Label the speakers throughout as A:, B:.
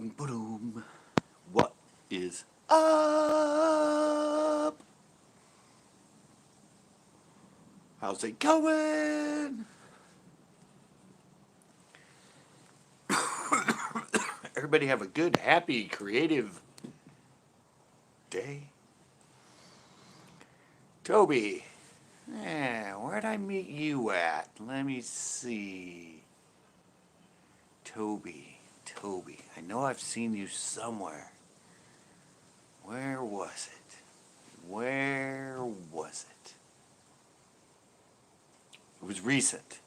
A: Boom. What is up? How's it going? Everybody have a good, happy, creative day. Toby, where'd I meet you at? Let me see. Toby. I know I've seen you somewhere. Where was it? It was recent.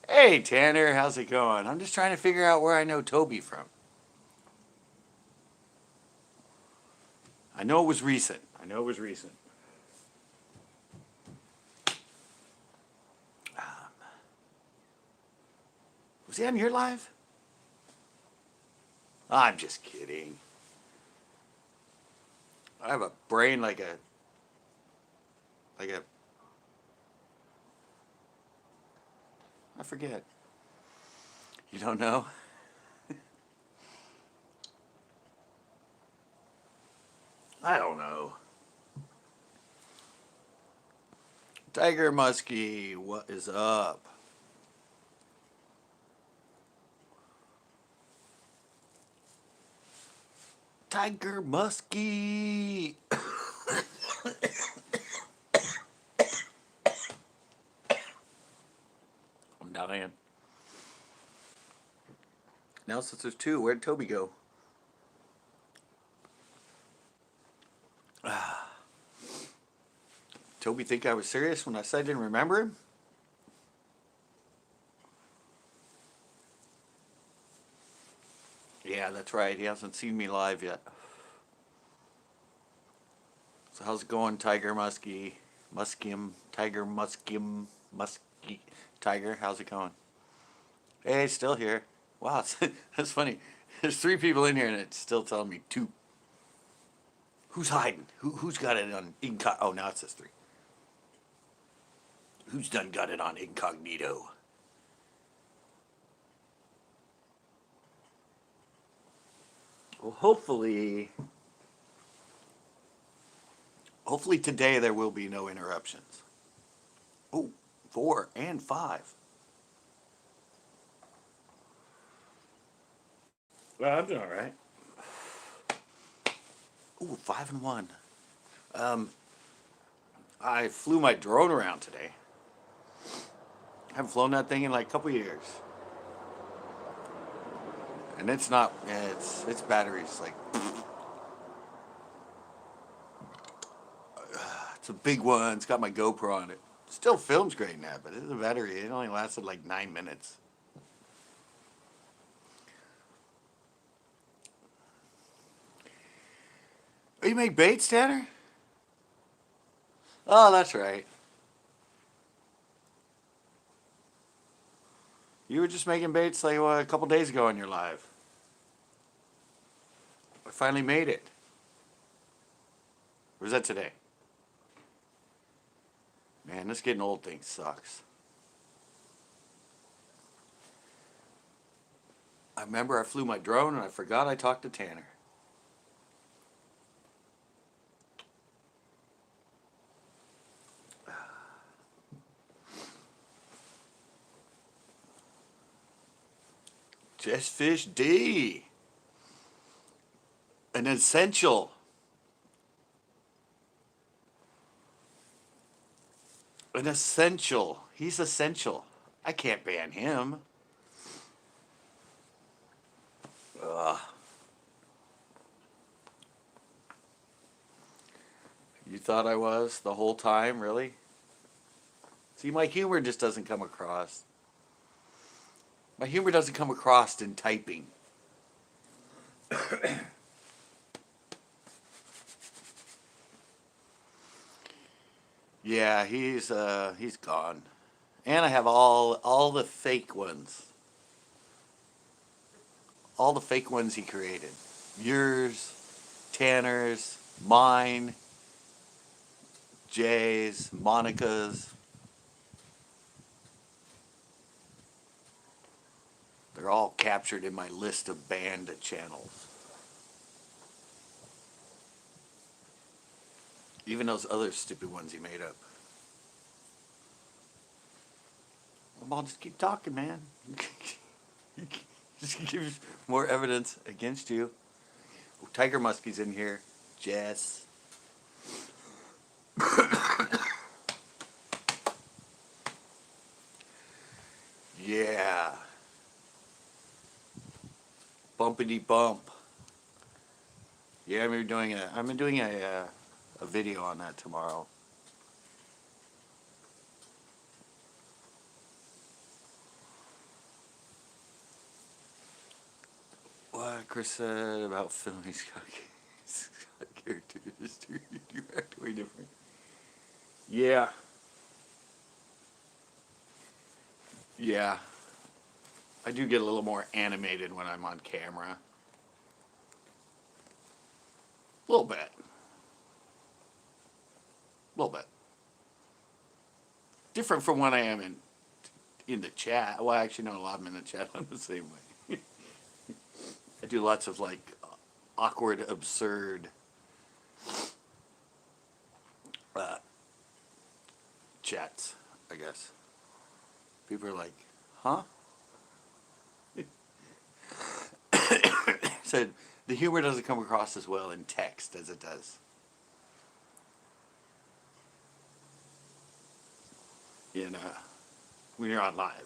A: Hey, Tanner, how's it going? I'm just trying to figure out where I know Toby from. I know it was recent. Was he on your live? I'm just kidding. I have a brain like a I forget. You don't know? I don't know. Tiger Muskie, what is up? Tiger Muskie. I'm dying. Now since there's two, where'd Toby go? Toby think I was serious when I said I didn't remember him? Yeah, that's right. He hasn't seen me live yet. So how's it going, Tiger Muskie? Tiger Muskie. Tiger, how's it going? Hey, still here. Wow, that's funny. There's 3 people in here and it's still telling me 2. Who's hiding? Who's got it on incognito? Oh, now it says 3. Who's done got it on incognito? Well, hopefully today there will be no interruptions. Oh, 4 and 5. Well, I'm doing all right. Ooh, 5 and 1. I flew my drone around today. I haven't flown that thing in like a couple years. And it's not, its battery's like, it's a big one. It's got my GoPro on it. Still films great in that, but the battery, it only lasted like 9 minutes. Oh, you make baits, Tanner? Oh, that's right. You were just making baits like a couple days ago on your live. I finally made it. Or was that today? Man, this getting old thing sucks. I remember I flew my drone and I forgot I talked to Tanner. Just Fish D. An essential. An essential. He's essential. I can't ban him. Ugh. You thought I was the whole time, really? See, my humor just doesn't come across. My humor doesn't come across in typing. Yeah, he's gone. And I have all the fake ones. All the fake ones he created. Yours, Tanner's, mine, Jay's, Monica's. They're all captured in my list of banned channels. Even those other stupid ones he made up. Well, just keep talking, man. Just give more evidence against you. Oh, Tiger Muskie's in here. Jess. Yeah. Bumpity bump. Yeah, I'm doing a video on that tomorrow. What Chris said about filming Scott characters, you act way different. Yeah. Yeah. I do get a little more animated when I'm on camera. A little bit. A little bit. Different from when I am in the chat. Well, actually, no, a lot of them in the chat. I'm the same way. I do lots of like awkward, absurd chats, I guess. People are like, huh? Said the humor doesn't come across as well in text as it does. When you're on live.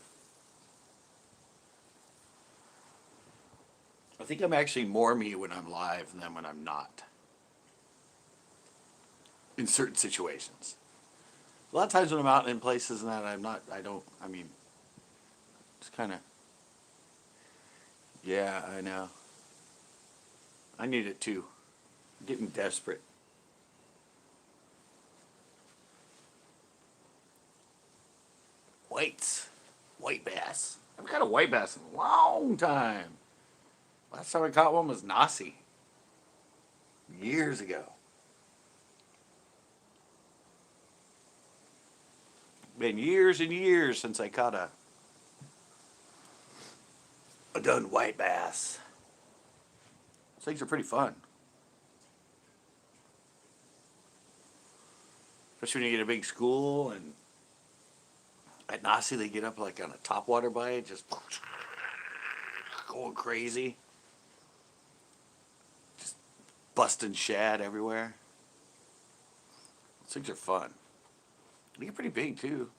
A: I think I'm actually more me when I'm live than when I'm not. In certain situations. A lot of times when I'm out in places and that, it's kind of, yeah, I know. I need it too. I'm getting desperate. White bass. I haven't caught a white bass in a long time. Last time I caught one was Nasi. Years ago. Been years and years since I caught a done white bass. Those things are pretty fun. Especially when you get a big school and at Nasi they get up like on a topwater bite, just going crazy. Just busting shad everywhere. Those things are fun. They get pretty big too.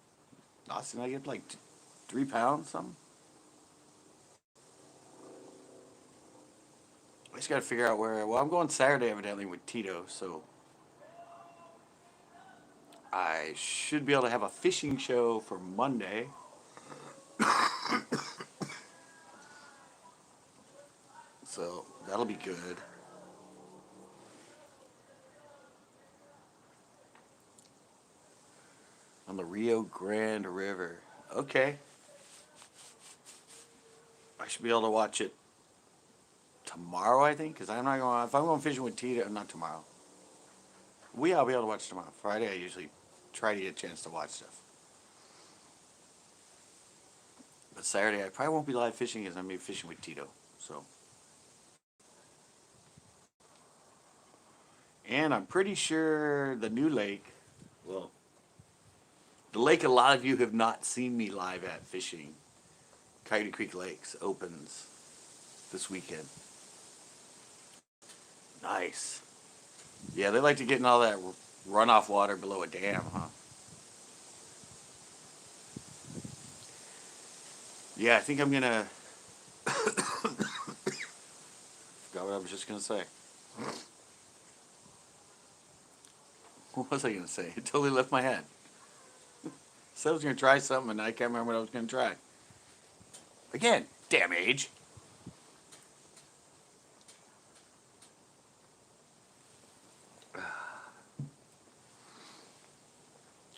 A: Nasi, I get like 3 pounds, something. I just got to figure out where. Well, I'm going Saturday evidently with Tito, so I should be able to have a fishing show for Monday. So that'll be good. On the Rio Grande River. Okay. I should be able to watch it tomorrow, I think, because I'm not going. If I'm going fishing with Tito, not tomorrow. I'll be able to watch tomorrow. Friday, I usually try to get a chance to watch stuff. But Saturday, I probably won't be live fishing because I'm going to be fishing with Tito. So. And I'm pretty sure the new lake, well, the lake a lot of you have not seen me live at fishing, Coyote Creek Lakes, opens this weekend. Nice. Yeah, they like to get in all that runoff water below a dam, huh? Yeah, I think I'm going to... Forgot what I was just going to say. What was I going to say? It totally left my head. Said I was going to try something, and I can't remember what I was going to try. Again, damn age.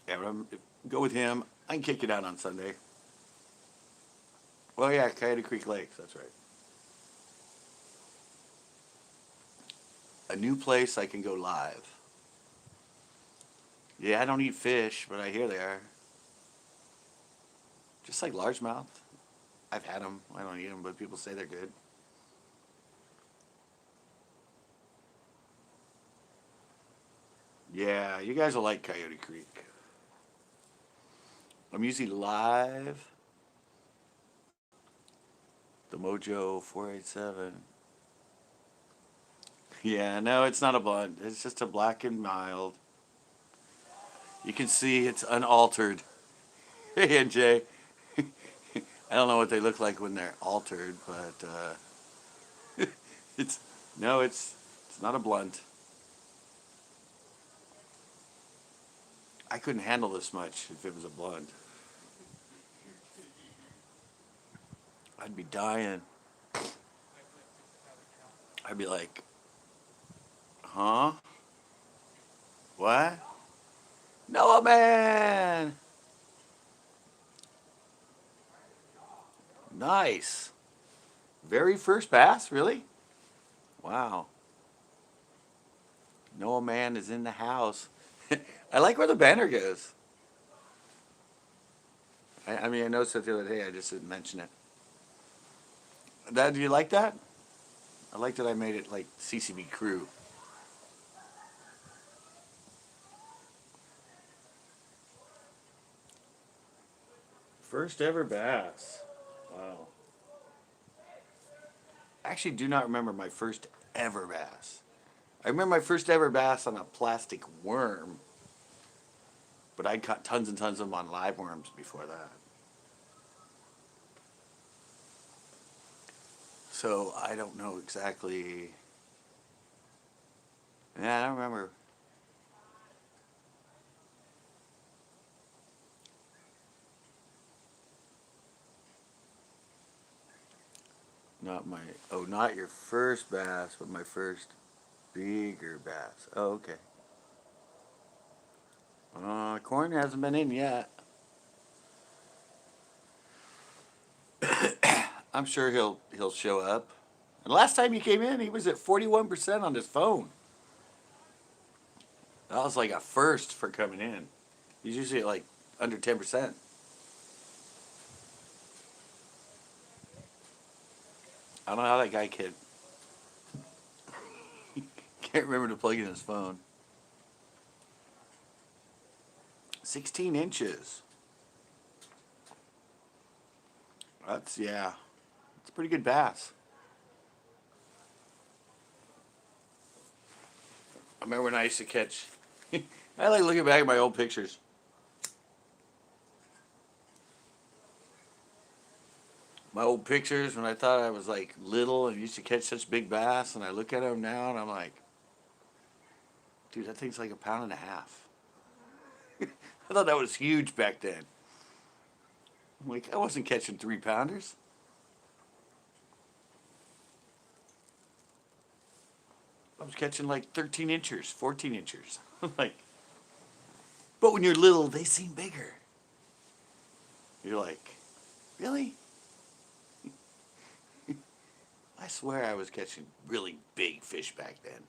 A: Yeah, but go with him. I can kick it out on Sunday. Well, yeah, Coyote Creek Lakes, that's right. A new place I can go live. Yeah, I don't eat fish, but I hear they are. Just like largemouth. I've had them. I don't eat them, but people say they're good. Yeah, you guys will like Coyote Creek. I'm usually live. The Mojo 487. Yeah, no, it's not a blunt. It's just a black and mild. You can see it's unaltered. Hey, NJ. I don't know what they look like when they're altered, but it's no, it's not a blunt. I couldn't handle this much if it was a blunt. I'd be dying. I'd be like, huh? What? Noah man! Nice. Very first pass, really? Wow. Noah man is in the house. I like where the banner goes. I mean, I noticed that the other day. I just didn't mention it. Do you like that? I like that I made it like CCB crew. First ever bass. Wow. I actually do not remember my first ever bass. I remember my first ever bass on a plastic worm, but I'd caught tons and tons of them on live worms before that. So I don't know exactly. Yeah, I don't remember. Not my. Oh, not your first bass, but my first bigger bass. Oh, okay. Corn hasn't been in yet. I'm sure he'll show up. And last time he came in, he was at 41% on his phone. That was like a first for coming in. He's usually at like under 10%. I don't know how that guy can't remember to plug in his phone. 16 inches. That's, yeah. It's a pretty good bass. I remember when I used to catch. I like looking back at my old pictures. My old pictures when I thought I was like little and used to catch such big bass, and I look at them now and I'm like, dude, that thing's like a pound and a half. I thought that was huge back then. I'm like, I wasn't catching 3 pounders. I was catching like 13 inchers, 14 inchers. Like, but when you're little, they seem bigger. You're like, really? I swear I was catching really big fish back then.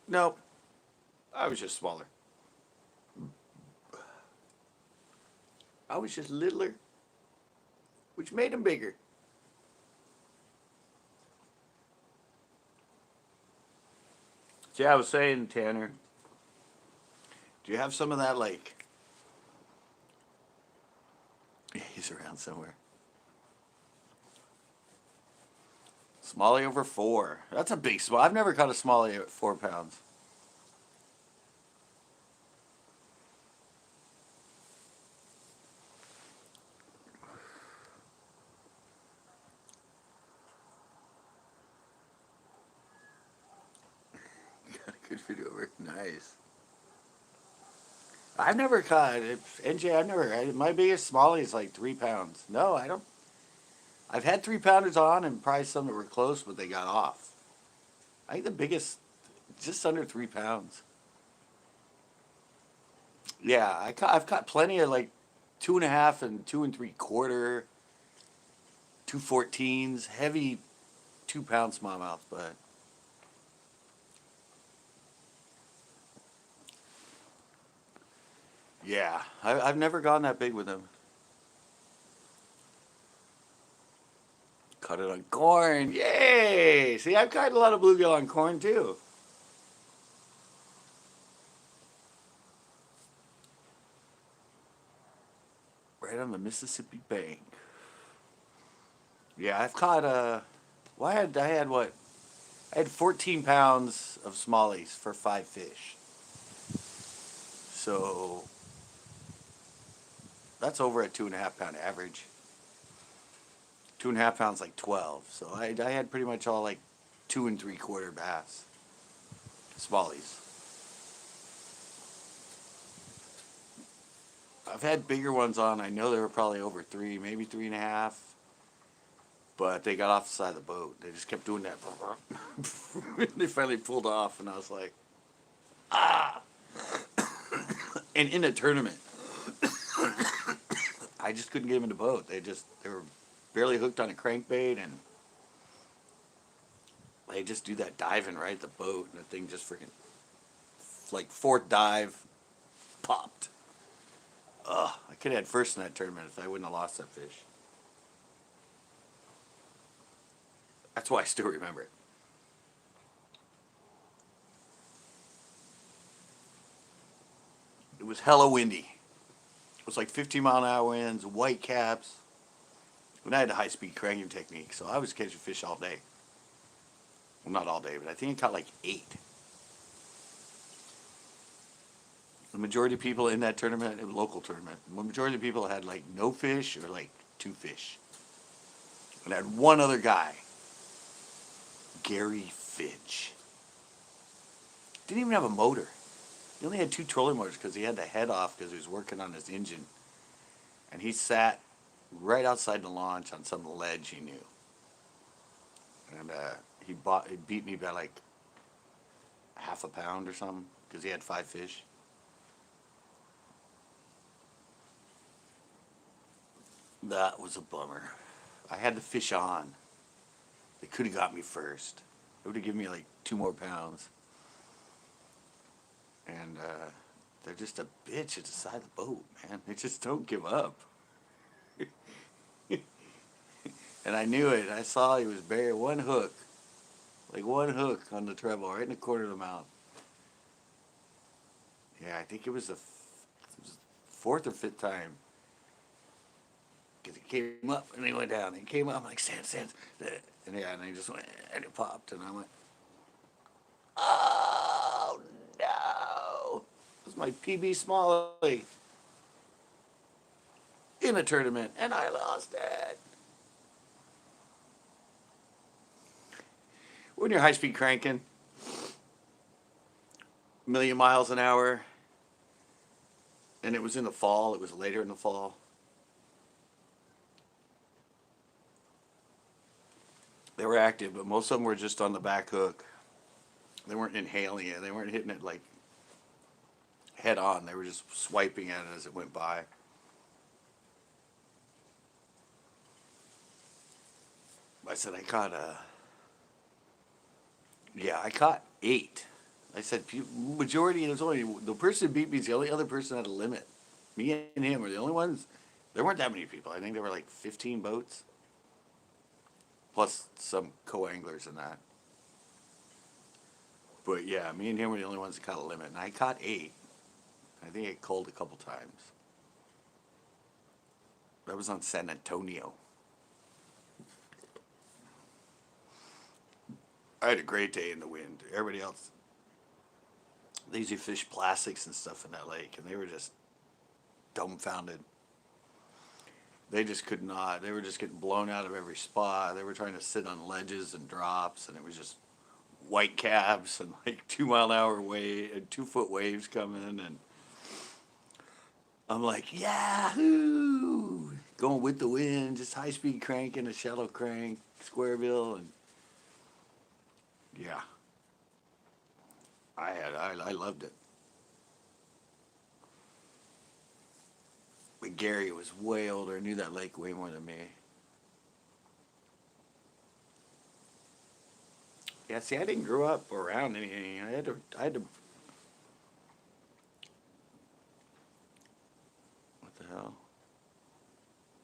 A: Nope, I was just smaller. I was just littler, which made them bigger. See, I was saying, Tanner, do you have some of that, like, he's around somewhere. Smallie over 4. That's a big small. I've never caught a smallie at 4 pounds. Got a good video over. Nice. I've never caught NJ. I've never. My biggest smallie is like 3 pounds. No, I don't. I've had 3 pounders on and probably some that were close, but they got off. I think the biggest, just under 3 pounds. Yeah, I've caught plenty of like 2.5 and 2 3/4, 214s, heavy 2 pound smallmouth, but yeah, I've never gone that big with them. Caught it on corn. Yay! See, I've caught a lot of bluegill on corn too. Right on the Mississippi bank. Yeah, I've caught well, I had what? I had 14 pounds of smallies for 5 fish. So that's over a 2.5 pound average. 2.5 pounds like 12. So I had pretty much all like 2 3/4 bass. Smallies. I've had bigger ones on. I know they were probably over 3, maybe 3.5. But they got off the side of the boat. They just kept doing that. They finally pulled off, and I was like, ah! And in a tournament, I just couldn't get them in the boat. They were barely hooked on a crankbait, and they just do that diving right at the boat, and the thing just freaking, like, fourth dive, popped. Ugh, I could have had first in that tournament if I wouldn't have lost that fish. That's why I still remember it. It was hella windy. It was like 15-mile-an-hour winds, white caps. And I had a high-speed cranking technique, so I was catching fish all day. Well, not all day, but I think I caught like 8. The majority of people in that tournament, it was a local tournament, the majority of people had like no fish or like 2 fish. And I had one other guy, Gary Fitch. Didn't even have a motor. He only had 2 trolling motors because he had the head off because he was working on his engine. And he sat right outside the launch on some ledge he knew. And he beat me by like half a pound or something because he had 5 fish. That was a bummer. I had the fish on. They could have got me first. It would have given me like 2 more pounds. And they're just a bitch at the side of the boat, man. They just don't give up. And I knew it. I saw he was buried one hook. Like one hook on the treble, right in the corner of the mouth. Yeah, I think it was the 4th or 5th time. Because he came up and he went down. He came up, I'm like, stand. And yeah, and he just went, and it popped. And I went, oh no. It was my PB Smalley in a tournament, and I lost it. When you're high-speed cranking, a million miles an hour, and it was in the fall, it was later in the fall. They were active, but most of them were just on the back hook. They weren't inhaling it. They weren't hitting it like head on. They were just swiping at it as it went by. I said I caught I caught 8. I said majority. It was only the person who beat me is the only other person that had a limit. Me and him were the only ones. There weren't that many people. I think there were like 15 boats, plus some co-anglers and that. But yeah, me and him were the only ones that caught a limit, and I caught 8. I think it culled a couple times. That was on San Antonio. I had a great day in the wind. Everybody else, they usually fish plastics and stuff in that lake, and they were just dumbfounded. They just could not. They were just getting blown out of every spot. They were trying to sit on ledges and drops, and it was just white caps and like 2-mile-an-hour wave and 2-foot waves coming, and I'm like, yahoo! Going with the wind, just high speed cranking, a shallow crank, square bill, and yeah, I loved it. But Gary was way older, knew that lake way more than me. Yeah, see, I didn't grow up around anything. I had to. What the hell?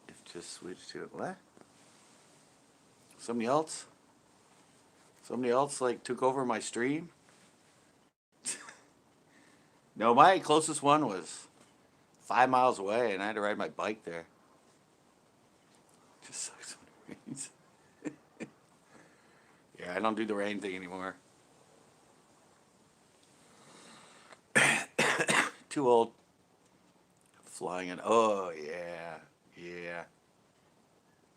A: If just switch to it, what? Somebody else? Somebody else like took over my stream? No, my closest one was 5 miles away, and I had to ride my bike there. Just sucks when it rains. Yeah, I don't do the rain thing anymore. Too old. Flying in. Oh yeah, yeah.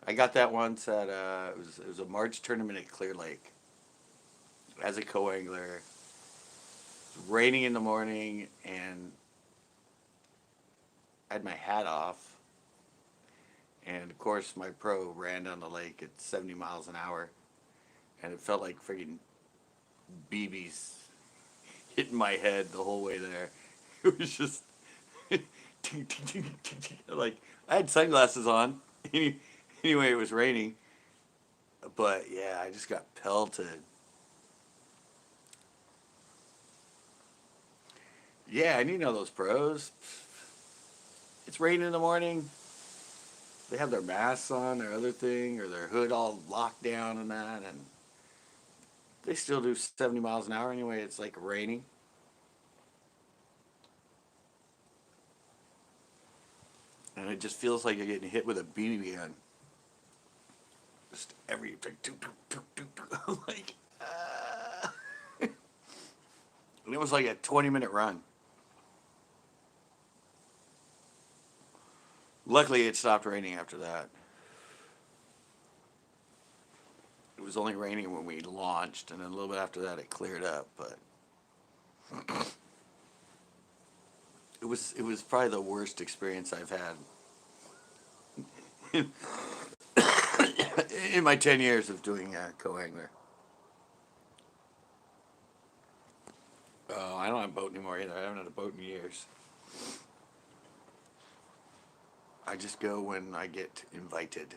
A: I got that once at it was a March tournament at Clear Lake as a co-angler. It was raining in the morning, and I had my hat off, and of course my pro ran down the lake at 70 miles an hour, and it felt like friggin' BBs hitting my head the whole way there. It was just like I had sunglasses on. Anyway, it was raining, but yeah, I just got pelted. Yeah, and you know those pros. It's raining in the morning. They have their masks on, their other thing, or their hood all locked down and that, and they still do 70 miles an hour anyway. It's like raining. And it just feels like you're getting hit with a BB gun. Just every like, and it was like a 20-minute run. Luckily, it stopped raining after that. It was only raining when we launched, and then a little bit after that, it cleared up. But it was probably the worst experience I've had in my 10 years of doing co-angler. Oh, I don't have a boat anymore either. I haven't had a boat in years. I just go when I get invited.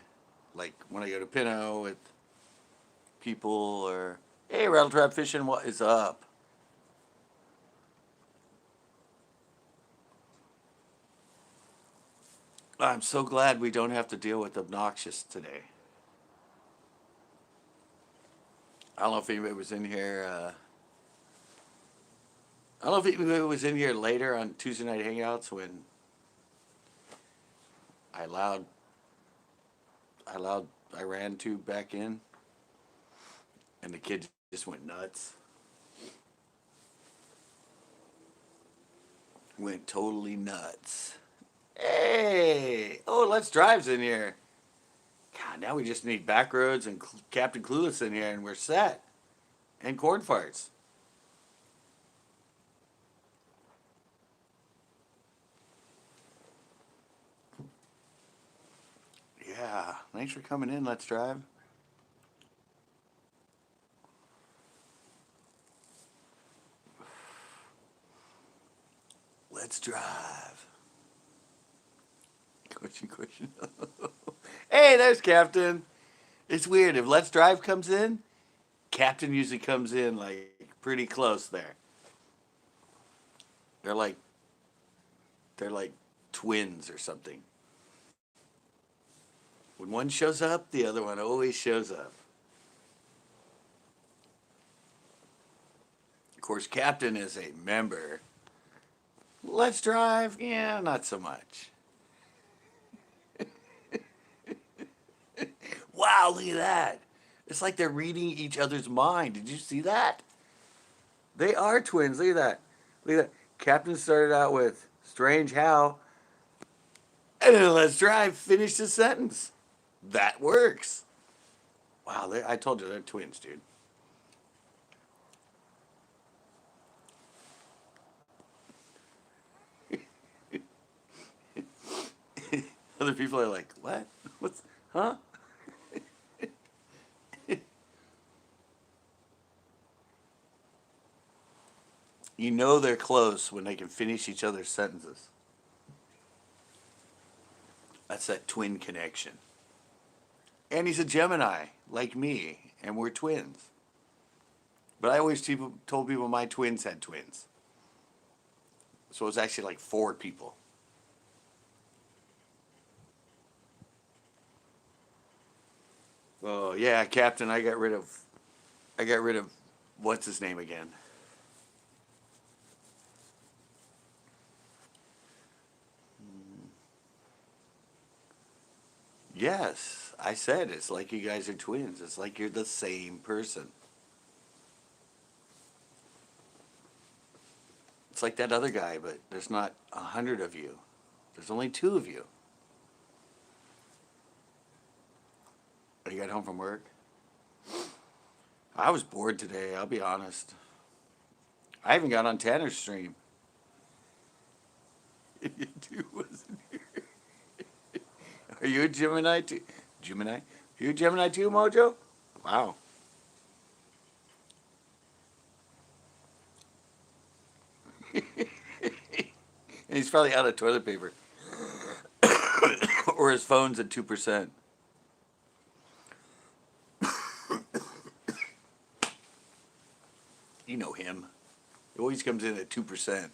A: Like when I go to Pinot with people, or, hey, rattle trap fishing, what is up? I'm so glad we don't have to deal with obnoxious today. I don't know if anybody was in here. I don't know if anybody was in here later on Tuesday night hangouts when I allowed Iran tube back in, and the kid just went nuts. Went totally nuts. Hey, oh, Let's Drive's in here. God, now we just need back roads and Captain Clueless in here, and we're set. And corn farts. Yeah, thanks for coming in. Let's Drive. Let's Drive. Question. Hey, there's Captain. It's weird. If Let's Drive comes in, Captain usually comes in like pretty close there. They're like they're like twins or something. When one shows up, the other one always shows up. Of course, Captain is a member. Let's Drive, yeah, not so much. Wow, look at that. It's like they're reading each other's mind. Did you see that? They are twins. Look at that. Look at that. Captain started out with strange how, and then Let's Drive finished the sentence. That works. Wow, I told you they're twins, dude. Other people are like, what? What's, huh? You know they're close when they can finish each other's sentences. That's that twin connection. And he's a Gemini, like me, and we're twins. But I always told people my twins had twins. So it was actually like 4 people. Oh yeah, Captain. I got rid of what's his name again? Yes, I said it's like you guys are twins. It's like you're the same person. It's like that other guy, but there's not 100 of you. There's only two of you. You got home from work? I was bored today, I'll be honest. I even got on Tanner's stream. You too, wasn't you? Are you a Gemini too? Gemini? Are you a Gemini too, Mojo? Wow. And he's probably out of toilet paper. Or his phone's at 2%. You know him. He always comes in at 2%.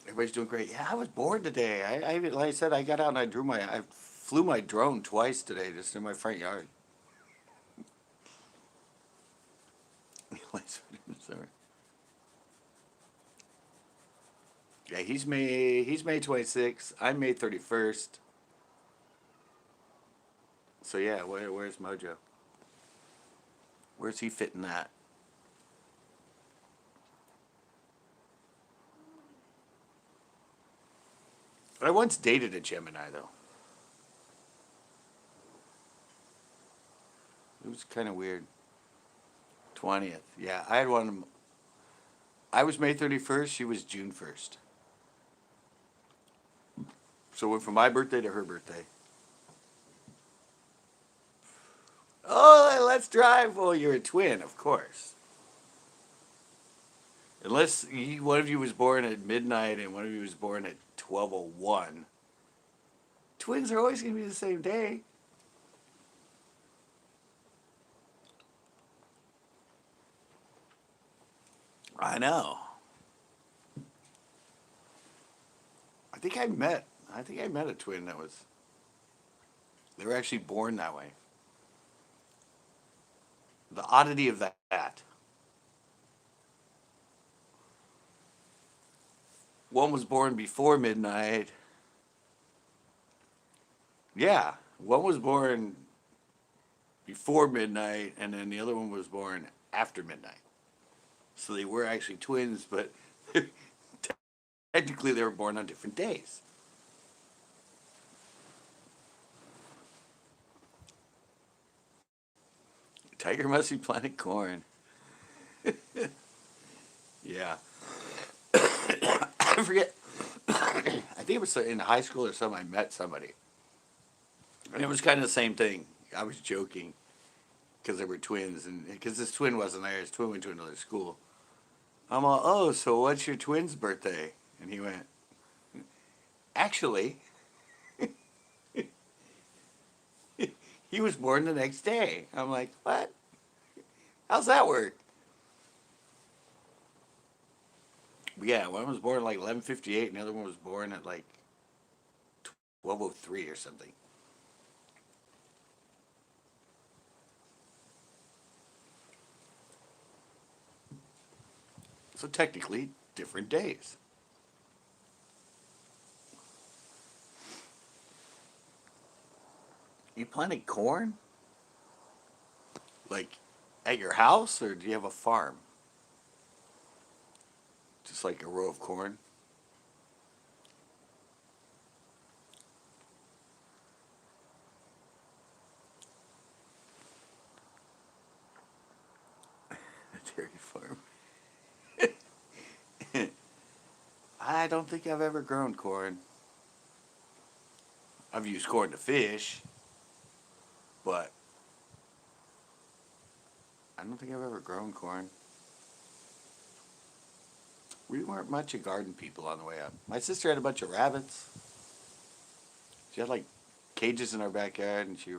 A: Everybody's doing great. Yeah, I was bored today. Like I said, I got out and I flew my drone twice today just in my front yard. Sorry. Yeah, he's May 26th. I'm May 31st. So yeah, where's Mojo? Where's he fitting that? I once dated a Gemini though. It was kind of weird. 20th. Yeah, I had one. I was May 31st. She was June 1st. So it went from my birthday to her birthday. Oh, let's drive. Well, you're a twin, of course. Unless one of you was born at midnight and one of you was born at 12:01. Twins are always going to be the same day. I know. I think I met. I think I met a twin that was. They were actually born that way. The oddity of that. One was born before midnight. Yeah, one was born before midnight, and then the other one was born after midnight. So they were actually twins, but technically they were born on different days. Tiger must be planting corn. Yeah. I forget. I think it was in high school or something. I met somebody, and it was kind of the same thing. I was joking because they were twins, and because this twin wasn't there, his twin went to another school. I'm all, oh, so what's your twin's birthday? And he went, actually, he was born the next day. I'm like, what? How's that work? But yeah, one was born at like 11:58, and the other one was born at like 12:03 or something. So technically, different days. You planted corn? Like at your house, or do you have a farm? Just like a row of corn? A dairy farm. I don't think I've ever grown corn. I've used corn to fish, but I don't think I've ever grown corn. We weren't much of garden people on the way up. My sister had a bunch of rabbits. She had like cages in our backyard, and she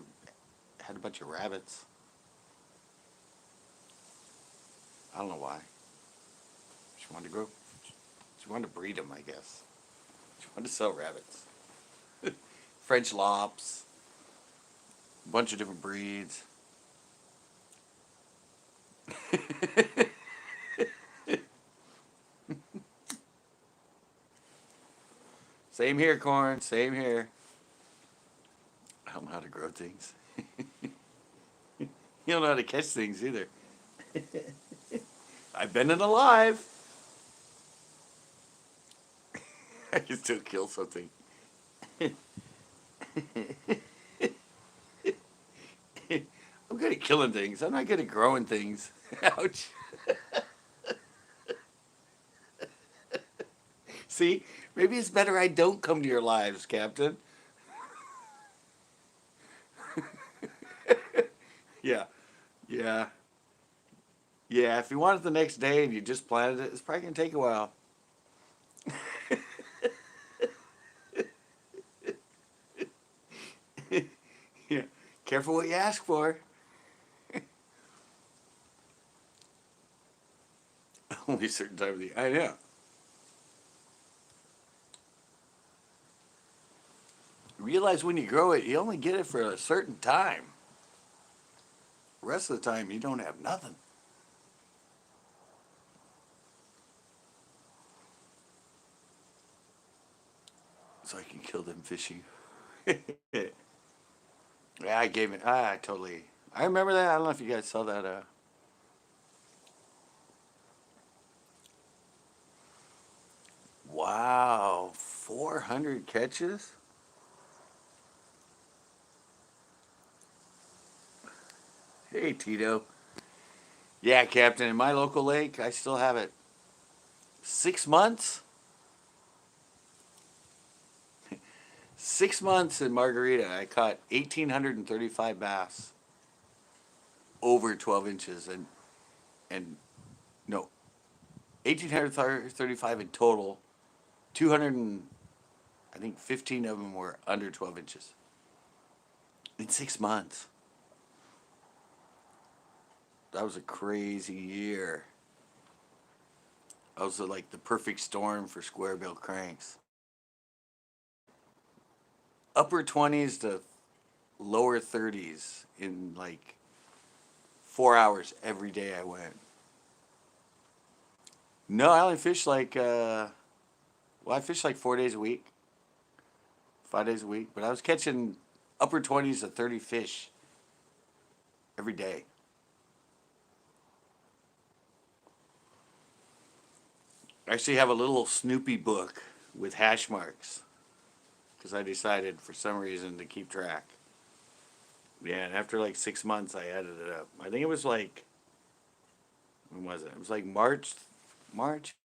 A: had a bunch of rabbits. I don't know why. She wanted to grow. She wanted to breed them, I guess. She wanted to sell rabbits. French lops. bunch of different breeds. Same here, Corn. Same here. I don't know how to grow things. You don't know how to catch things either. I've been in alive. I can still kill something. I'm good at killing things. I'm not good at growing things. Ouch. See, maybe it's better I don't come to your lives, Captain. Yeah, yeah, yeah. If you want it the next day and you just planted it, it's probably gonna take a while. Yeah, careful what you ask for. Only a certain time of the year. I know. Realize when you grow it, you only get it for a certain time. The rest of the time, you don't have nothing. So I can kill them fishy. Yeah, I gave it. I totally. I remember that. I don't know if you guys saw that. Wow, 400 catches. Hey, Tito. Yeah, Captain. In my local lake, I still have it. 6 months. 6 months in Margarita, I caught 1,835 bass over 12 inches, and no, 1,835 in total. 200 and I think 15 of them were under 12 inches in 6 months. That was a crazy year. That was like the perfect storm for square bill cranks. Upper 20s to lower 30s in like 4 hours every day I went. No, I only fished like, I fished like 4 days a week, 5 days a week, but I was catching upper 20s to 30 fish every day. I actually have a little Snoopy book with hash marks because I decided for some reason to keep track. Yeah, and after like 6 months, I added it up. I think it was like, when was it? It was like March,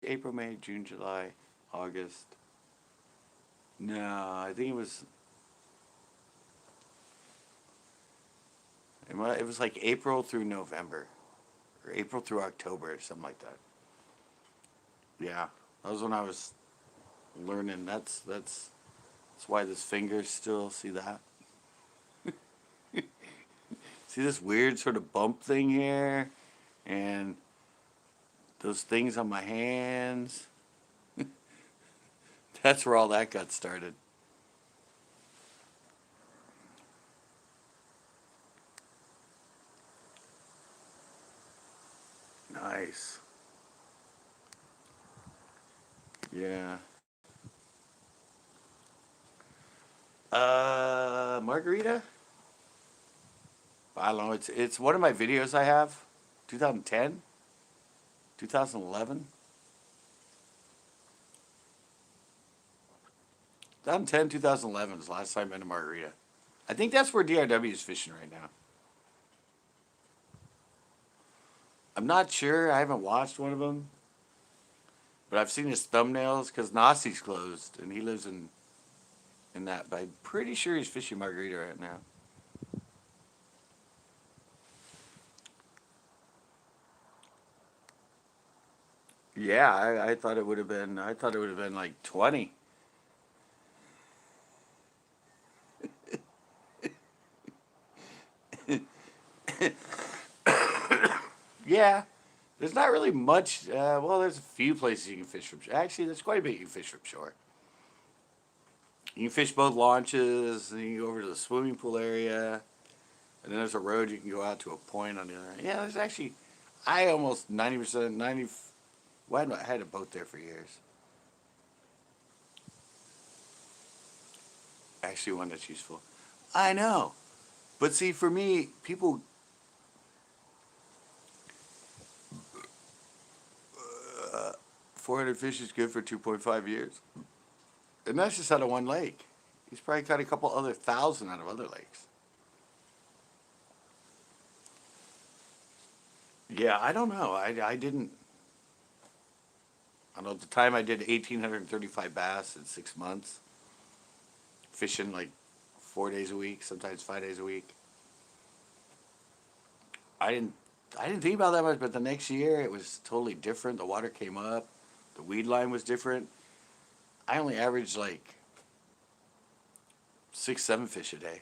A: April, May, June, July, August. No, I think it was like April through November, or April through October, or something like that. Yeah, that was when I was learning. That's why this finger still, see that? See this weird sort of bump thing here, and those things on my hands. That's where all that got started. Nice. Yeah. Margarita? I don't know. It's one of my videos I have. 2010? 2011? 2010, 2011 is the last time I've been to Margarita. I think that's where DRW is fishing right now. I'm not sure. I haven't watched one of them. But I've seen his thumbnails because Nassi's closed and he lives in that. But I'm pretty sure he's fishing Margarita right now. Yeah, I thought it would have been. I thought it would have been like 20. Yeah, there's not really much. Well, there's a few places you can fish from. Actually, there's quite a bit you can fish from shore. You can fish both launches. And you can go over to the swimming pool area. And then there's a road you can go out to a point on the other end. Yeah, there's actually, I almost 90%, 90, well, I had a boat there for years. Actually, one that's useful. I know. But see, for me, people, 400 fish is good for 2.5 years. And that's just out of one lake. He's probably caught a couple other thousand out of other lakes. Yeah, I don't know. I didn't. I don't know. At the time, I did 1,835 bass in 6 months, fishing like 4 days a week, sometimes 5 days a week. I didn't. I didn't think about that much, but the next year it was totally different. The water came up, the weed line was different. I only averaged like 6, 7 fish a day.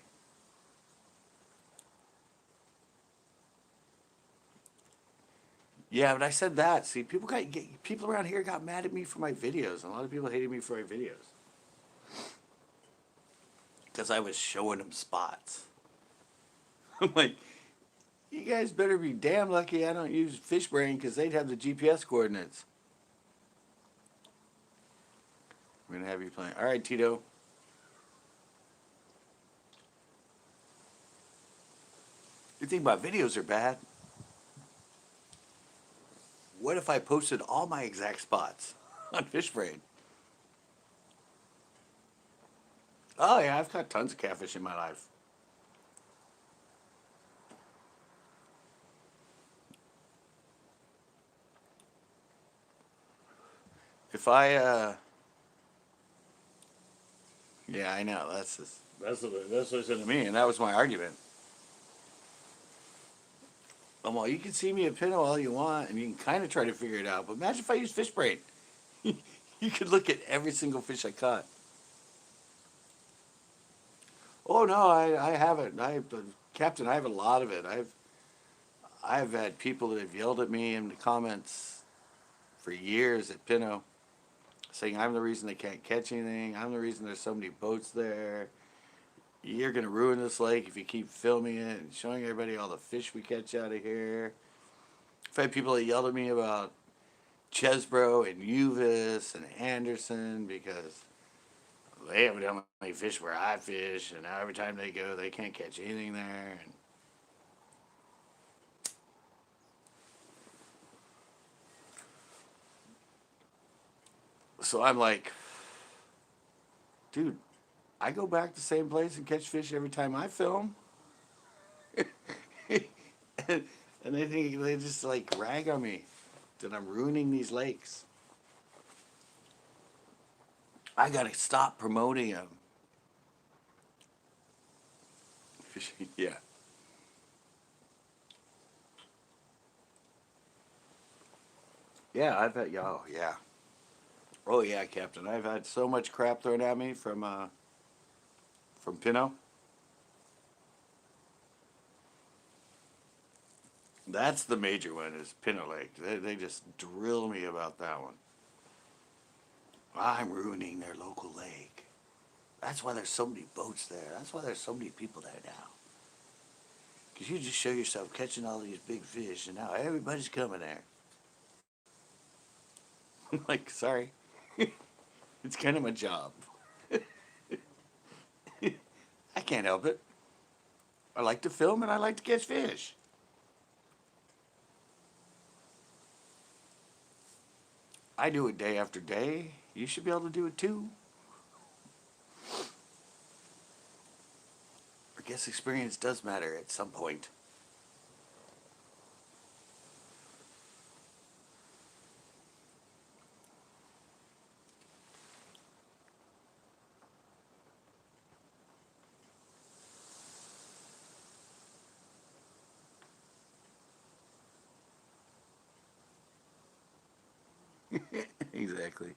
A: Yeah, but I said that. See, people around here got mad at me for my videos. And a lot of people hated me for my videos because I was showing them spots. I'm like, you guys better be damn lucky I don't use Fishbrain because they'd have the GPS coordinates. We're gonna have you playing. All right, Tito. You think my videos are bad? What if I posted all my exact spots on Fishbrain? Oh yeah, I've caught tons of catfish in my life. If I, yeah, I know that's what it said to me, and that was my argument. I'm all, you can see me at Pinot all you want, and you can kind of try to figure it out. But imagine if I use Fishbrain. You could look at every single fish I caught. Oh no, I haven't. Captain, I have a lot of it. I've had people that have yelled at me in the comments for years at Pinot, saying I'm the reason they can't catch anything. I'm the reason there's so many boats there. You're gonna ruin this lake if you keep filming it and showing everybody all the fish we catch out of here. I've had people that yelled at me about Chesbro and Uvis and Anderson because they haven't done any fish where I fish, and now every time they go, they can't catch anything there. And so I'm like, dude, I go back to the same place and catch fish every time I film. and, and they think they just like rag on me that I'm ruining these lakes. I gotta stop promoting them. Yeah. Yeah, I've had, oh, yeah. Oh, yeah, Captain. I've had so much crap thrown at me from Pinot. That's the major one is Pinot Lake. They just drill me about that one. I'm ruining their local lake. That's why there's so many boats there. That's why there's so many people there now. Because you just show yourself catching all these big fish, and now everybody's coming there. I'm like, sorry. It's kind of my job. I can't help it. I like to film and I like to catch fish. I do it day after day. You should be able to do it too. I guess experience does matter at some point. Exactly.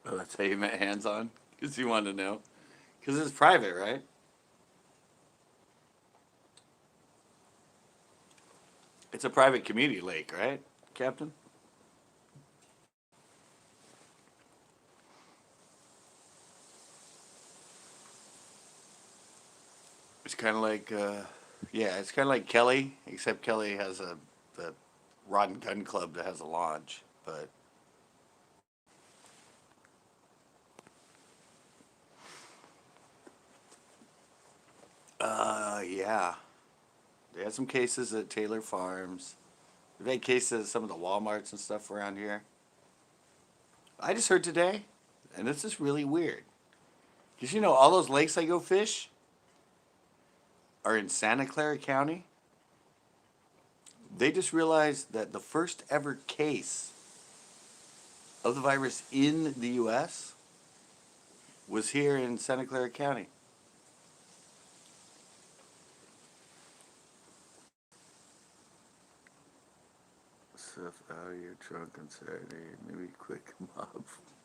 A: Oh, that's how you met hands on? Because you wanted to know. Because it's private, right? It's a private community lake, right, Captain? It's kind of like, yeah, it's kind of like Kelly, except Kelly has the Rod and Gun Club that has a lodge. But yeah, they had some cases at Taylor Farms. They've had cases at some of the WalMarts and stuff around here. I just heard today, and this is really weird, because you know all those lakes I go fish are in Santa Clara County. They just realized that the first ever case of the virus in the U.S. was here in Santa Clara County. Stuff out of your trunk on Saturday. Maybe quick mob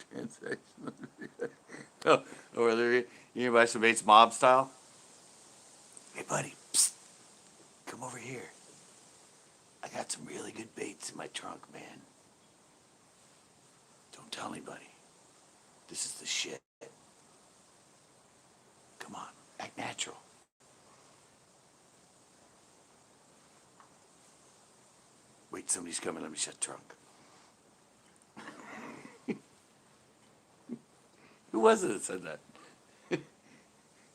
A: transaction. Oh, or you gonna buy some baits mob style? Hey, buddy, psst, come over here. I got some really good baits in my trunk, man. Don't tell anybody. This is the shit. Come on, act natural. Wait, somebody's coming. Let me shut the trunk. Who was it that said that?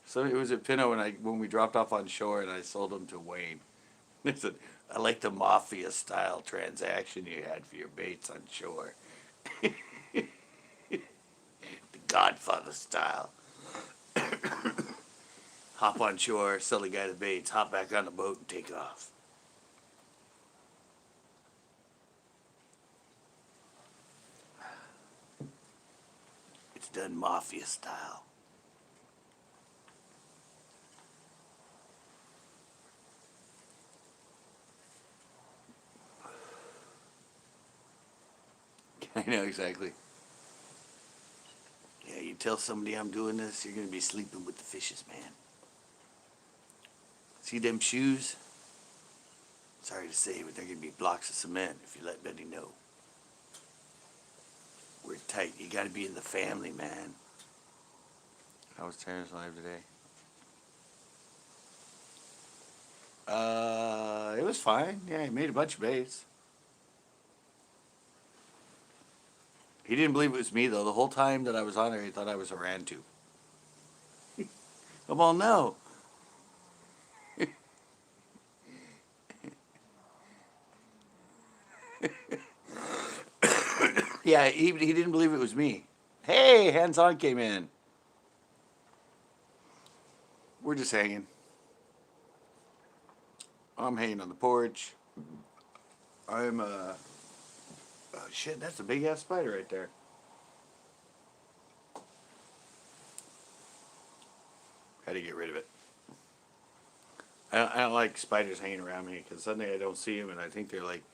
A: So it was at Pinot when we dropped off on shore and I sold them to Wayne. They said, I like the mafia style transaction you had for your baits on shore. The Godfather style. Hop on shore, sell the guy the baits, hop back on the boat and take off. It's done mafia style. I know exactly. Yeah, you tell somebody I'm doing this, you're gonna be sleeping with the fishes, man. See them shoes? Sorry to say, but they're gonna be blocks of cement if you let Betty know. We're tight. You gotta be in the family, man. How was Terrence live today? It was fine. Yeah, he made a bunch of baits. He didn't believe it was me though. The whole time that I was on there, he thought I was a Rantu. I'm all no. Yeah, he didn't believe it was me. Hey, hands on came in. We're just hanging. I'm hanging on the porch. I'm oh shit, that's a big ass spider right there. Had to get rid of it. I don't like spiders hanging around me because suddenly I don't see them and I think they're like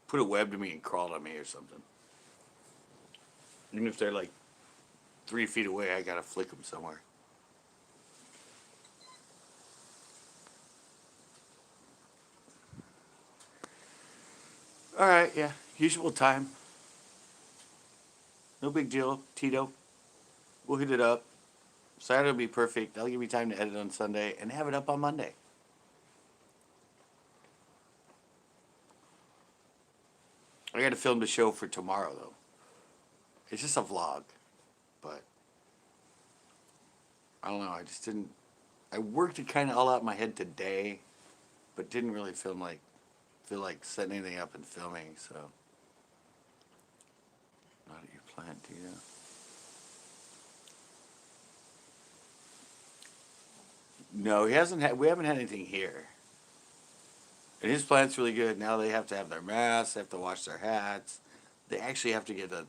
A: put a web to me and crawled on me or something. Even if they're like 3 feet away, I gotta flick them somewhere. All right, yeah, usual time. No big deal, Tito. We'll hit it up. Saturday will be perfect. That'll give me time to edit on Sunday and have it up on Monday. I got to film the show for tomorrow though. It's just a vlog, but I don't know. I just didn't. I worked it kind of all out in my head today, but didn't really feel like setting anything up and filming. So, not at your plant, do you? No, he hasn't had. We haven't had anything here. And his plant's really good. Now they have to have their masks. They have to wash their hats. They actually have to get the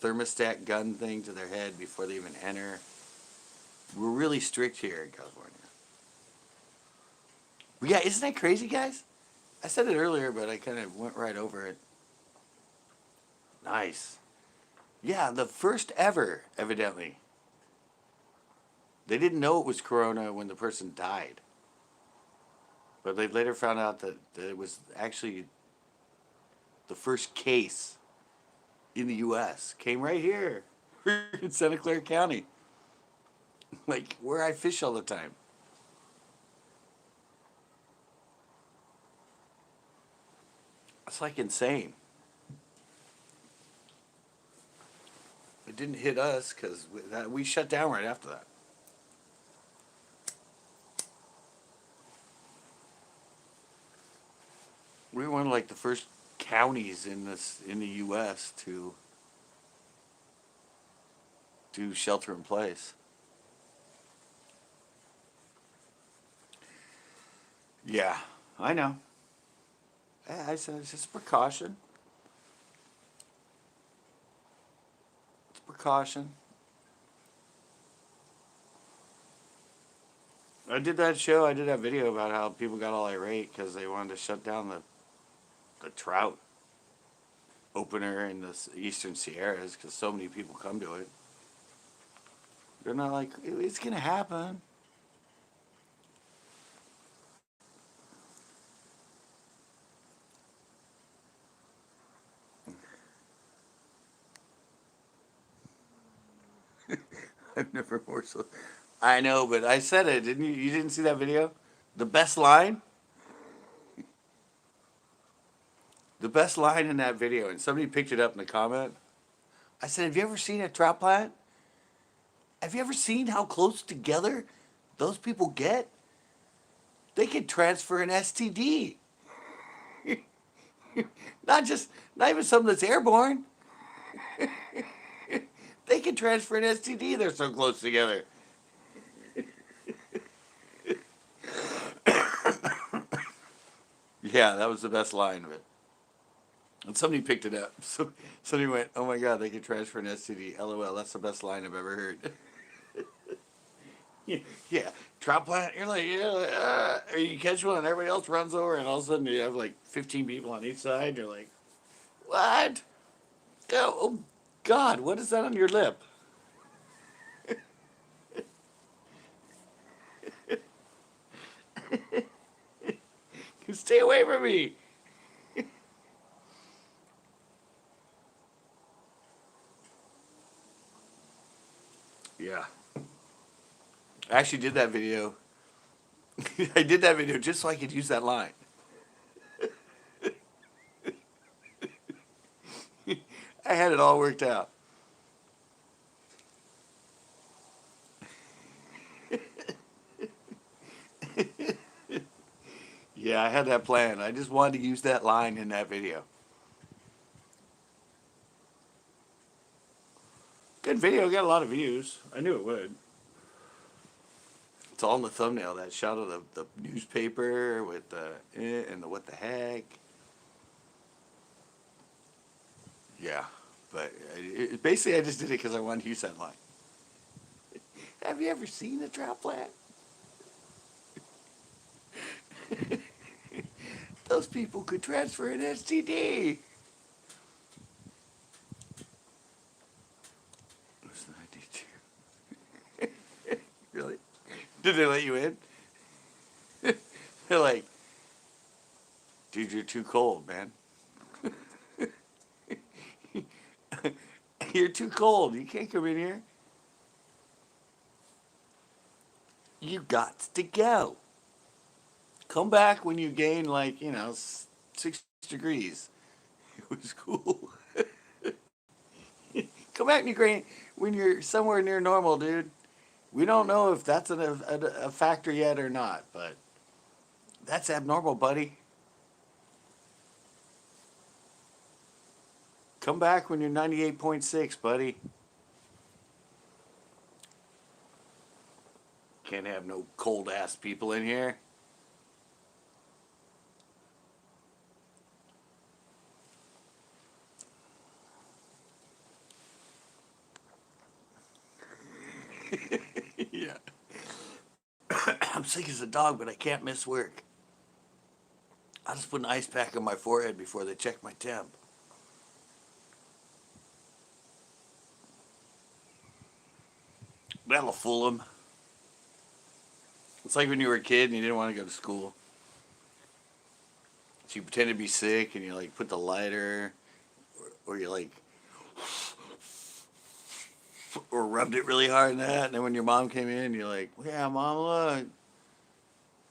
A: thermostat gun thing to their head before they even enter. We're really strict here in California. But yeah, isn't that crazy, guys? I said it earlier, but I kind of went right over it. Nice. Yeah, the first ever, evidently. They didn't know it was corona when the person died. But they later found out that it was actually the first case in the U.S. came right here in Santa Clara County. Like where I fish all the time. It's like insane. It didn't hit us because we shut down right after that. We were one of like the first counties in the U.S. to do shelter in place. Yeah, I know. I said it's just a precaution. It's a precaution. I did that show. I did that video about how people got all irate because they wanted to shut down the trout opener in the eastern Sierras because so many people come to it. They're not like it's gonna happen. I've never more so. I know, but I said it, didn't you? You didn't see that video? The best line, the best line in that video, and somebody picked it up in the comment. I said, "Have you ever seen a trout plant? Have you ever seen how close together those people get? They can transfer an STD. Not even something that's airborne. They can transfer an STD. They're so close together." Yeah, that was the best line of it. And somebody picked it up. So somebody went, "Oh my God, they can transfer an STD." LOL, that's the best line I've ever heard. Yeah, trout plant. You're like, yeah, you catch one, and everybody else runs over, and all of a sudden you have like 15 people on each side. You're like, what? Oh God, what is that on your lip? Stay away from me. Yeah, I actually did that video. I did that video just so I could use that line. I had it all worked out. Yeah, I had that plan. I just wanted to use that line in that video. Good video, got a lot of views. I knew it would. It's all in the thumbnail. That shot of the newspaper with the and the what the heck. Yeah, but basically I just did it because I wanted to use that line. Have you ever seen a trout plant? Those people could transfer an STD. Listen, I need you. Really? Did they let you in? They're like, dude, you're too cold, man. You're too cold. You can't come in here. You got to go. Come back when you gain like 6 degrees. It was cool. Come back when you're somewhere near normal, dude. We don't know if that's a factor yet or not, but that's abnormal, buddy. Come back when you're 98.6, buddy. Can't have no cold ass people in here. Yeah. I'm sick as a dog, but I can't miss work. I just put an ice pack on my forehead before they check my temp. That'll fool them. It's like when you were a kid and you didn't want to go to school. So you pretend to be sick and you like put the lighter, or you like or rubbed it really hard in that, and then when your mom came in, you're like, yeah, mom, look,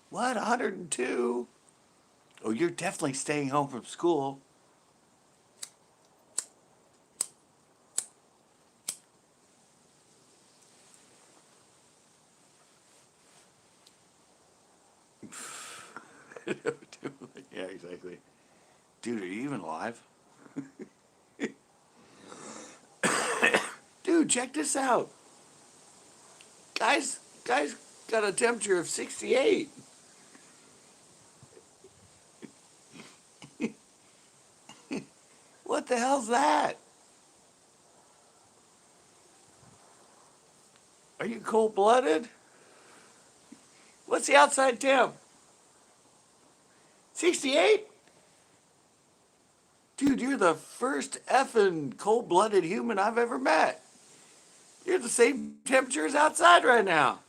A: what, 102? Oh, you're definitely staying home from school. Yeah, exactly. Dude, are you even alive? Dude, check this out. Guys got a temperature of 68. What the hell's that? Are you cold-blooded? What's the outside temp? 68? Dude, you're the first effing cold-blooded human I've ever met. You're the same temperature as outside right now.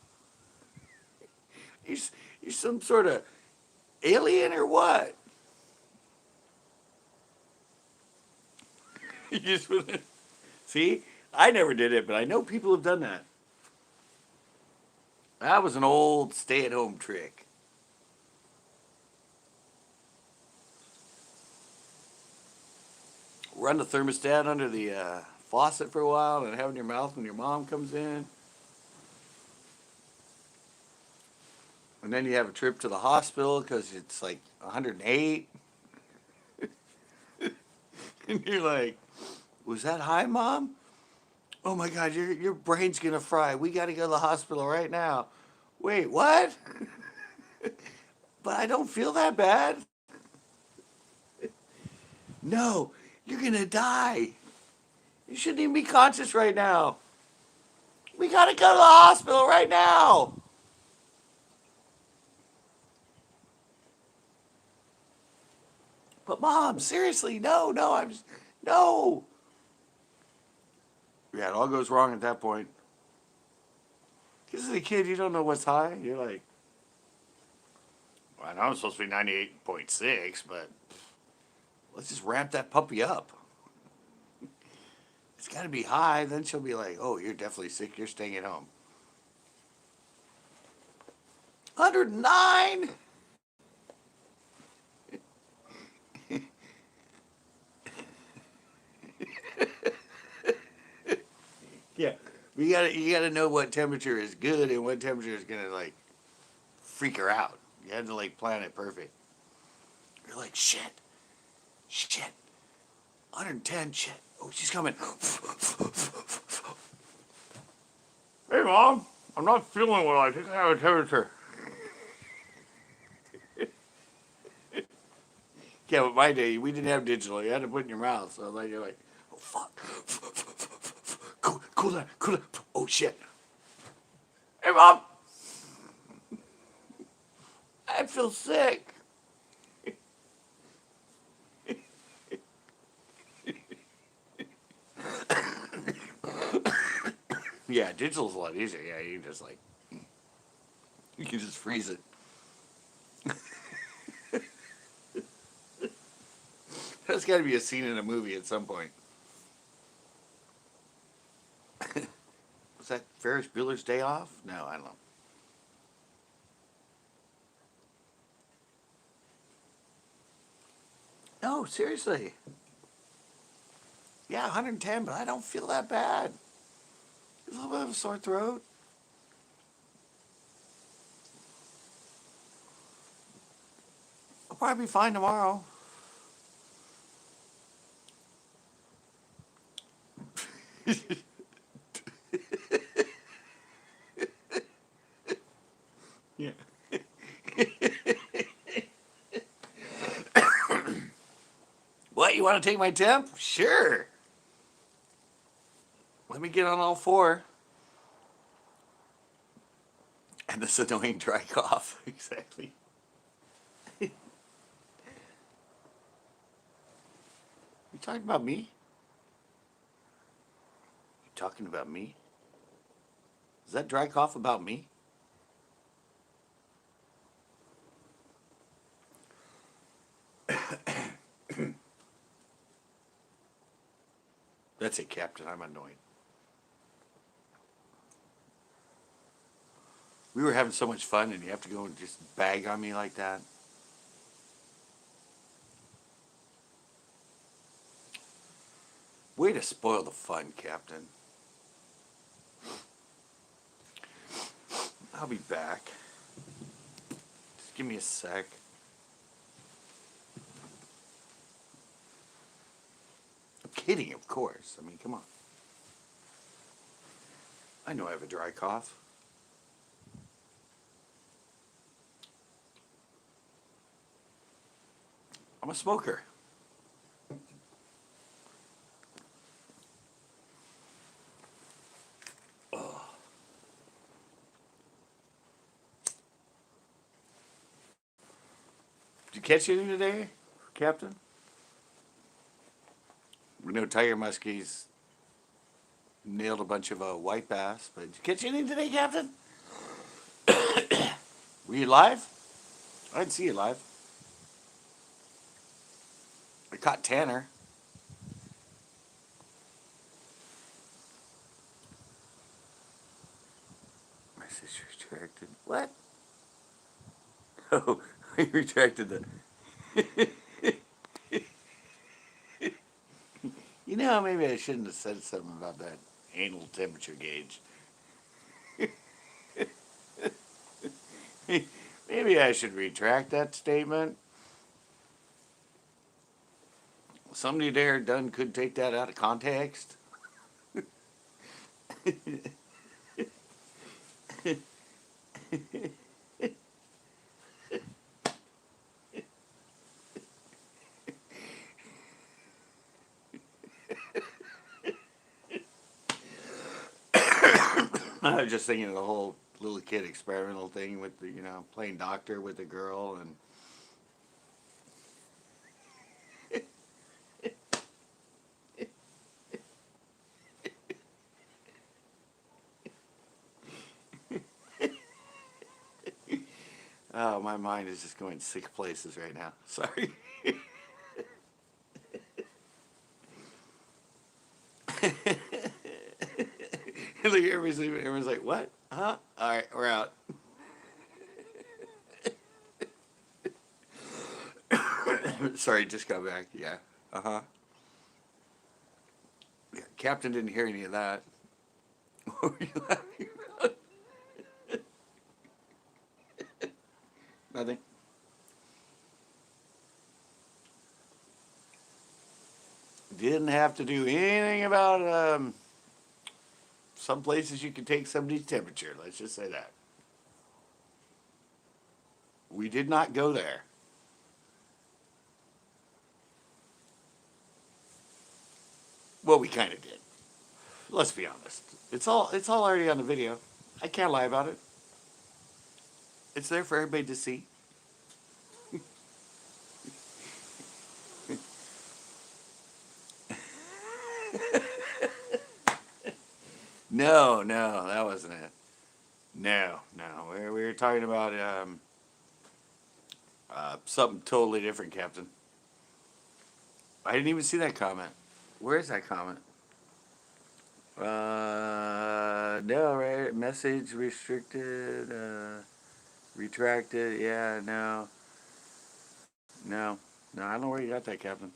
A: You, you some sort of alien or what? You just see, I never did it, but I know people have done that. That was an old stay-at-home trick. Run the thermostat under the faucet for a while and have it in your mouth when your mom comes in. And then you have a trip to the hospital because it's like 108. And you're like, was that high, Mom? Oh my God, your brain's gonna fry. We gotta go to the hospital right now. Wait, what? But I don't feel that bad. No, you're gonna die. You shouldn't even be conscious right now. We gotta go to the hospital right now. But Mom, seriously, no, I'm just, no. Yeah, it all goes wrong at that point. Because as a kid, you don't know what's high. You're like, well, I know I'm supposed to be 98.6, but let's just ramp that puppy up. It's got to be high. Then she'll be like, oh, you're definitely sick. You're staying at home. 109? Yeah. You gotta know what temperature is good and what temperature is gonna like freak her out. You had to like plan it perfect. You're like, shit, 110, shit. Oh, she's coming. Hey, Mom, I'm not feeling well. I think I have a temperature. Yeah, but my day, we didn't have digital. You had to put it in your mouth. So like, you're like, oh, fuck. Cool down. Oh, shit. Hey, Mom, I feel sick. Yeah, digital's a lot easier. Yeah, you can just freeze it. There's got to be a scene in a movie at some point. Was that Ferris Bueller's Day Off? No, I don't know. No, seriously. Yeah, 110, but I don't feel that bad. A little bit of a sore throat. I'll probably be fine tomorrow. Yeah. What, you want to take my temp? Sure. Let me get on all four. And this annoying dry cough. Exactly. You talking about me? You talking about me? Is that dry cough about me? That's it, Captain. I'm annoyed. We were having so much fun, and you have to go and just bag on me like that. Way to spoil the fun, Captain. I'll be back. Just give me a sec. I'm kidding, of course. I mean, come on. I know I have a dry cough. I'm a smoker. Ugh. Did you catch anything today, Captain? We know Tiger Muskies nailed a bunch of white bass, but did you catch anything today, Captain? Were you live? I didn't see you live. I caught Tanner. Message retracted. What? Oh, I retracted the. You know, maybe I shouldn't have said something about that anal temperature gauge. Maybe I should retract that statement. Somebody there done could take that out of context. I was just thinking of the whole little kid experimental thing with the, playing doctor with the girl and. Oh, my mind is just going sick places right now. Sorry. Look, everyone's like, what? Huh? All right, we're out. Sorry, just got back. Yeah. Uh huh. Yeah, Captain didn't hear any of that. What were you laughing about? Nothing. Didn't have to do anything about some places you can take somebody's temperature. Let's just say that. We did not go there. Well, we kind of did. Let's be honest. It's all already on the video. I can't lie about it. It's there for everybody to see. No, no, that wasn't it. No, no. We were talking about something totally different, Captain. I didn't even see that comment. Where is that comment? No, right? Message restricted, retracted. Yeah, no, no, no. I don't know where you got that, Captain.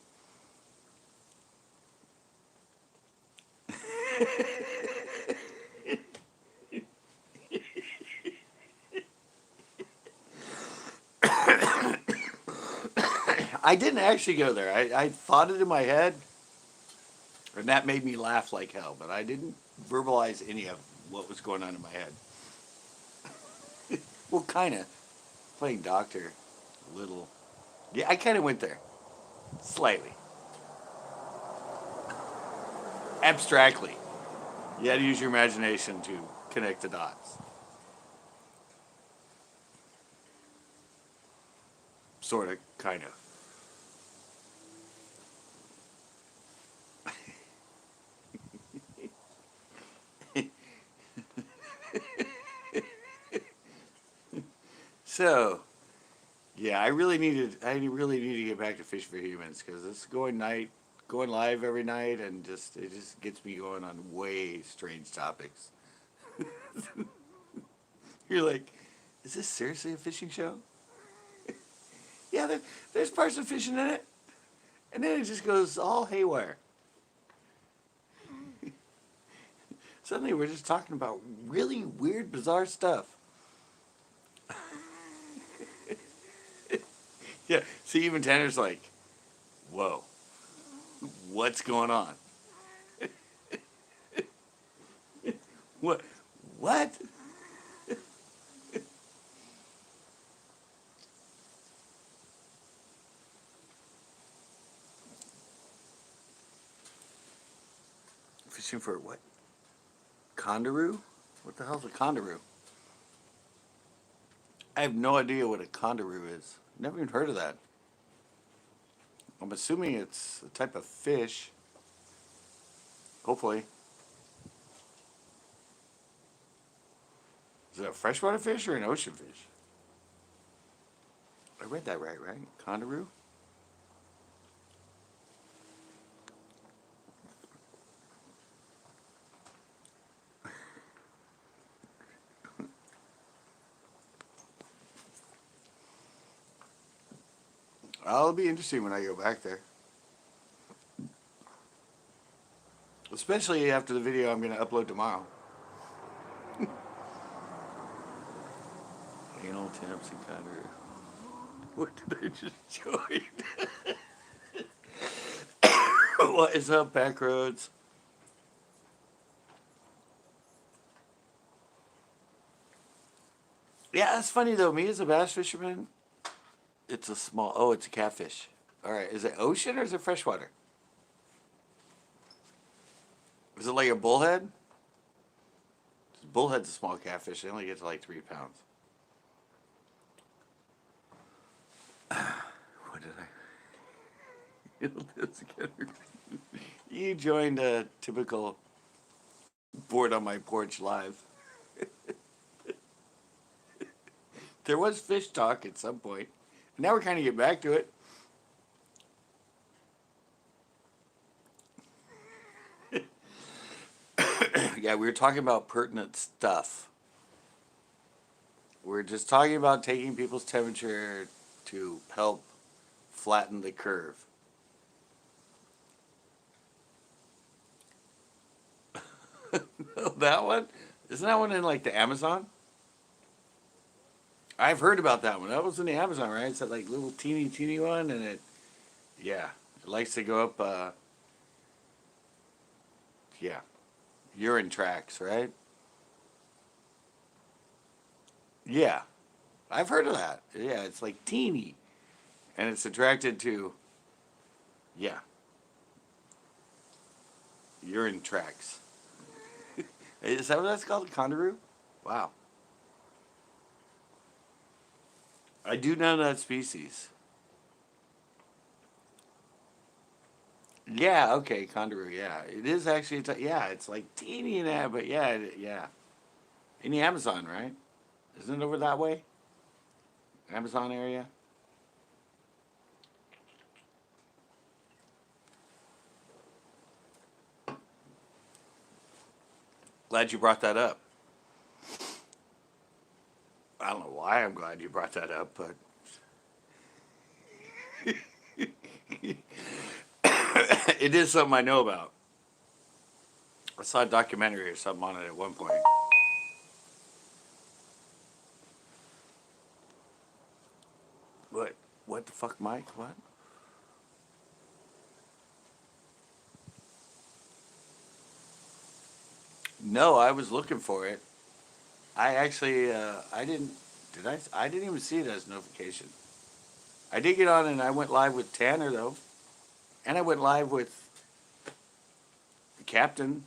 A: I didn't actually go there. I thought it in my head, and that made me laugh like hell. But I didn't verbalize any of what was going on in my head. Well, kind of playing doctor, a little. Yeah, I kind of went there, slightly, abstractly. You had to use your imagination to connect the dots. Sort of, kind of. So, yeah, I really need to get back to Fish for Humans because it's going live every night, and it just gets me going on way strange topics. You're like, is this seriously a fishing show? Yeah, there's parts of fishing in it. And then it just goes all haywire. Suddenly we're just talking about really weird, bizarre stuff. Yeah, see, even Tanner's like, whoa, what's going on? What? What? Fishing for what? Condoroo? What the hell's a condoroo? I have no idea what a condoroo is. Never even heard of that. I'm assuming it's a type of fish. Hopefully. Is it a freshwater fish or an ocean fish? I read that right? Condoroo? It'll be interesting when I go back there. Especially after the video I'm going to upload tomorrow. Anal temps and condoroo. What did I just join? What is up, back roads? Yeah, that's funny though. Me as a bass fisherman, it's a small. Oh, it's a catfish. All right, is it ocean or is it freshwater? Is it like a bullhead? Bullhead's a small catfish. They only get to like 3 pounds. What did I? You joined a typical board on my porch live. There was fish talk at some point. Now we're kind of getting back to it. Yeah, we were talking about pertinent stuff. We're just talking about taking people's temperature to help flatten the curve. That one? Isn't that one in like the Amazon? I've heard about that one. That was in the Amazon, right? It's that like little teeny one, and it likes to go up, urine tracks, right? Yeah, I've heard of that. Yeah, it's like teeny, and it's attracted to, yeah, urine tracks. Is that what that's called, a condoroo? Wow. I do know that species. Yeah, okay, condoroo, yeah. It is actually, it's like teeny in that, but yeah. In the Amazon, right? Isn't it over that way? Amazon area? Glad you brought that up. I don't know why I'm glad you brought that up, but it is something I know about. I saw a documentary or something on it at one point. What? What the fuck, Mike? What? No, I was looking for it. I actually, I didn't. Did I? I didn't even see it as notification. I did get on and I went live with Tanner though, and I went live with the captain.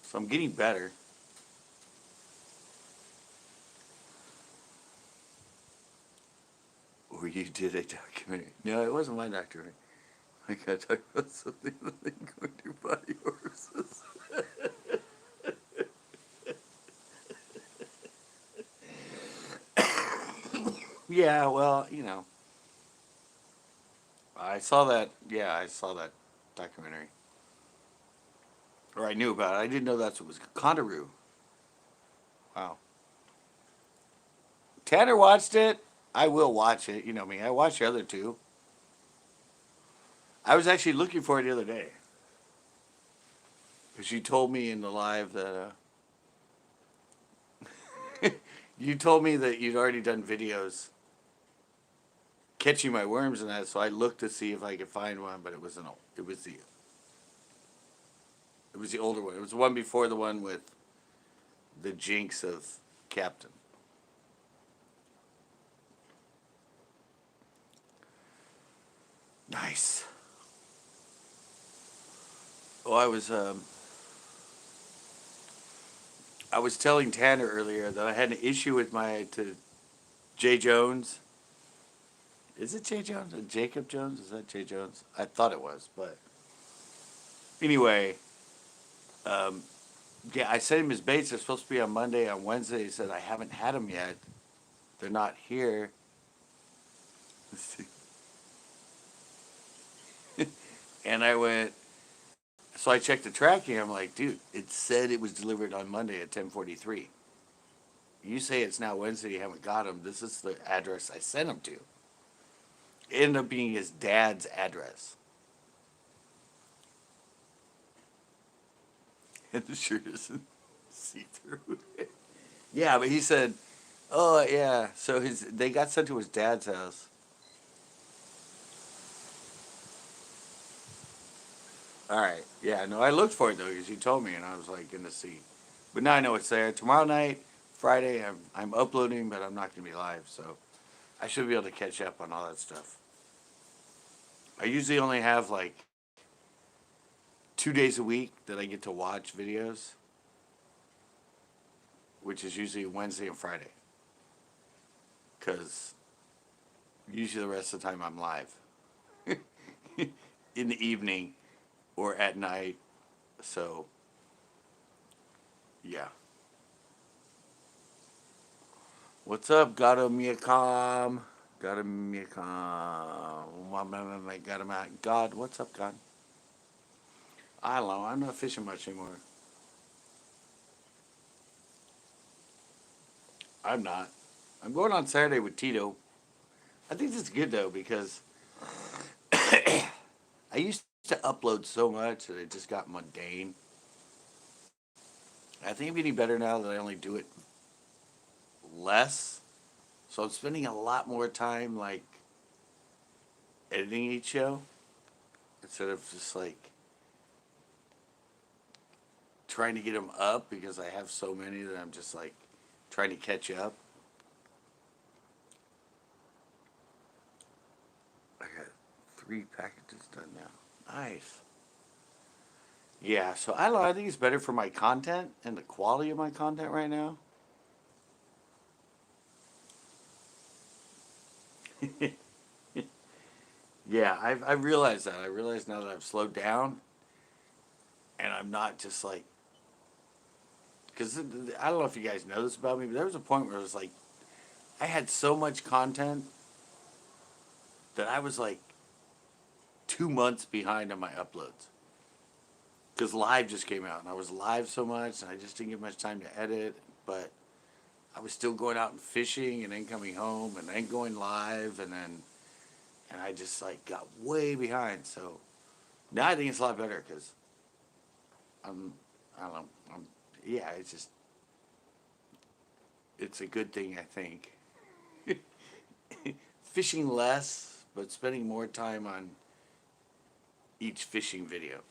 A: So I'm getting better. Or you did a documentary? No, it wasn't my documentary. I got to talk about something that they going to body horses. Yeah, well, I saw that. Yeah, I saw that documentary, or I knew about it. I didn't know that's what was condoroo. Wow. Tanner watched it. I will watch it. You know me. I watched the other two. I was actually looking for it the other day. Because you told me in the live that you told me that you'd already done videos catching my worms and that, so I looked to see if I could find one, but it was the older one. It was the one before the one with the jinx of Captain. Nice. Oh, I was telling Tanner earlier that I had an issue with my Jay Jones. Is it Jay Jones or Jacob Jones? Is that Jay Jones? I thought it was, but anyway, um, yeah, I sent him his baits. They're supposed to be on Monday. On Wednesday, he said I haven't had them yet. They're not here. And I went. So I checked the tracking. I'm like, dude, it said it was delivered on Monday at 10:43. You say it's now Wednesday. You haven't got them. This is the address I sent them to. It ended up being his dad's address. And the shirt isn't see through. Yeah, but he said, oh yeah. So they got sent to his dad's house. All right. Yeah. No, I looked for it though because you told me, and I was like in the seat. But now I know it's there. Tomorrow night, Friday, I'm uploading, but I'm not gonna be live, so I should be able to catch up on all that stuff. I usually only have like 2 days a week that I get to watch videos, which is usually Wednesday and Friday. Because usually the rest of the time I'm live in the evening or at night. So, yeah. What's up, Gato Miakam? Gato Miakam. Got him out. God, what's up, God? I don't know. I'm not fishing much anymore. I'm not. I'm going on Saturday with Tito. I think this is good though because I used to upload so much that it just got mundane. I think I'm getting better now that I only do it less. So I'm spending a lot more time like editing each show instead of just like trying to get them up because I have so many that I'm just like trying to catch up. I got 3 packages done now. Nice. Yeah, so I don't know. I think it's better for my content and the quality of my content right now. Yeah, I've realized that. I realize now that I've slowed down and I'm not just like, because I don't know if you guys know this about me, but there was a point where it was like, I had so much content that I was like 2 months behind on my uploads. Because live just came out and I was live so much and I just didn't get much time to edit. But I was still going out and fishing and then coming home and then going live and I just like got way behind. So now I think it's a lot better because I don't know, yeah, it's a good thing I think. Fishing less, but spending more time on each fishing video.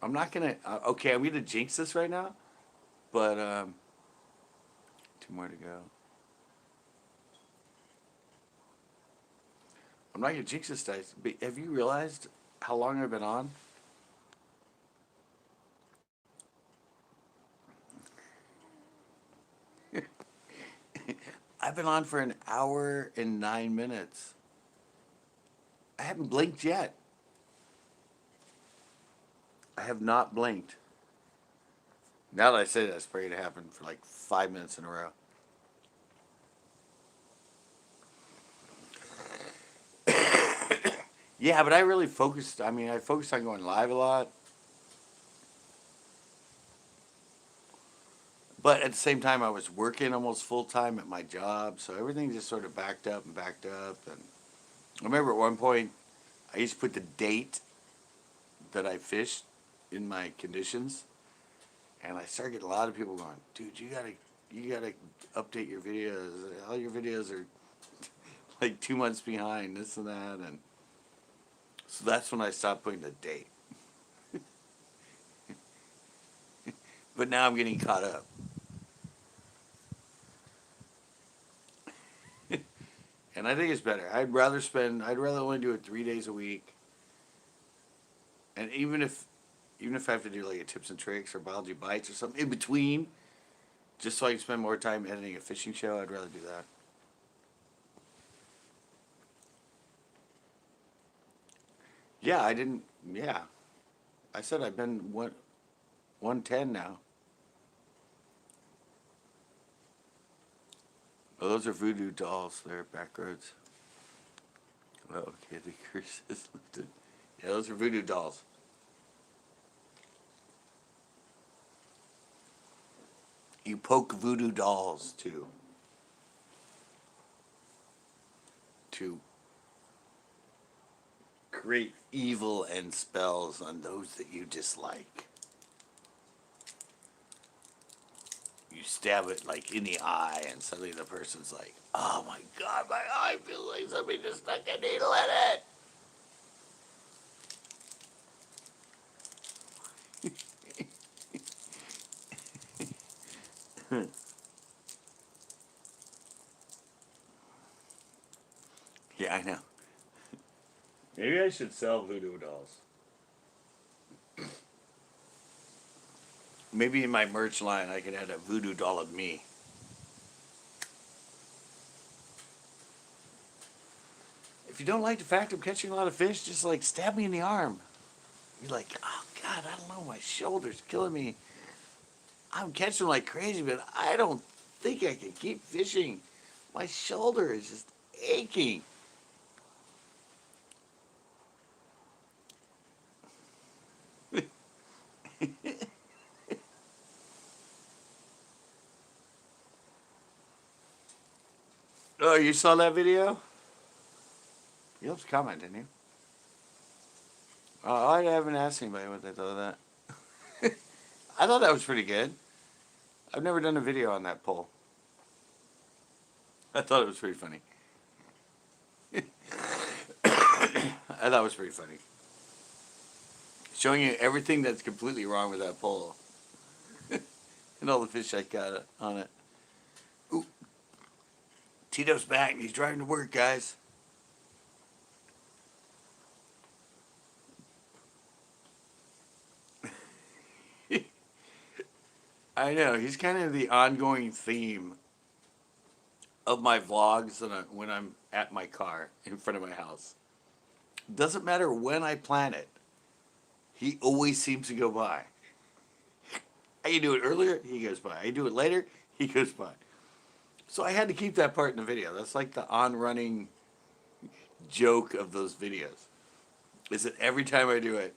A: I'm not gonna. Okay, I'm gonna jinx this right now, but 2 more to go. I'm not gonna jinx this, guys. But have you realized how long I've been on? I've been on for an hour and 9 minutes. I haven't blinked yet. I have not blinked. Now that I say that, it's probably gonna happen for like 5 minutes in a row. Yeah, but I really focused. I mean, I focused on going live a lot. But at the same time, I was working almost full time at my job, so everything just sort of backed up and backed up. And I remember at one point, I used to put the date that I fished in my conditions, and I started getting a lot of people going, "Dude, you gotta update your videos. All your videos are like 2 months behind, this and that." And so that's when I stopped putting the date. But now I'm getting caught up. And I think it's better. I'd rather only do it 3 days a week. And even if I have to do like a tips and tricks or biology bites or something in between, just so I can spend more time editing a fishing show, I'd rather do that. Yeah, I didn't. Yeah, I said I've been 110 now. Oh, those are voodoo dolls. They're back roads. Oh, okay, the curse is lifted. Yeah, those are voodoo dolls. You poke voodoo dolls to create evil and spells on those that you dislike. You stab it like in the eye, and suddenly the person's like, "Oh my God, my eye feels like somebody just stuck a needle in it." Yeah, I know. Maybe I should sell voodoo dolls. Maybe in my merch line I could add a voodoo doll of me. If you don't like the fact I'm catching a lot of fish, just like stab me in the arm. You're like, "Oh God, I don't know, my shoulder's killing me. I'm catching like crazy, but I don't think I can keep fishing. My shoulder is just aching." Oh, you saw that video? You left a comment, didn't you? I haven't asked anybody what they thought of that. I thought that was pretty good. I've never done a video on that poll. I thought it was pretty funny. I thought it was pretty funny. Showing you everything that's completely wrong with that poll. And all the fish I got on it. Ooh, Tito's back and he's driving to work, guys. I know, he's kind of the ongoing theme of my vlogs when I'm at my car in front of my house. Doesn't matter when I plan it, he always seems to go by. I can do it earlier, he goes by. I do it later, he goes by. So I had to keep that part in the video. That's like the on-running joke of those videos. Is that every time I do it,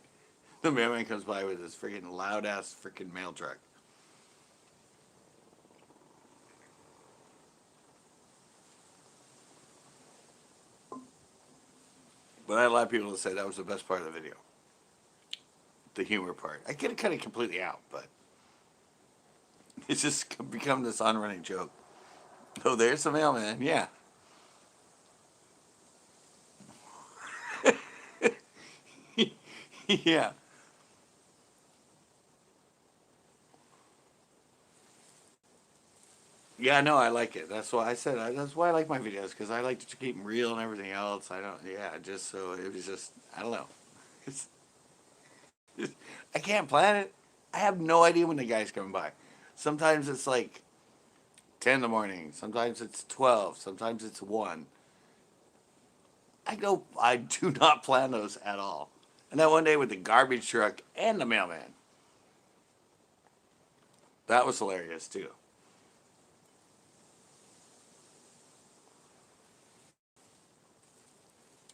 A: the mailman comes by with this freaking loud-ass freaking mail truck. But I had a lot of people that say that was the best part of the video. The humor part. I get it kind of completely out, but it's just become this on-running joke. Oh, there's the mailman. Yeah. Yeah. Yeah, no, I like it. That's why I said that's why I like my videos, because I like to keep them real and everything else. I don't. Yeah, just so it was just I don't know. It's, I can't plan it. I have no idea when the guy's coming by. Sometimes it's like 10 in the morning. Sometimes it's 12. Sometimes it's 1. I do not plan those at all. And that one day with the garbage truck and the mailman, that was hilarious too.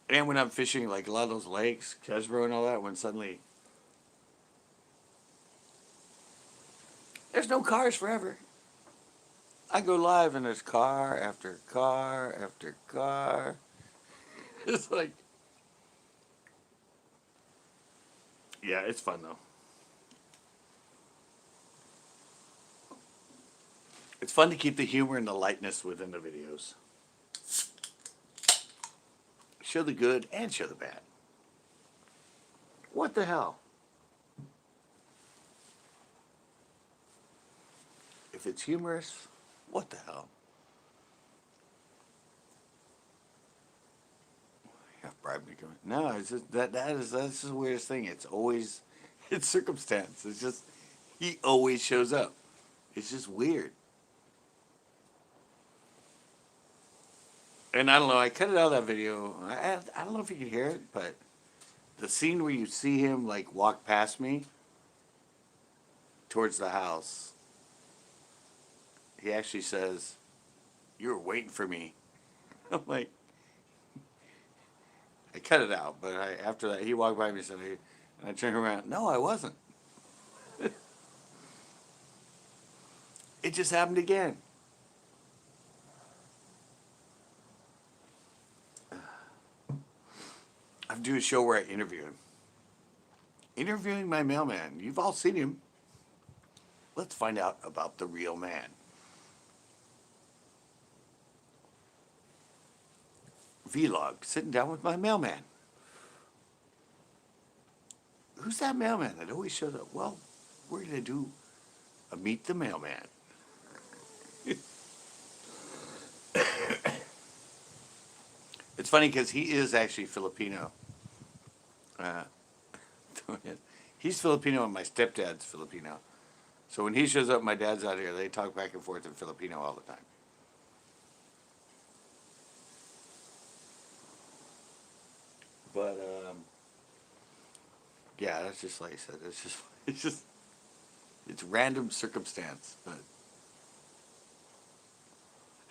A: And when I'm fishing like a lot of those lakes, Kesbro and all that, when suddenly there's no cars forever. I go live and there's car after car after car. It's like, yeah, it's fun though. It's fun to keep the humor and the lightness within the videos. Show the good and show the bad. What the hell? If it's humorous, what the hell? You have bribed me going. No, it's just that's the weirdest thing. It's always it's circumstance. It's just he always shows up. It's just weird. And I don't know. I cut it out of that video. I don't know if you can hear it, but the scene where you see him like walk past me towards the house, he actually says, "You were waiting for me." I'm like, I cut it out, but after that he walked by me and said, "Hey," and I turned around. No, I wasn't. It just happened again. I do a show where I interview him. Interviewing my mailman. You've all seen him. Let's find out about the real man. Vlog, sitting down with my mailman. Who's that mailman that always shows up? Well, we're going to do a Meet the Mailman. It's funny because he is actually Filipino. Uh, he's Filipino and my stepdad's Filipino. So when he shows up, my dad's out here, they talk back and forth in Filipino all the time. But yeah, that's just like I said. It's random circumstance, but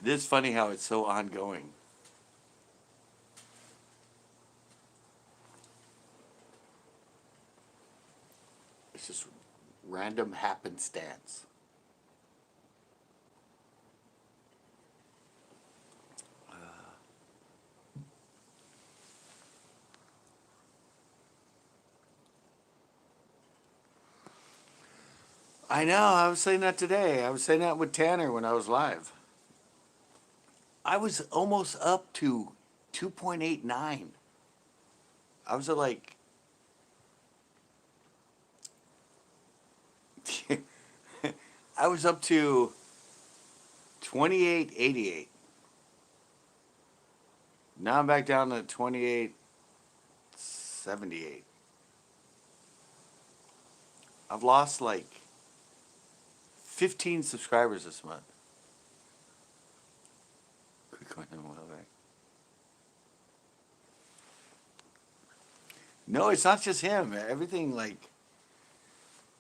A: it is funny how it's so ongoing. It's just random happenstance. I know. I was saying that today. I was saying that with Tanner when I was live. I was almost up to 2.89. I was at like I was up to 28.88. Now I'm back down to 28.78. I've lost like 15 subscribers this month. Quick going a while back. No, it's not just him. Everything like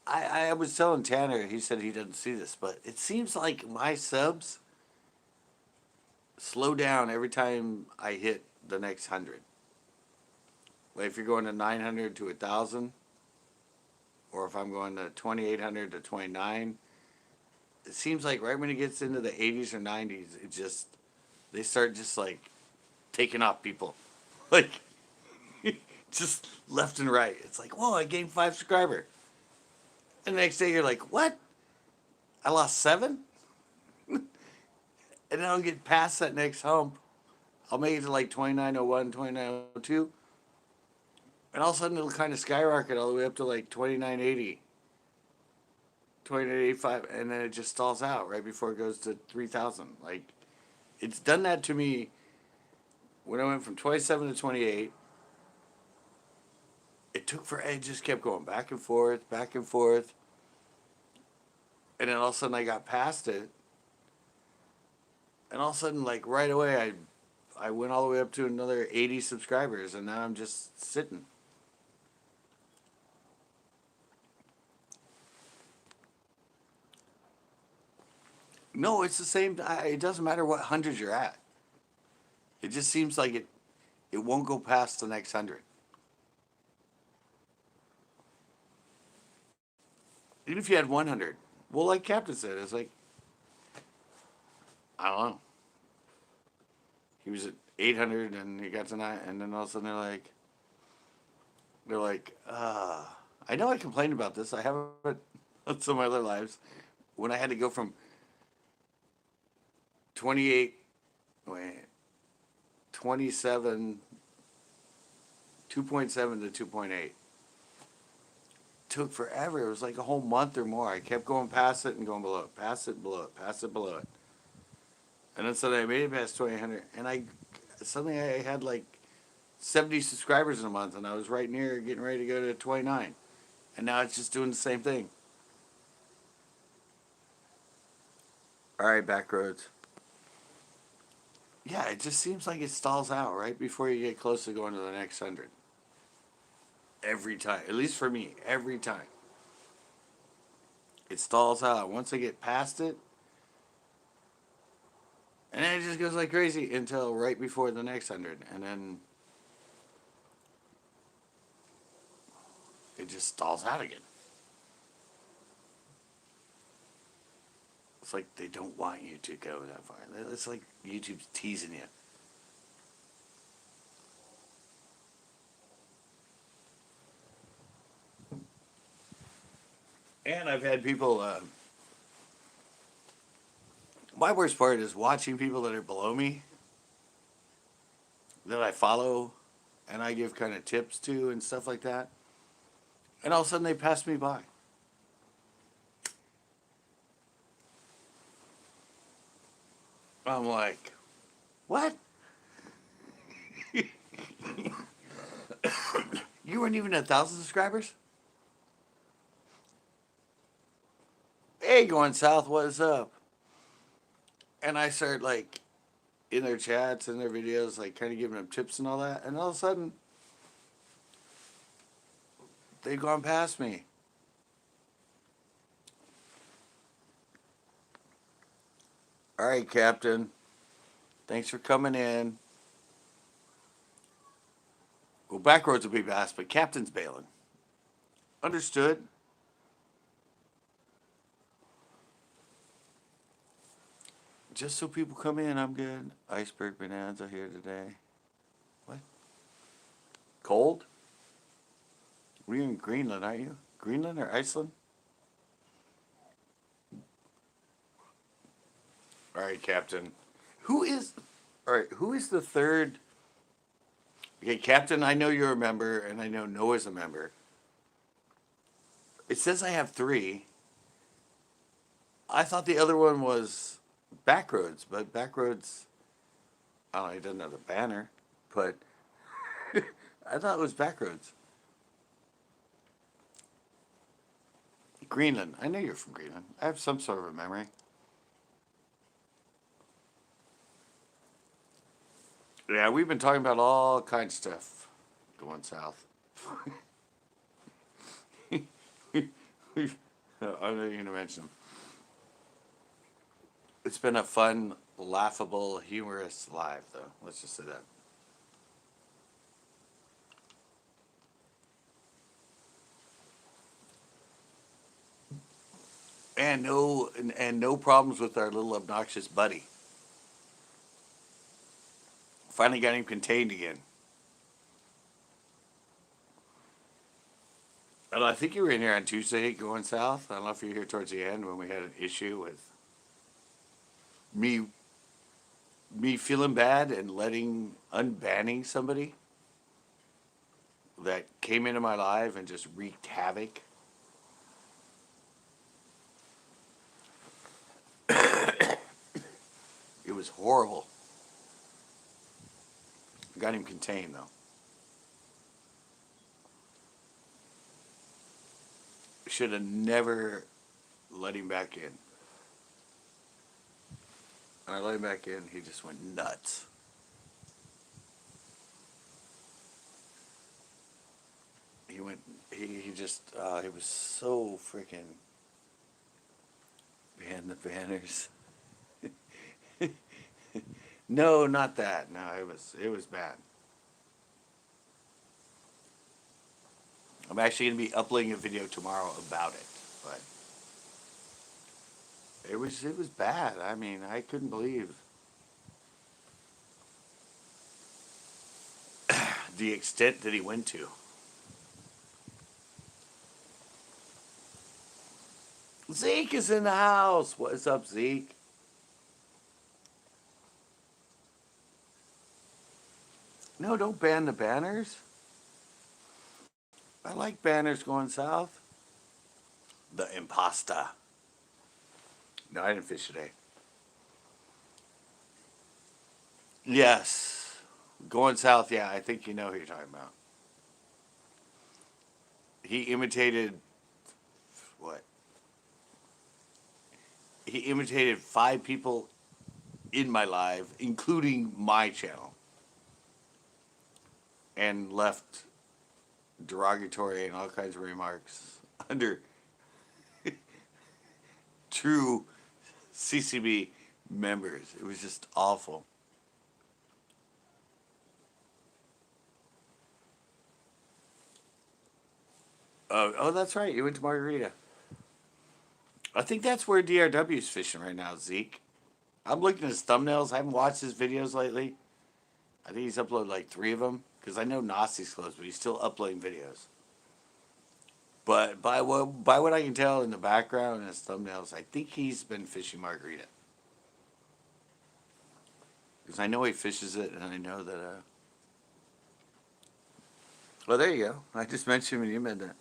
A: I was telling Tanner, he said he doesn't see this, but it seems like my subs slow down every time I hit the next 100. Like if you're going to 900 to 1,000, or if I'm going to 2,800 to 29, it seems like right when it gets into the 80s or 90s, it just they start just like taking off people, like just left and right. It's like, whoa, I gained 5 subscribers. And the next day you're like, what? I lost 7? And then I'll get past that next hump. I'll make it to like 2901, 2902. And all of a sudden it'll kind of skyrocket all the way up to like 2980, 2985. And then it just stalls out right before it goes to 3,000. Like, it's done that to me when I went from 27 to 28. It just kept going back and forth, back and forth. And then all of a sudden I got past it. And all of a sudden, like right away, I went all the way up to another 80 subscribers, and now I'm just sitting. No, it's the same. It doesn't matter what hundred you're at. It just seems like it won't go past the next 100. Even if you had 100. Well, like Captain said, it's like I don't know. He was at 800 and he got to 9, and then all of a sudden they're like, I know I complained about this. I haven't on some other lives when I had to go from 28, wait, 27, 2.7 to 2.8. Took forever. It was like a whole month or more. I kept going past it and going below it, past it, below it, past it, below it. And then suddenly I made it past 2,800, and suddenly I had like 70 subscribers in a month, and I was right near getting ready to go to 29. And now it's just doing the same thing. All right, Backroads. Yeah, it just seems like it stalls out right before you get close to going to the next 100. Every time. At least for me, every time. It stalls out. Once I get past it, and then it just goes like crazy until right before the next 100. And then it just stalls out again. It's like they don't want you to go that far. It's like YouTube's teasing you. And I've had people. My worst part is watching people that are below me that I follow and I give kind of tips to and stuff like that. And all of a sudden they pass me by. I'm like, what? You weren't even 1,000 subscribers? Hey, going south, what's up? And I start like in their chats and their videos, like kind of giving them tips and all that. And all of a sudden, they've gone past me. All right, Captain. Thanks for coming in. Well, Backroads will be fast, but Captain's bailing. Understood. Just so people come in, I'm good. Iceberg Bonanza here today. What? Cold? We're in Greenland, aren't you? Greenland or Iceland? All right, Captain. Who is? All right. Who is the third? Okay, Captain. I know you're a member, and I know Noah's a member. It says I have 3. I thought the other one was Backroads, but Backroads. I don't know. He doesn't have the banner, but I thought it was Backroads. Greenland. I know you're from Greenland. I have some sort of a memory. Yeah, we've been talking about all kinds of stuff going south. I'm not even going to mention them. It's been a fun, laughable, humorous live, though. Let's just say that. And no problems with our little obnoxious buddy. Finally got him contained again. And I think you were in here on Tuesday going south. I don't know if you were here towards the end when we had an issue with me me feeling bad and unbanning somebody that came into my life and just wreaked havoc. It was horrible. Got him contained though. Should have never let him back in. And I let him back in, he just went nuts. He went, he just, he was so freaking, ban the banners. No, not that. No, it was bad. I'm actually going to be uploading a video tomorrow about it, but It was bad. I mean, I couldn't believe the extent that he went to. Zeke is in the house. What's up, Zeke? No, don't ban the banners. I like banners going south. The impasta. No, I didn't fish today. Yes. Going south, yeah, I think you know who you're talking about. He imitated what? He imitated 5 people in my live, including my channel, and left derogatory and all kinds of remarks under true CCB members. It was just awful. Oh, that's right. You went to Margarita. I think that's where DRW is fishing right now, Zeke. I'm looking at his thumbnails. I haven't watched his videos lately. I think he's uploaded like 3 of them because I know Nazi's closed, but he's still uploading videos. But by what I can tell in the background and his thumbnails, I think he's been fishing Margarita because I know he fishes it, and I know that. Well, there you go. I just mentioned when you meant that.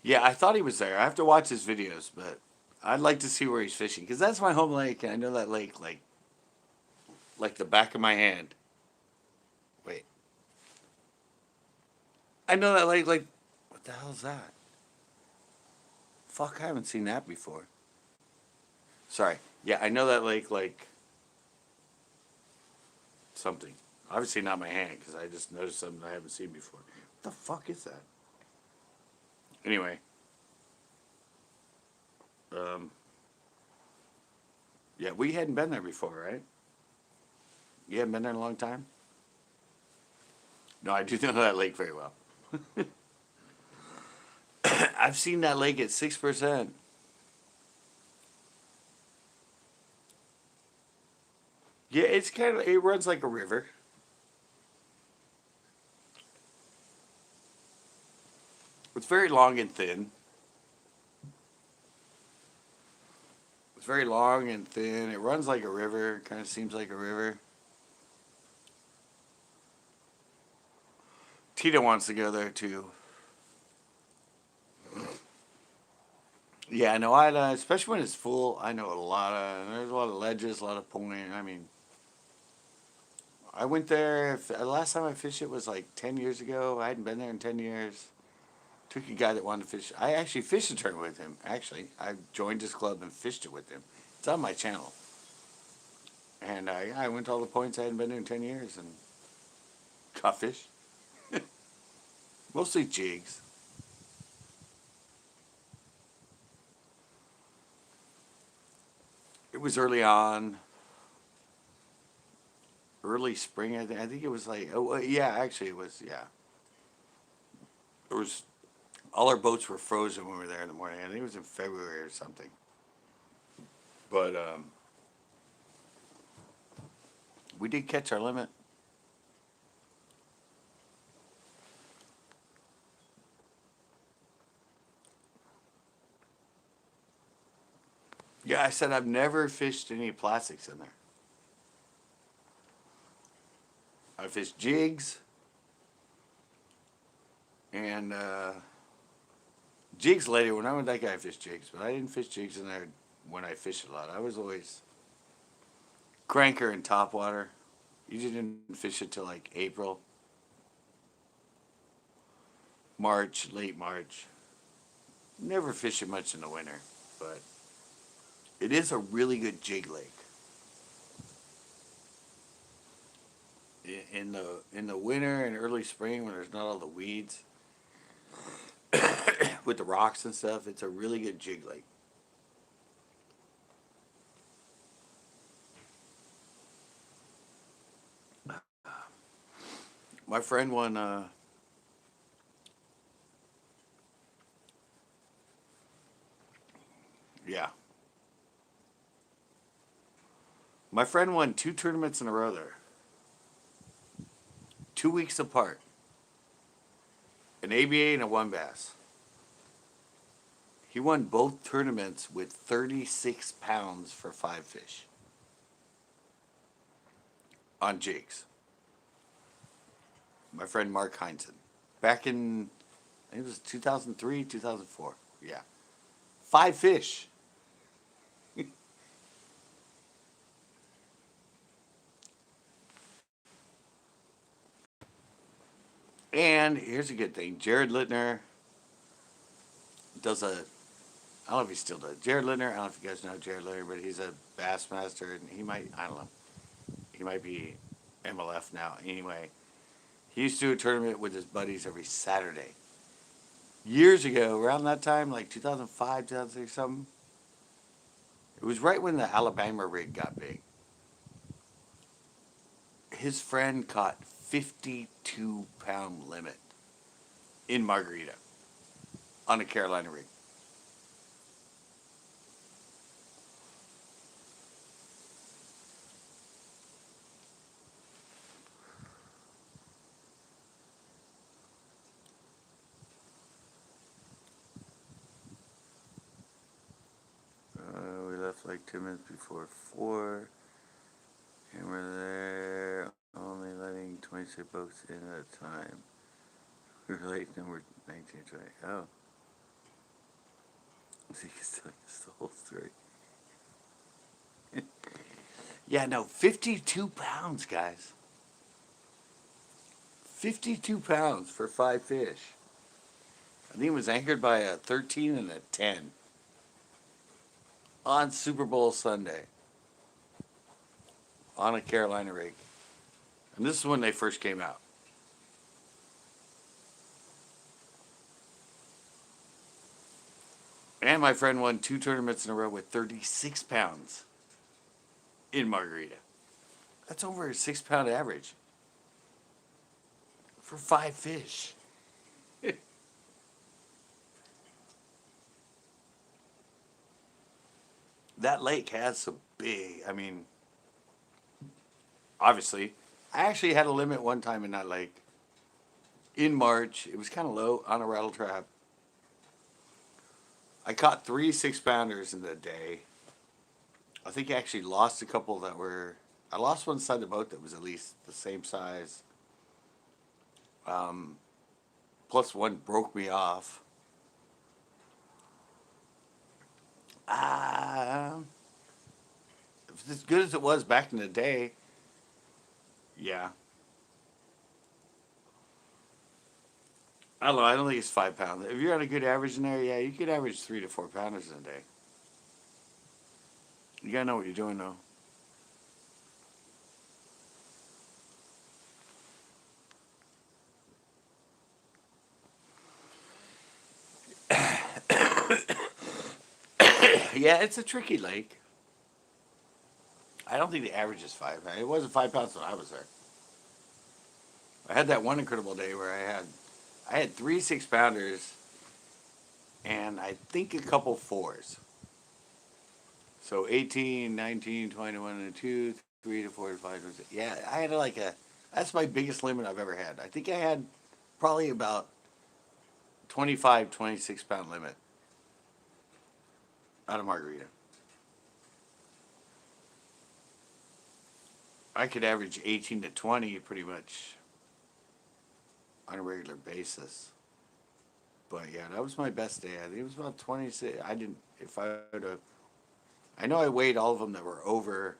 A: Yeah, I thought he was there. I have to watch his videos, but I'd like to see where he's fishing because that's my home lake, and I know that lake like the back of my hand. Wait, I know that lake like what the hell is that? Fuck, I haven't seen that before. Sorry. Yeah, I know that lake like something. Obviously not my hand because I just noticed something I haven't seen before. What the fuck is that? Anyway, um, yeah, we hadn't been there before, right? You hadn't been there in a long time. No, I do know that lake very well. I've seen that lake at 6%. Yeah, it runs like a river. It's very long and thin. It's very long and thin. It runs like a river. It kind of seems like a river. Tita wants to go there too. Yeah, I know. Especially when it's full. I know there's a lot of ledges, a lot of point. I mean, I went there. Last time I fished it was like 10 years ago. I hadn't been there in 10 years. Took a guy that wanted to fish. I actually fished a tournament with him. Actually, I joined his club and fished it with him. It's on my channel. And I went to all the points I hadn't been there in 10 years and caught fish. Mostly jigs. It was early on, early spring. I think it was like, oh yeah, actually it was, yeah. It was all our boats were frozen when we were there in the morning. I think it was in February or something. But we did catch our limit. Yeah, I said I've never fished any plastics in there. I fished jigs and jigs later. When I went that guy, I fished jigs, but I didn't fish jigs in there when I fished a lot. I was always cranker and topwater. You didn't fish it till like April, March, late March. Never fish it much in the winter, but it is a really good jig lake. In the winter and early spring when there's not all the weeds with the rocks and stuff, it's a really good jig lake. My friend won Yeah. My friend won two tournaments in a row there, 2 weeks apart. An ABA and a one bass. He won both tournaments with 36 pounds for five fish on jigs. My friend Mark Heinzen. Back in, I think it was 2003, 2004. Yeah. Five fish. And here's a good thing. Jared Littner does a, I don't know if he still does. Jared Littner, I don't know if you guys know Jared Littner, but he's a Bassmaster, and he might, I don't know, he might be MLF now. Anyway, he used to do a tournament with his buddies every Saturday. Years ago, around that time, like 2005, 2006, something, it was right when the Alabama rig got big. His friend caught 52-pound limit in Margarita on a Carolina rig. We left like 2 minutes before 4. And we're there, only letting 26 boats in at a time. We were late number 19, 20. Oh. So you can tell us the whole story. Yeah, no, 52 pounds, guys. 52 pounds for five fish. I think it was anchored by a 13 and a 10 on Super Bowl Sunday on a Carolina rig. And this is when they first came out. And my friend won two tournaments in a row with 36 pounds in Margarita. That's over a 6 pound average for five fish. That lake has some big, I mean, obviously, I actually had a limit one time in that lake in March. It was kind of low on a rattle trap. I caught three 6 pounders in the day. I think I actually lost a couple that were, I lost one side of the boat that was at least the same size. Plus one broke me off. Uh, as good as it was back in the day, yeah. I don't know. I don't think it's 5 pounds. If you're on a good average in there, yeah, you could average 3 to 4 pounders in a day. You gotta know what you're doing, though. Yeah, it's a tricky lake. I don't think the average is 5. It wasn't 5 pounds when I was there. I had that one incredible day where I had three 6 pounders and I think a couple fours. So 18, 19, 21, and 2, 3 to 4 to 5. Yeah, I had like a, that's my biggest limit I've ever had. I think I had probably about 25, 26 pound limit out of Margarita. I could average 18 to 20 pretty much on a regular basis. But yeah, that was my best day. I think it was about 26. I didn't, if I would have, I know I weighed all of them that were over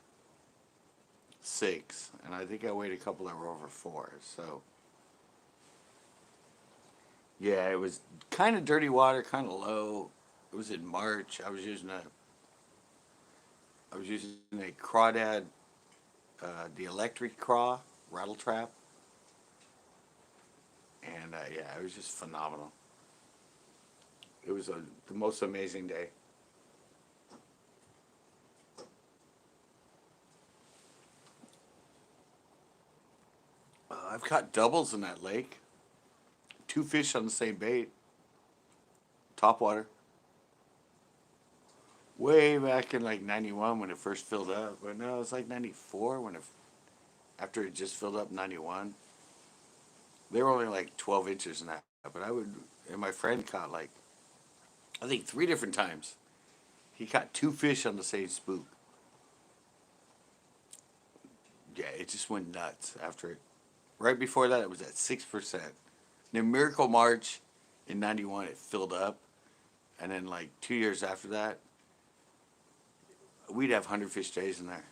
A: 6, and I think I weighed a couple that were over 4. So yeah, it was kind of dirty water, kind of low. It was in March. I was using a crawdad, the electric craw rattle trap, and yeah, it was just phenomenal. It was the most amazing day. I've caught doubles in that lake. Two fish on the same bait. Top water. way back in like 91 when it first filled up. But no, it was like 94 when after it just filled up in 91. They were only like 12 inches in that. But and my friend caught like, I think 3 different times. He caught 2 fish on the same spook. Yeah, it just went nuts after it. Right before that, it was at 6%. Then Miracle March in 91, it filled up. And then like 2 years after that, we'd have 100 fish days in there.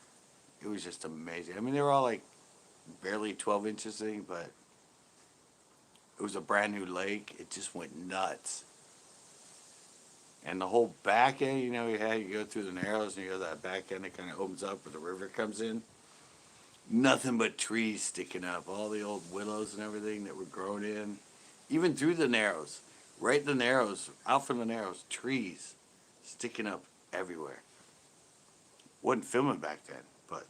A: It was just amazing. I mean, they were all like barely 12 inches thing, but it was a brand new lake. It just went nuts. And the whole back end, you go through the narrows and you go to that back end that kind of opens up where the river comes in. Nothing but trees sticking up. All the old willows and everything that were grown in. Even through the narrows. Right in the narrows, out from the narrows, trees sticking up everywhere. Wasn't filming back then, but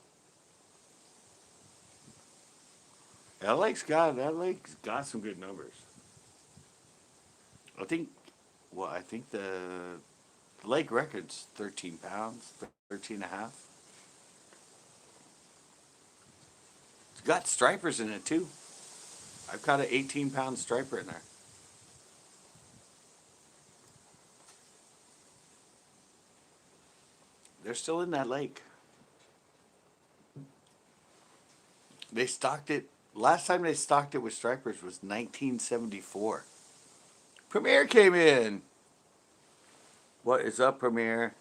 A: that lake's got some good numbers. I think, I think the lake record's 13 pounds, 13 and a half. It's got stripers in it too. I've caught an 18-pound striper in there. They're still in that lake. They stocked it. Last time they stocked it with stripers was 1974. Premier came in. What is up, Premier?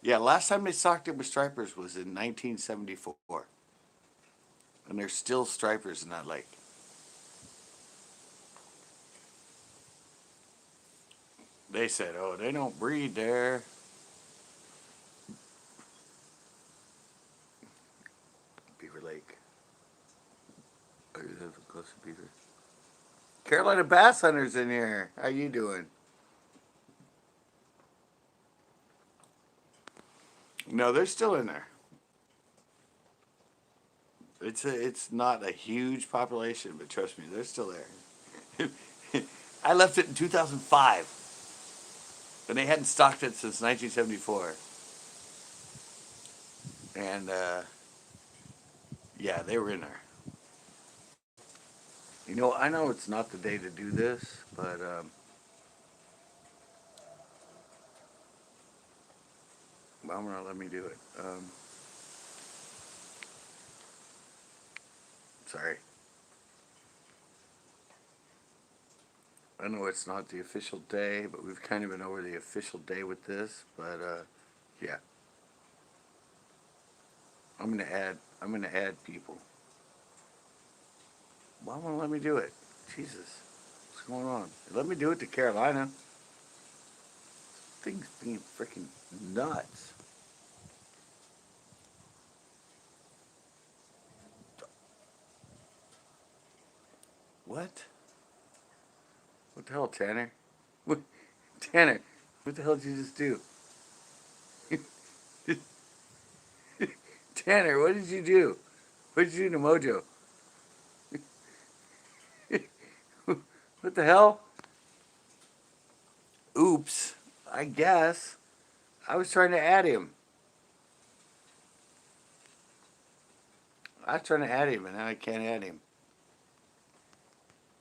A: Yeah, last time they stocked it with stripers was in 1974. And there's still stripers in that lake. They said, oh, they don't breed there. Beaver Lake. Oh, you have a close to Beaver. Carolina Bass Hunters in here. How you doing? No, they're still in there. It's not a huge population, but trust me, they're still there. I left it in 2005, and they hadn't stocked it since 1974. And yeah, they were in there. I know it's not the day to do this, but I'm gonna let me do it. Sorry. I know it's not the official day, but we've kind of been over the official day with this. But yeah, I'm gonna add people. Why won't let me do it? Jesus, what's going on? Let me do it to Carolina. Thing's being freaking nuts. What? What the hell, Tanner? What, Tanner? What the hell did you just do? Tanner, what did you do? What did you do to Mojo? What the hell? Oops. I guess. I was trying to add him. I was trying to add him, and now I can't add him.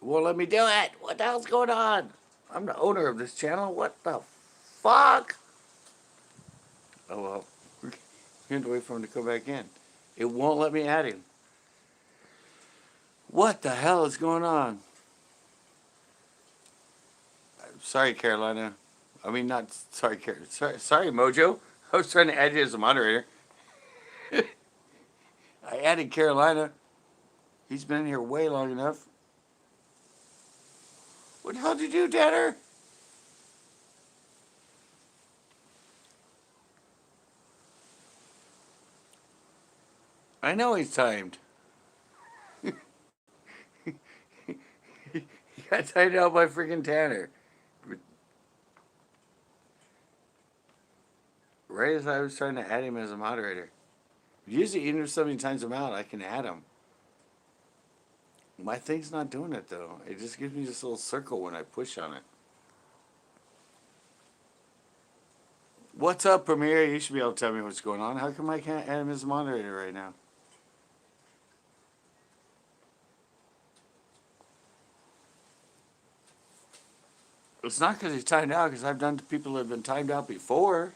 A: It won't let me do it. What the hell's going on? I'm the owner of this channel. What the fuck? Oh well. We have to wait for him to come back in. It won't let me add him. What the hell is going on? Sorry, Carolina. I mean, not sorry, sorry, Mojo. I was trying to add you as a moderator. I added Carolina. He's been in here way long enough. What the hell did you do, Tanner? I know he's timed. He got timed out by freaking Tanner. Right as I was trying to add him as a moderator. Usually, even if somebody times him out, I can add him. My thing's not doing it, though. It just gives me this little circle when I push on it. What's up, Premier? You should be able to tell me what's going on. How come I can't add him as a moderator right now? It's not because he's timed out, because I've done to people that have been timed out before.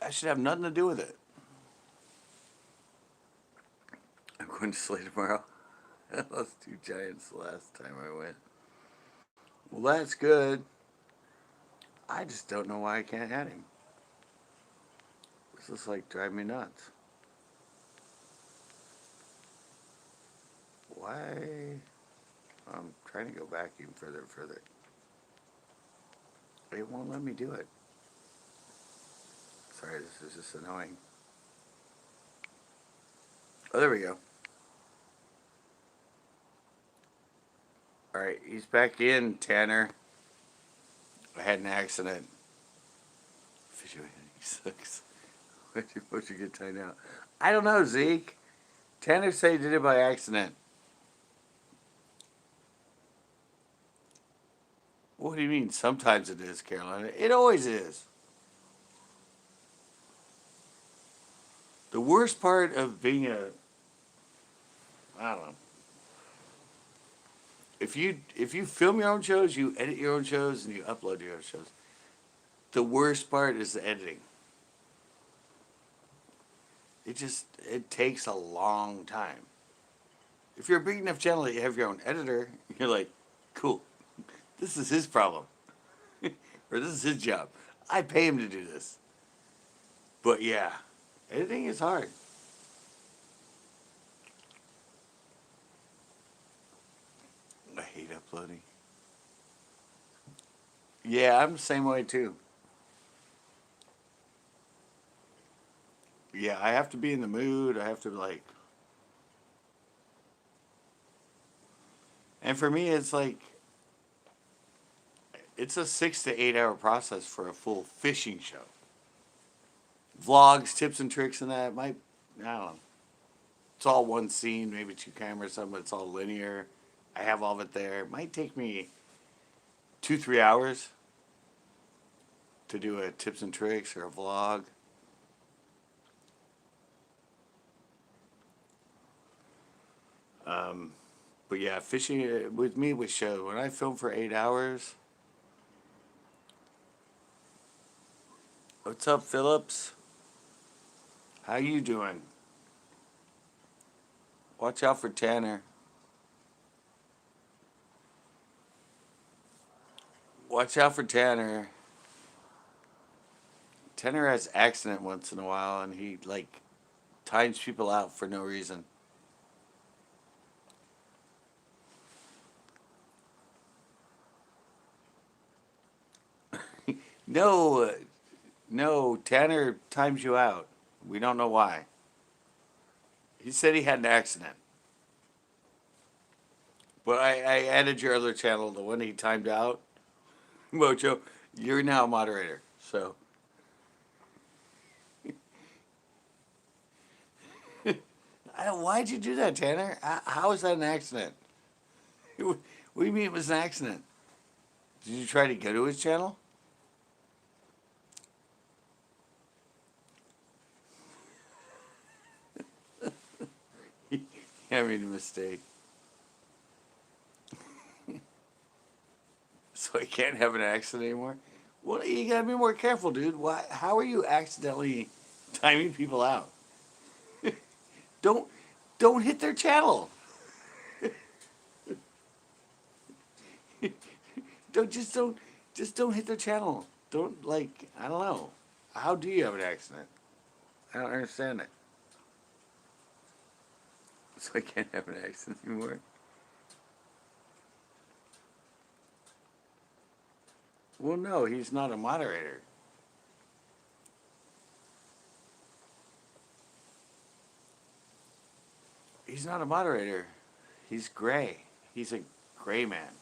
A: I should have nothing to do with it. I'm going to Slay tomorrow. I lost 2 Giants the last time I went. Well, that's good. I just don't know why I can't add him. This is like driving me nuts. Why? I'm trying to go back even further and further. It won't let me do it. Sorry, this is just annoying. Oh, there we go. Alright, he's back in, Tanner. I had an accident. He sucks. Why'd you push a good time out? I don't know, Zeke. Tanner said he did it by accident. What do you mean? Sometimes it is, Carolina. It always is. The worst part of being I don't know. If you film your own shows, you edit your own shows, and you upload your own shows. The worst part is the editing. It takes a long time. If you're a big enough channel that you have your own editor, you're like, cool. This is his problem. Or this is his job. I pay him to do this. But yeah, editing is hard. I hate uploading. Yeah, I'm the same way too. Yeah, I have to be in the mood. I have to like. And for me, it's like, it's a 6 to 8 hour process for a full fishing show. Vlogs, tips and tricks, and that might, I don't know. It's all one scene, maybe 2 cameras, something, but it's all linear. I have all of it there. It might take me 2-3 hours to do a tips and tricks or a vlog. But yeah, fishing with me with show. When I film for 8 hours. What's up, Phillips? How you doing? Watch out for Tanner. Watch out for Tanner. Tanner has accident once in a while, and he like times people out for no reason. No, no, Tanner times you out. We don't know why. He said he had an accident. But I added your other channel, the one he timed out. Mojo, you're now a moderator. So. Why'd you do that, Tanner? How was that an accident? What do you mean it was an accident? Did you try to go to his channel? I made a mistake. So I can't have an accident anymore? Well, you gotta be more careful, dude. Why? How are you accidentally timing people out? Don't don't hit their channel. Don't hit their channel. Don't like, I don't know. How do you have an accident? I don't understand it. So I can't have an accident anymore. Well, no, he's not a moderator. He's not a moderator. He's gray. He's a gray man.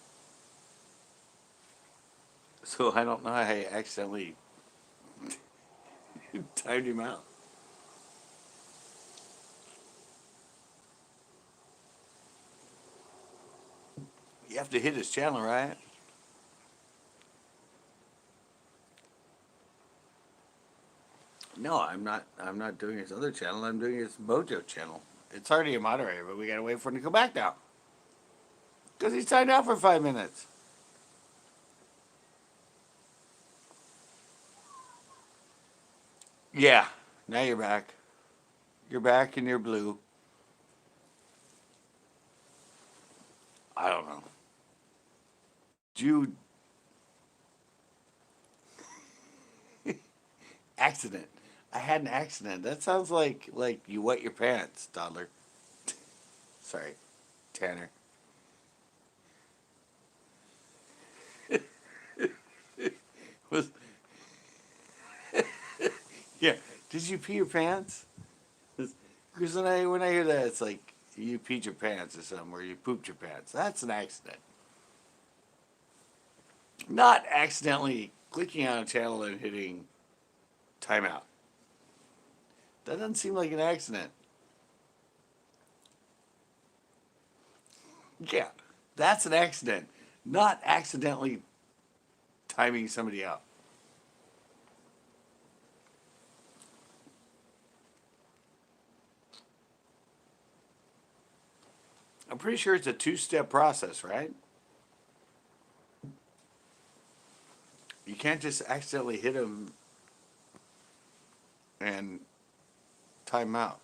A: So I don't know how I accidentally timed him out. You have to hit his channel, right? No, I'm not doing his other channel. I'm doing his Mojo channel. It's already a moderator, but we gotta wait for him to come back now. Because he signed out for 5 minutes. Yeah. Now you're back. You're back and you're blue. I don't know. You accident. I had an accident. That sounds like you wet your pants, toddler. Sorry, Tanner. Was yeah. Did you pee your pants? Because when I hear that, it's like you peed your pants or something, or you pooped your pants. That's an accident. Not accidentally clicking on a channel and hitting timeout. That doesn't seem like an accident. Yeah, that's an accident. Not accidentally timing somebody out. I'm pretty sure it's a two-step process, right? You can't just accidentally hit them and time out.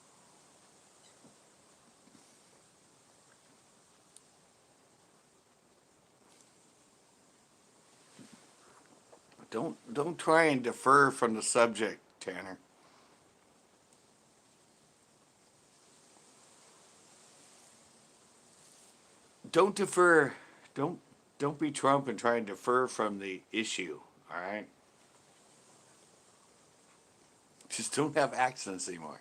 A: Don't try and defer from the subject, Tanner. Don't defer. Don't don't be Trump and try and defer from the issue. All right. Just don't have accents anymore.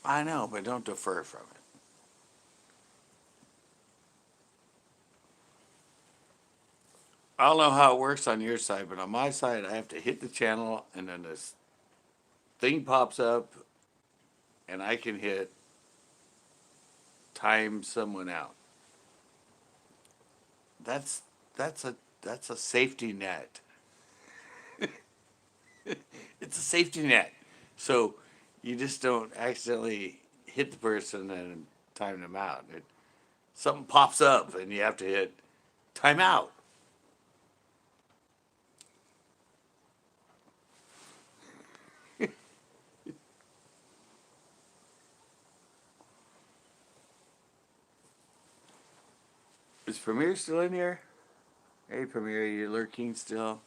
A: I know, but don't defer from it. I don't know how it works on your side, but on my side, I have to hit the channel, and then this thing pops up, and I can hit time someone out. That's that's a safety net. It's a safety net. So you just don't accidentally hit the person and time them out. Something pops up, and you have to hit time out. Is Premier still in here? Hey, Premier, you lurking still?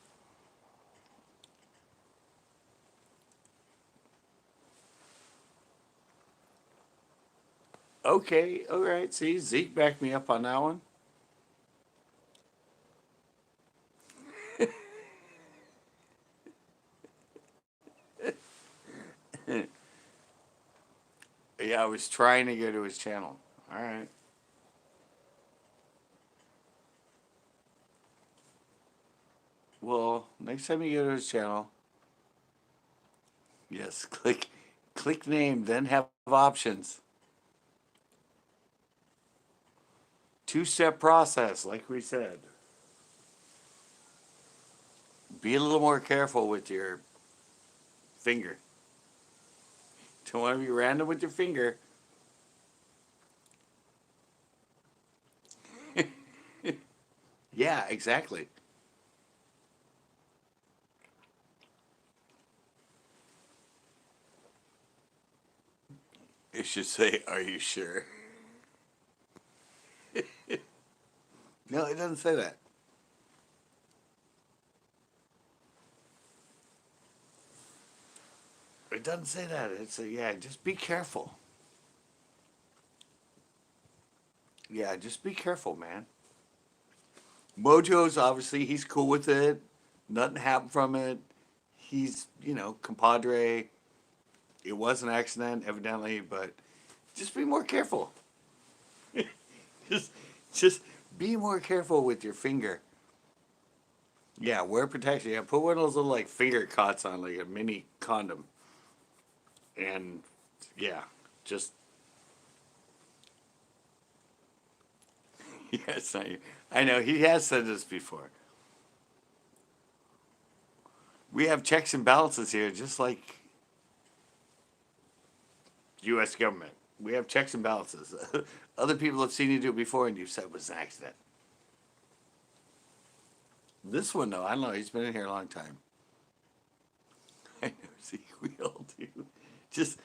A: Okay, all right. See, Zeke backed me up on that one. Yeah, I was trying to go to his channel. All right. Well, next time you go to his channel, yes, click name, then have options. Two-step process, like we said. Be a little more careful with your finger. Don't want to be random with your finger. Yeah, exactly. It should say, "Are you sure?" No, it doesn't say that. It doesn't say that. It's a, yeah, just be careful. Yeah, just be careful, man. Mojo's obviously he's cool with it. Nothing happened from it. He's, compadre. It was an accident, evidently, but just be more careful. just just be more careful with your finger. Yeah, wear protection. Yeah, put one of those little like finger cots on, like a mini condom, and yeah, just yes, I know he has said this before. We have checks and balances here, just like U.S. government. We have checks and balances. Other people have seen you do it before, and you've said it was an accident. This one, though, I don't know. He's been in here a long time. I know. See, we all do. Just,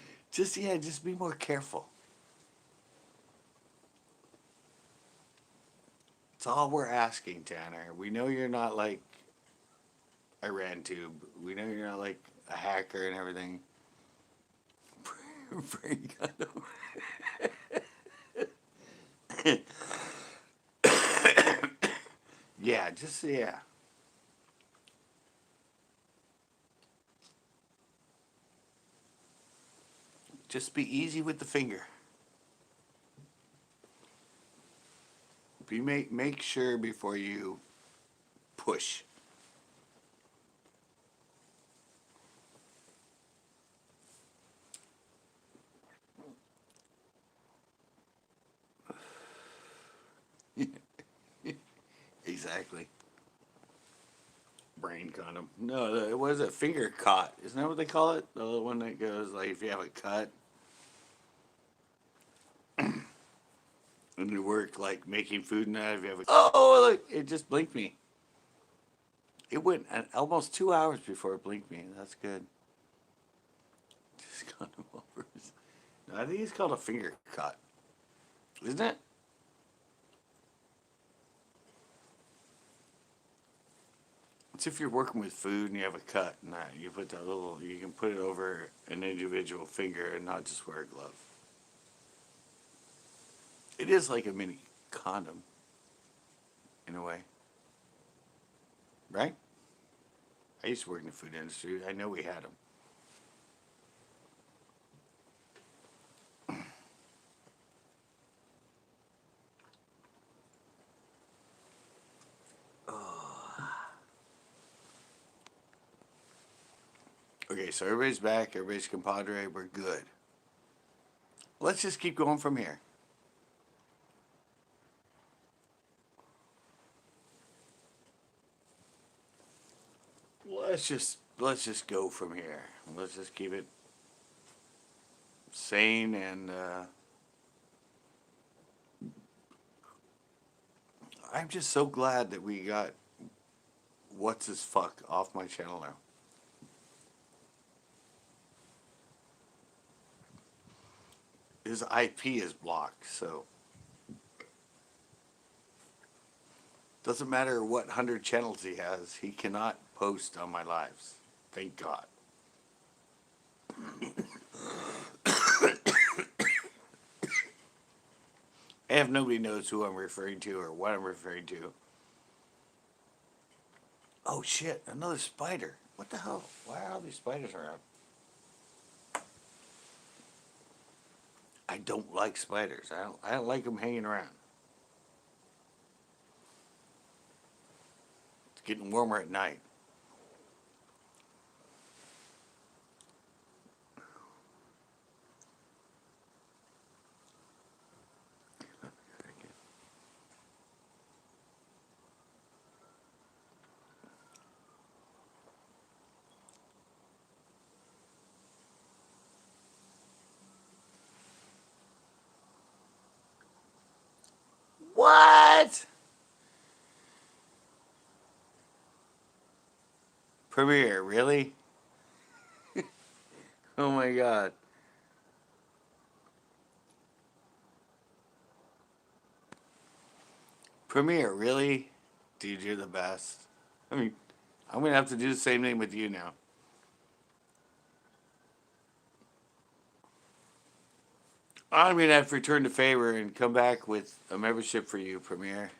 A: yeah, just be more careful. It's all we're asking, Tanner. We know you're not like Iran tube. We know you're not like a hacker and everything. Bring condom. Yeah, just yeah. Just be easy with the finger. Be make sure before you push. Exactly. Brain condom. No, it was a finger cot. Isn't that what they call it? The little one that goes like if you have a cut and you work like making food and that. If you have a look, it just blinked me. It went almost 2 hours before it blinked me. That's good. Just condom overs. No, I think it's called a finger cot, isn't it? It's if you're working with food and you have a cut and that you put that little, you can put it over an individual finger and not just wear a glove. It is like a mini condom in a way, right? I used to work in the food industry. I know we had them. Okay, so everybody's back. Everybody's compadre. We're good. Let's just keep going from here. Let's just go from here. Let's just keep it sane and I'm just so glad that we got what's his fuck off my channel now. His IP is blocked, so doesn't matter what 100 channels he has, he cannot post on my lives. Thank God. And if nobody knows who I'm referring to or what I'm referring to. Oh shit, another spider. What the hell? Why are all these spiders around? I don't like spiders. I don't like them hanging around. It's getting warmer at night. What? Premiere, really? Oh my God. Premiere, really? Dude, you're the best. I mean, I'm going to have to do the same thing with you now. I'm going to have to return the favor and come back with a membership for you, Premiere.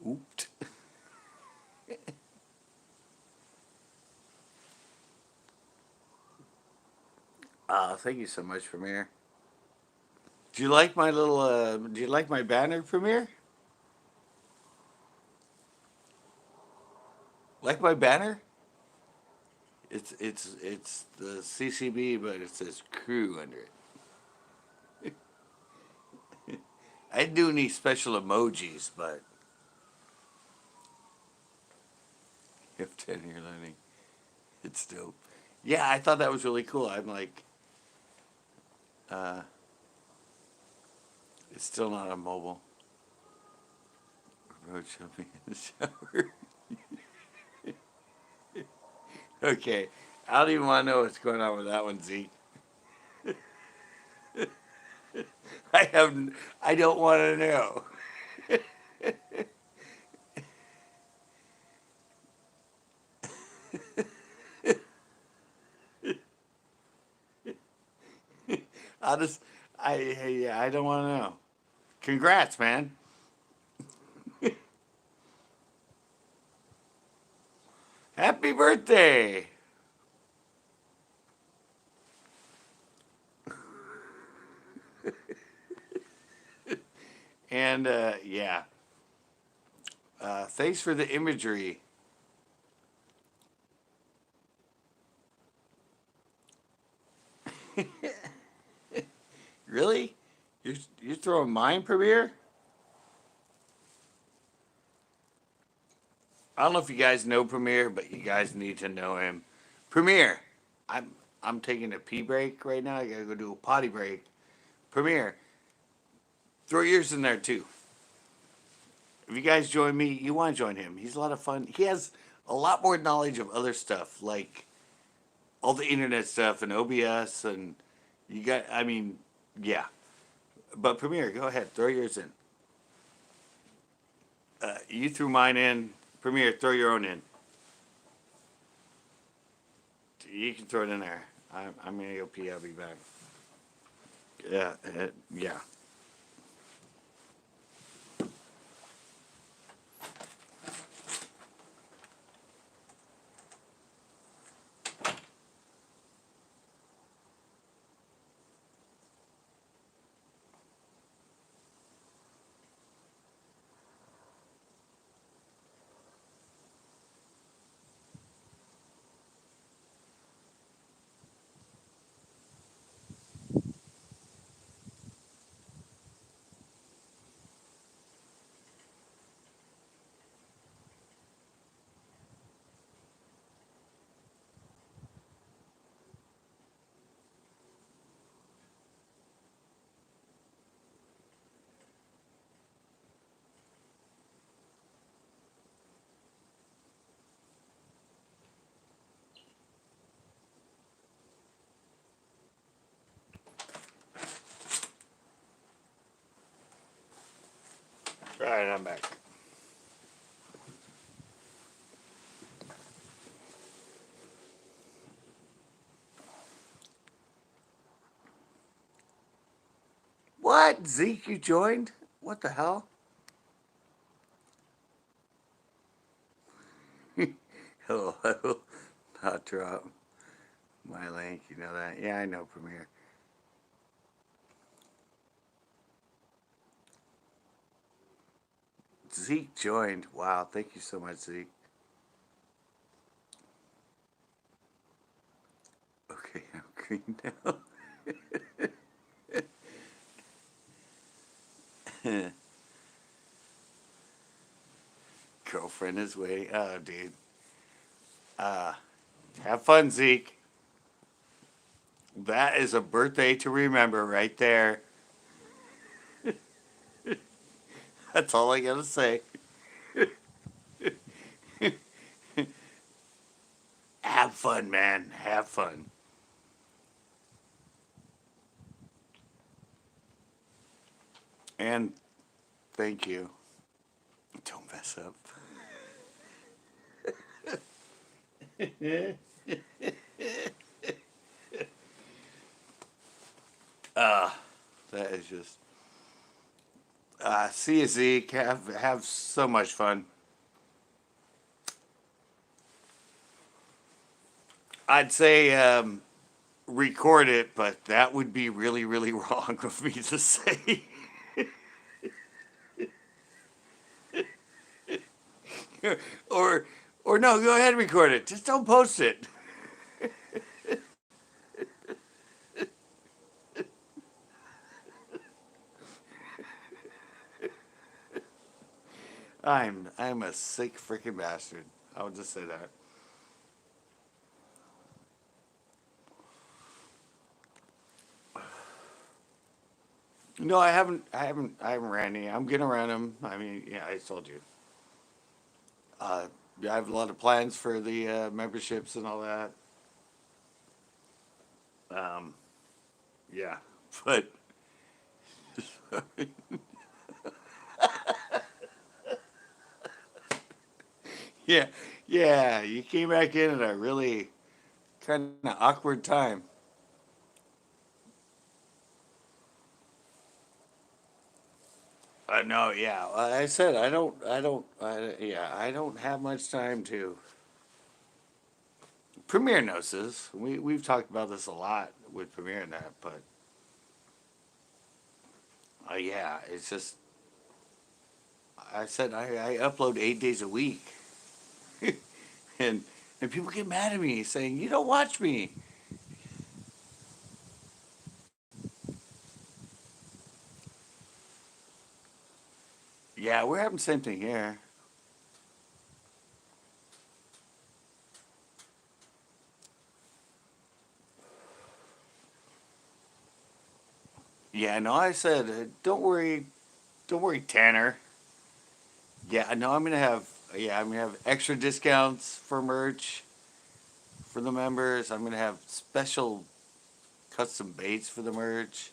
A: Oops. Thank you so much, Premiere. Do you like my little, do you like my banner, Premiere? Like my banner? It's the CCB, but it says crew under it. I didn't do any special emojis, but if 10-year learning, it's dope. Yeah, I thought that was really cool. I'm like, uh, it's still not on mobile. Road jumping in the shower. Okay, I don't even want to know what's going on with that one, Zeke. I have, I don't want to know. I just, yeah, I don't want to know. Congrats, man. Happy birthday. And yeah, thanks for the imagery. Really? You're throwing mine, Premiere? I don't know if you guys know Premiere, but you guys need to know him. Premiere, I'm I'm taking a pee break right now. I gotta go do a potty break. Premiere, throw yours in there too. If you guys join me, you want to join him. He's a lot of fun. He has a lot more knowledge of other stuff, like all the internet stuff and OBS, and you got. I mean, yeah. But Premiere, go ahead, throw yours in. You threw mine in. Premiere, throw your own in. You can throw it in there. I'm gonna go pee. I'll be back. Yeah, yeah. All right, I'm back. What? Zeke, you joined? What the hell? Oh, I will not drop my link. You know that? Yeah, I know Premiere. Zeke joined. Wow, thank you so much, Zeke. Okay, I'm green now. Girlfriend is waiting. Oh, dude. Uh, have fun, Zeke. That is a birthday to remember right there. That's all I gotta say. Have fun, man. Have fun. And thank you. Don't mess up. uh, that is just. See you, Zeke. Have so much fun. I'd say record it, but that would be really, really wrong of me to say. or Or no, go ahead and record it. Just don't post it. I'm a sick freaking bastard. I'll just say that. No, I haven't ran any. I'm gonna run them. I mean, yeah, I told you. Yeah, I have a lot of plans for the memberships and all that. Um, yeah, but yeah, yeah, you came back in at a really kind of awkward time. No, yeah, I said yeah, I don't have much time to. Premiere knows this. We've talked about this a lot with Premiere and that, but yeah, it's just I said I upload 8 days a week, and and people get mad at me saying you don't watch me. Yeah, we're having the same thing here. Yeah, no, I said don't worry, Tanner. Yeah, I know I'm gonna have extra discounts for merch for the members. I'm gonna have special custom baits for the merch.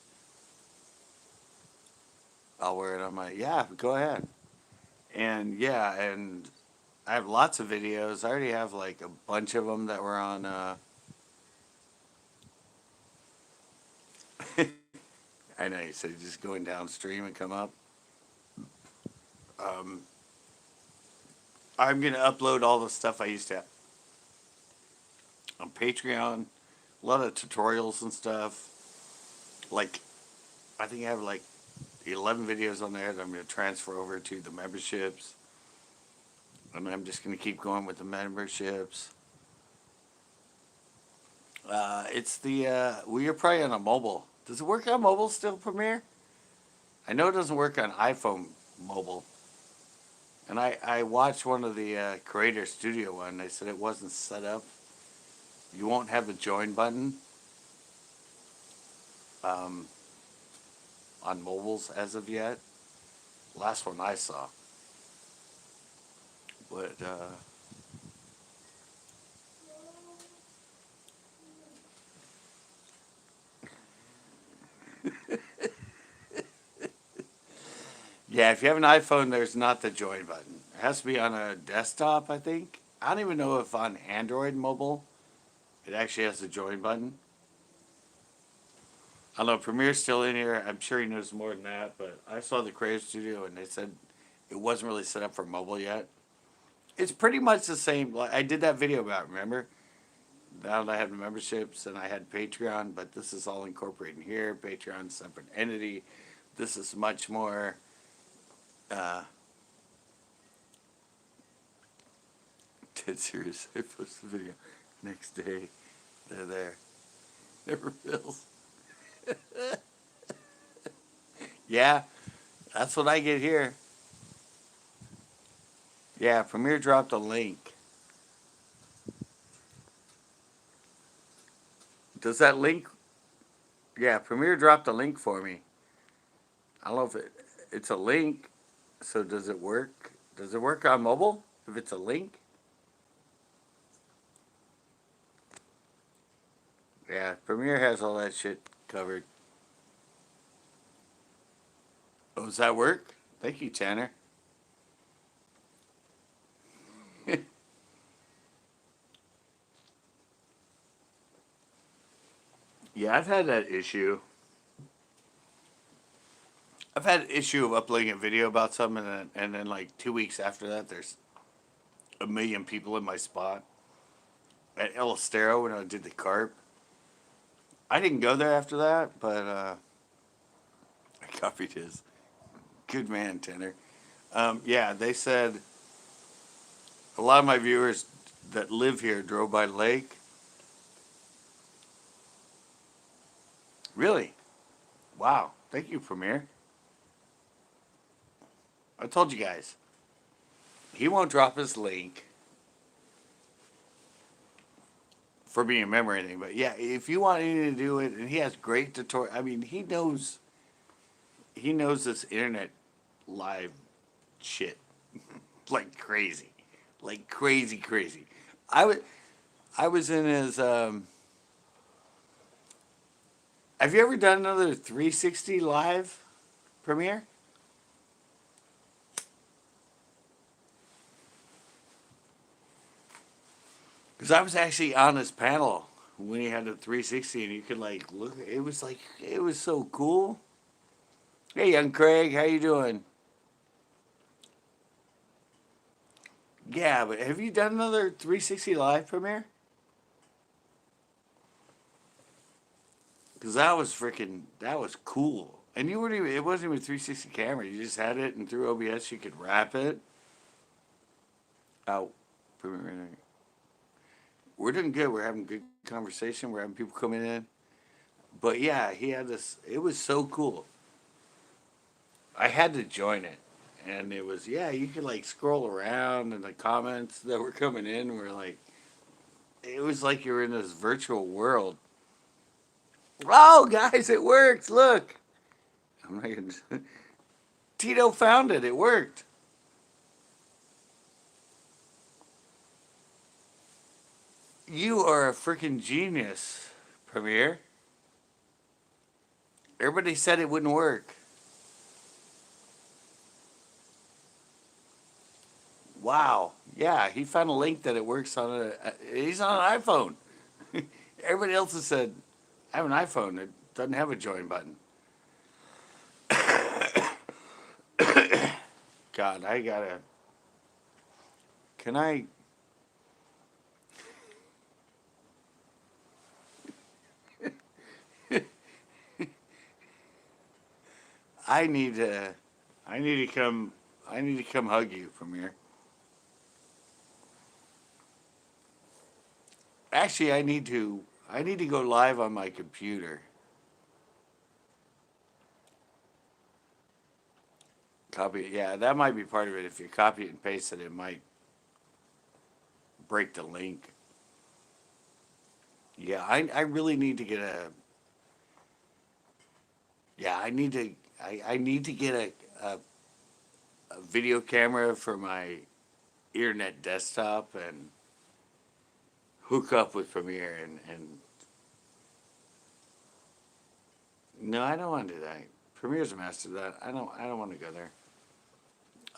A: I'll wear it on my yeah. Go ahead. And yeah, and I have lots of videos. I already have like a bunch of them that were on. I know you said just going downstream and come up. Um, I'm gonna upload all the stuff I used to have on Patreon. A lot of tutorials and stuff. Like I think I have like 11 videos on there that I'm gonna transfer over to the memberships. And I'm just gonna keep going with the memberships. It's the we are probably on a mobile. Does it work on mobile still, Premiere? I know it doesn't work on iPhone mobile. And I watched one of the Creator Studio one. They said it wasn't set up. You won't have the join button um, on mobiles as of yet. Last one I saw. But yeah, if you have an iPhone, there's not the join button. It has to be on a desktop, I think. I don't even know if on Android mobile it actually has the join button. I don't know, Premiere's still in here. I'm sure he knows more than that, but I saw the Creative Studio and they said it wasn't really set up for mobile yet. It's pretty much the same. Like I did that video about, remember? Now that I have the memberships and I had Patreon, but this is all incorporated in here. Patreon's a separate entity. This is much more. Uh, Dead serious. I posted the video. Next day, they're there. Never fails. Yeah, that's what I get here. Yeah, Premiere dropped a link. Does that link? Yeah, Premiere dropped a link for me. I don't know if it's a link. So does it work? Does it work on mobile if it's a link? Yeah, Premiere has all that shit covered. Oh, does that work? Thank you, Tanner. Yeah, I've had that issue. I've had an issue of uploading a video about something, and then like 2 weeks after that, there's a million people in my spot at El Estero when I did the carp. I didn't go there after that, but I copied his. Good man, Tanner. Yeah, they said A lot of my viewers that live here drove by the lake. Really? Wow. Thank you, Premiere. I told you guys. He won't drop his link for being a member or anything. But yeah, if you want anything to do it, and he has great tutorial. I mean, he knows this internet live shit like crazy, like crazy, crazy. I was I was in his. Have you ever done another 360 live premiere? Because I was actually on his panel when he had the 360, and you could like look. It was so cool. Hey, young Craig, how you doing? Yeah, but have you done another 360 live premiere? Because that was cool. And you weren't even, it wasn't even a 360 camera. You just had it, and through OBS you could wrap it. Oh, premiere. We're doing good. We're having good conversation. We're having people coming in. But yeah, he had this. It was so cool. I had to join it, and it was yeah. You could like scroll around, and the comments that were coming in were like, it was like you were in this virtual world. Oh, guys, it works! Look, I'm not gonna. Tito found it. It worked. You are a freaking genius, Premiere. Everybody said it wouldn't work. Wow. Yeah, he found a link that it works on a. He's on an iPhone. Everybody else has said, I have an iPhone. It doesn't have a join button. God, I gotta. Can I? I need to. I need to come. I need to come hug you from here. Actually, I need to. I need to go live on my computer. Copy it. Yeah, that might be part of it. If you copy it and paste it, it might break the link. Yeah, I really need to get a. Yeah, I need to get a video camera for my internet desktop and hook up with Premiere and no, I don't want to do that. Premiere's a master of that. I don't want to go there.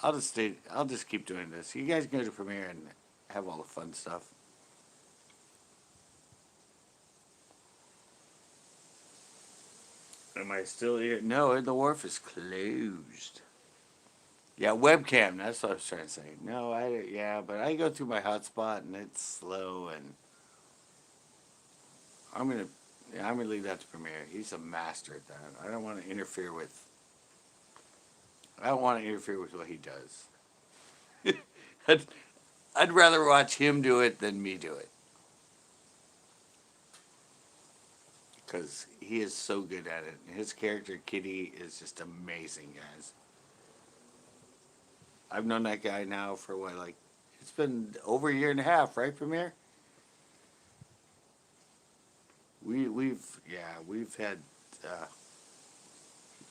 A: I'll just keep doing this. You guys go to Premiere and have all the fun stuff. Am I still here? No, the wharf is closed. Yeah, webcam. That's what I was trying to say. No, yeah, but I go through my hotspot and it's slow, and I'm gonna I'm gonna leave that to Premiere. He's a master at that. I don't want to interfere with. I don't want to interfere with what he does. I'd, I'd rather watch him do it than me do it because he is so good at it. His character Kitty is just amazing, guys. I've known that guy now for what, like, it's been over a year and a half, right, Premiere? We've had. Uh,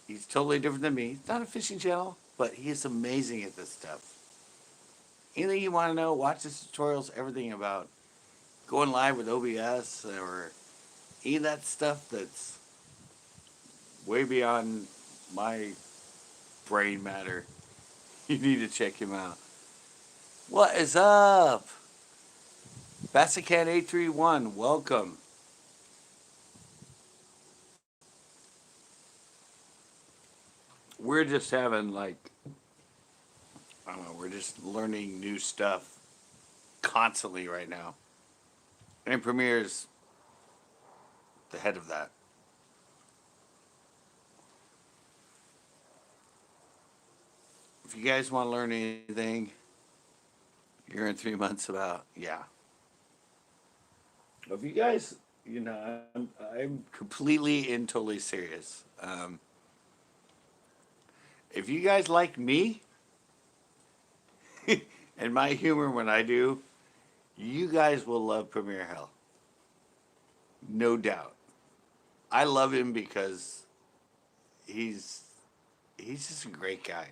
A: he's totally different than me. He's not a fishing channel, but he is amazing at this stuff. Anything you want to know, watch his tutorials. Everything about going live with OBS or any of that stuff that's way beyond my brain matter. You need to check him out. What is up? Bassican831, welcome. We're just having like, I don't know, we're just learning new stuff constantly right now. And Premiere's the head of that. If you guys want to learn anything, Year and 3 months about, yeah. If you guys, I'm completely and totally serious. If you guys like me and my humor when I do, you guys will love Premier Hell. No doubt. I love him because he's he's just a great guy.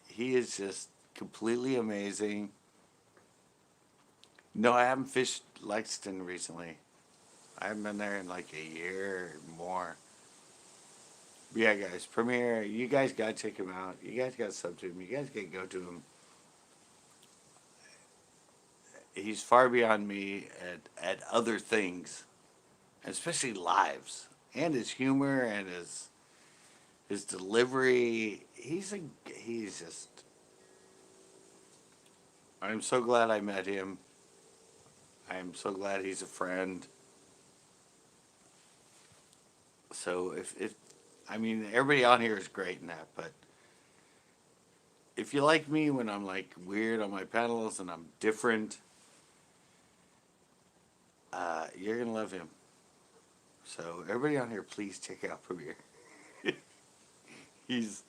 A: He is just completely amazing. No, I haven't fished Lexington recently. I haven't been there in like a year or more. But yeah, guys, Premier, you guys gotta check him out. You guys gotta sub to him. You guys gotta go to him. He's far beyond me at other things, especially lives, and his humor and his delivery. He's just. I'm so glad I met him. I'm so glad he's a friend. So if I mean everybody on here is great in that, but if you like me when I'm like weird on my panels and I'm different, you're gonna love him. So everybody on here, please check out Premier. he's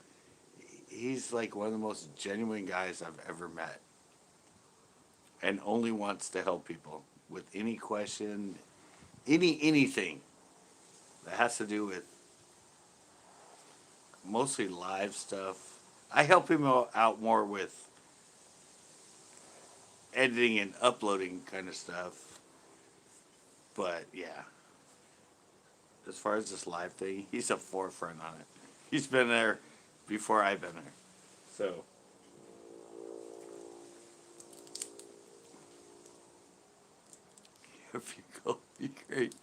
A: he's like one of the most genuine guys I've ever met, and only wants to help people with any question, anything that has to do with mostly live stuff. I help him out more with editing and uploading kind of stuff. But yeah, as far as this live thing, he's a forefront on it. He's been there before I've been there. So if you go, be great.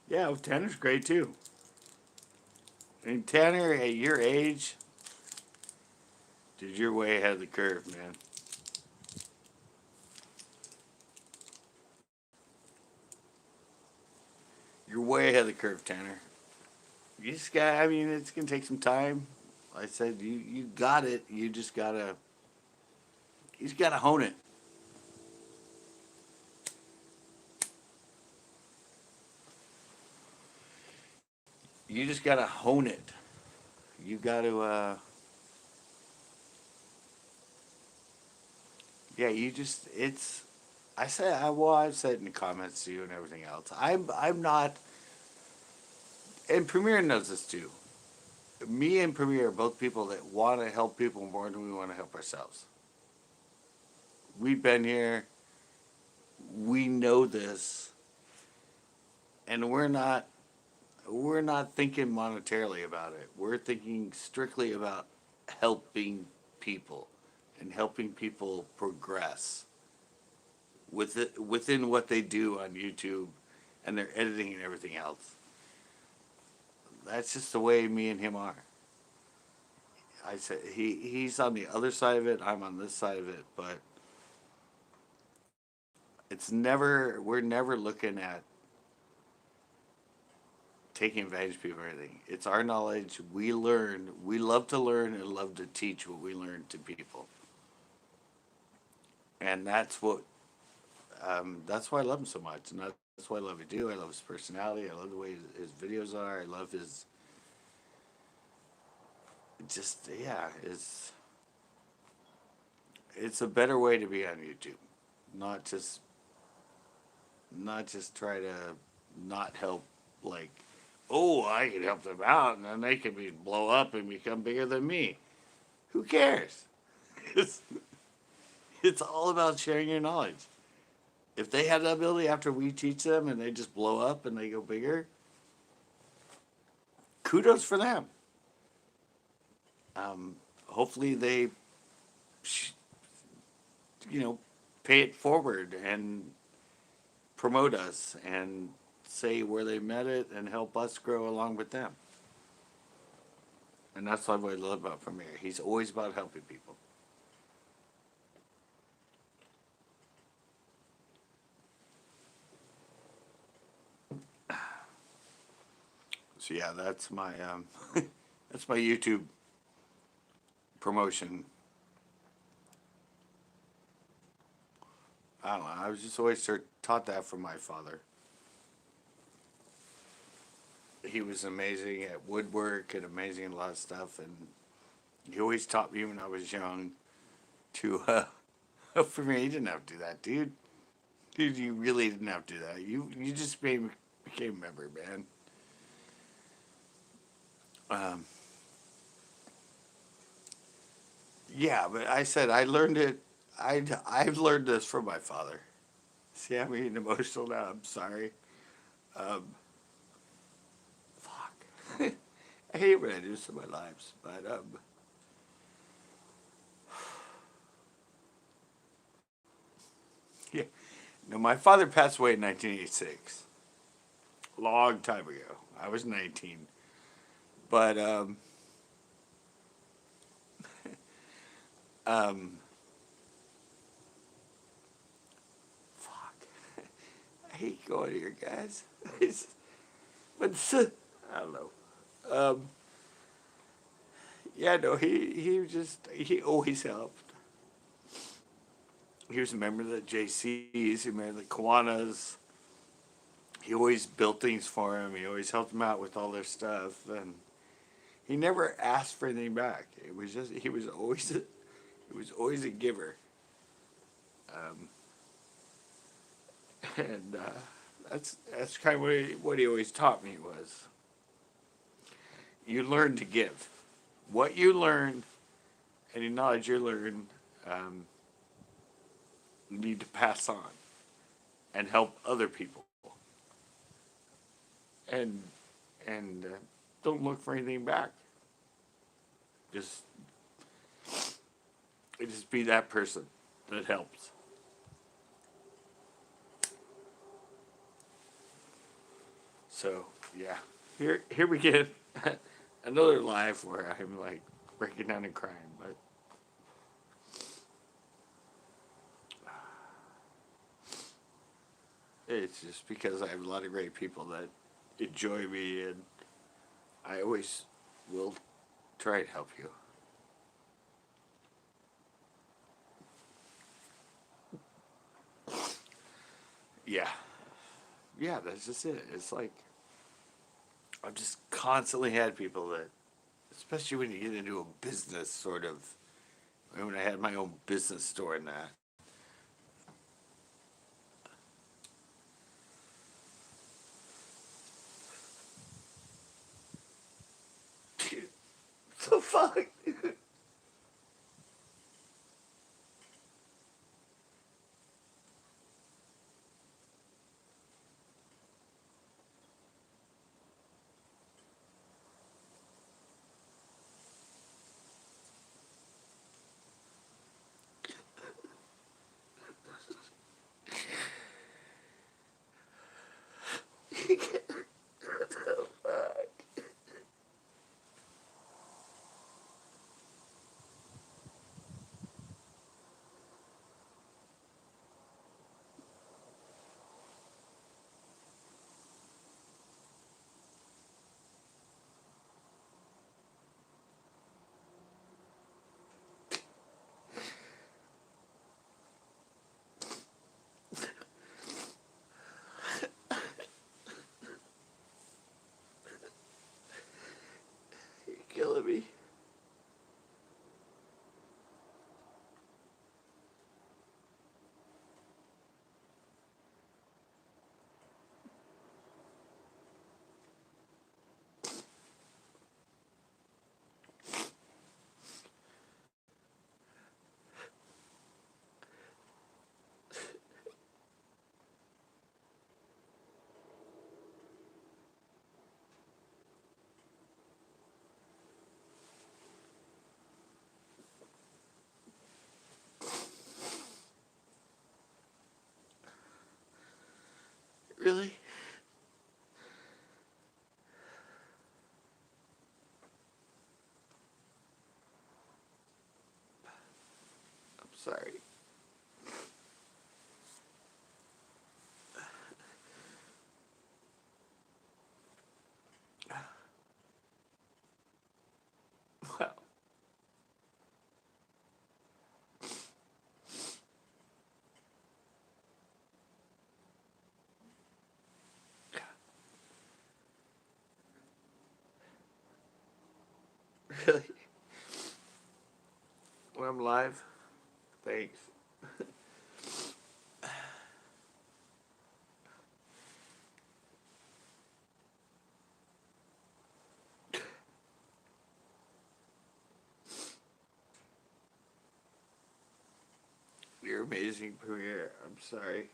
A: Yeah, well, Tanner's great too. I mean, Tanner, at your age, dude, you're way ahead of the curve, man. You're way ahead of the curve, Tanner. You just got. I mean, it's gonna take some time. Like I said, you got it. You just gotta hone it. You just gotta hone it. You gotta. Yeah, you just. It's. I said. I've said in the comments to you and everything else. I'm not. And Premier knows this too. Me and Premier are both people that want to help people more than we want to help ourselves. We've been here. We know this, and we're not thinking monetarily about it. We're thinking strictly about helping people and helping people progress within what they do on YouTube and their editing and everything else. That's just the way me and him are. I said he's on the other side of it. I'm on this side of it, but we're never looking at taking advantage of people or anything. It's our knowledge. We learn. We love to learn and love to teach what we learn to people, and that's why I love him so much, and that's why I love what he do. I love his personality. I love the way his videos are. I love his just yeah. It's a better way to be on YouTube, not just try to not help like oh I can help them out and then they can blow up and become bigger than me. Who cares? It's it's all about sharing your knowledge. If they have the ability after we teach them and they just blow up and they go bigger, kudos for them. Hopefully they, you know, pay it forward and promote us and say where they met it and help us grow along with them. And that's what I love about Premier. He's always about helping people. So yeah, that's my that's my YouTube promotion. I don't know. I was just always taught that from my father. He was amazing at woodwork and amazing at a lot of stuff, and he always taught me when I was young to. For me, he didn't have to do that, dude. Dude, you really didn't have to do that. You just became a member, man. Um, yeah, but I said I learned it. I've learned this from my father. See, I'm getting emotional now. I'm sorry. Um, fuck. I hate when I do this in my lives, but yeah. No, my father passed away in 1986, long time ago. I was 19, but um, fuck. I hate going here, guys. But I don't know. Um, yeah, no, he always helped. He was a member of the JCs. He member of the Kiwanis. He always built things for him. He always helped them out with all their stuff, and he never asked for anything back. It was just he was always a giver, um, and that's kind of what he always taught me was you learn to give. What you learn, any knowledge you learn, um, you need to pass on and help other people, and and don't look for anything back. Just just be that person that helps. So yeah, here we get another live where I'm like breaking down and crying, but it's just because I have a lot of great people that enjoy me, and I always will try to help you. Yeah, yeah, that's just it. It's like I've just constantly had people that, especially when you get into a business sort of, when I had my own business store and that. So fuck. You're killing me. Really? I'm sorry. Well, I'm live? Thanks. You're amazing, Premiere. I'm sorry.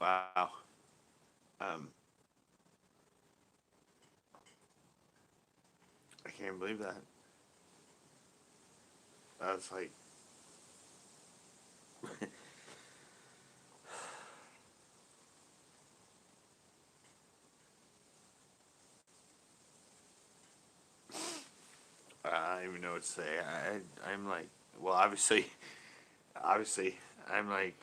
A: Wow. Um, I can't believe that. That's like, I don't even know what to say. I'm like, well, obviously, I'm like,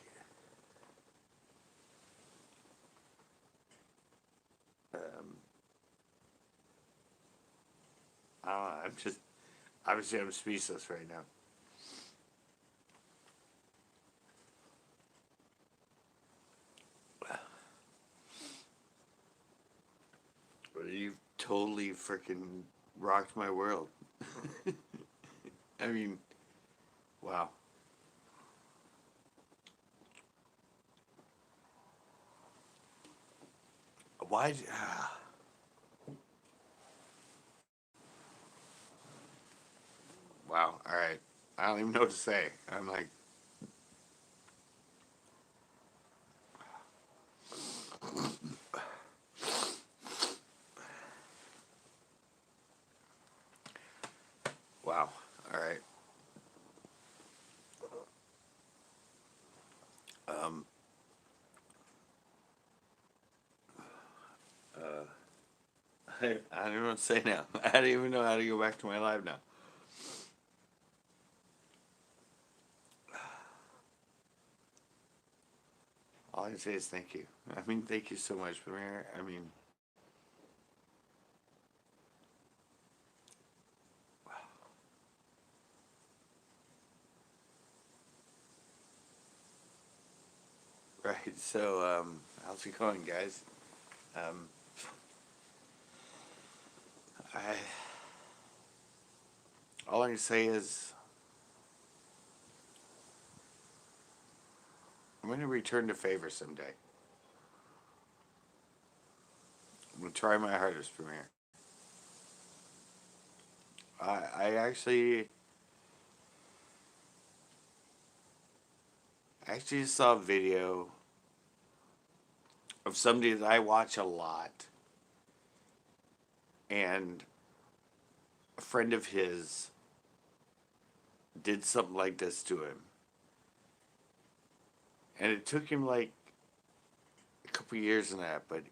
A: um, I don't know, I'm just, obviously, I'm speechless right now. You've totally freaking rocked my world. I mean, wow. Why? Wow. All right. I don't even know what to say. I'm like, wow. All right. Um. Uh. I don't know what to say now. I don't even know how to go back to my live now. All I can say is thank you. I mean, thank you so much, Premier. I mean, right. So, how's it going, guys? Um, I all I can say is I'm going to return the favor someday. I'm going to try my hardest, Premier. I actually just saw a video of somebody that I watch a lot, and a friend of his did something like this to him, and it took him like a couple years and that, but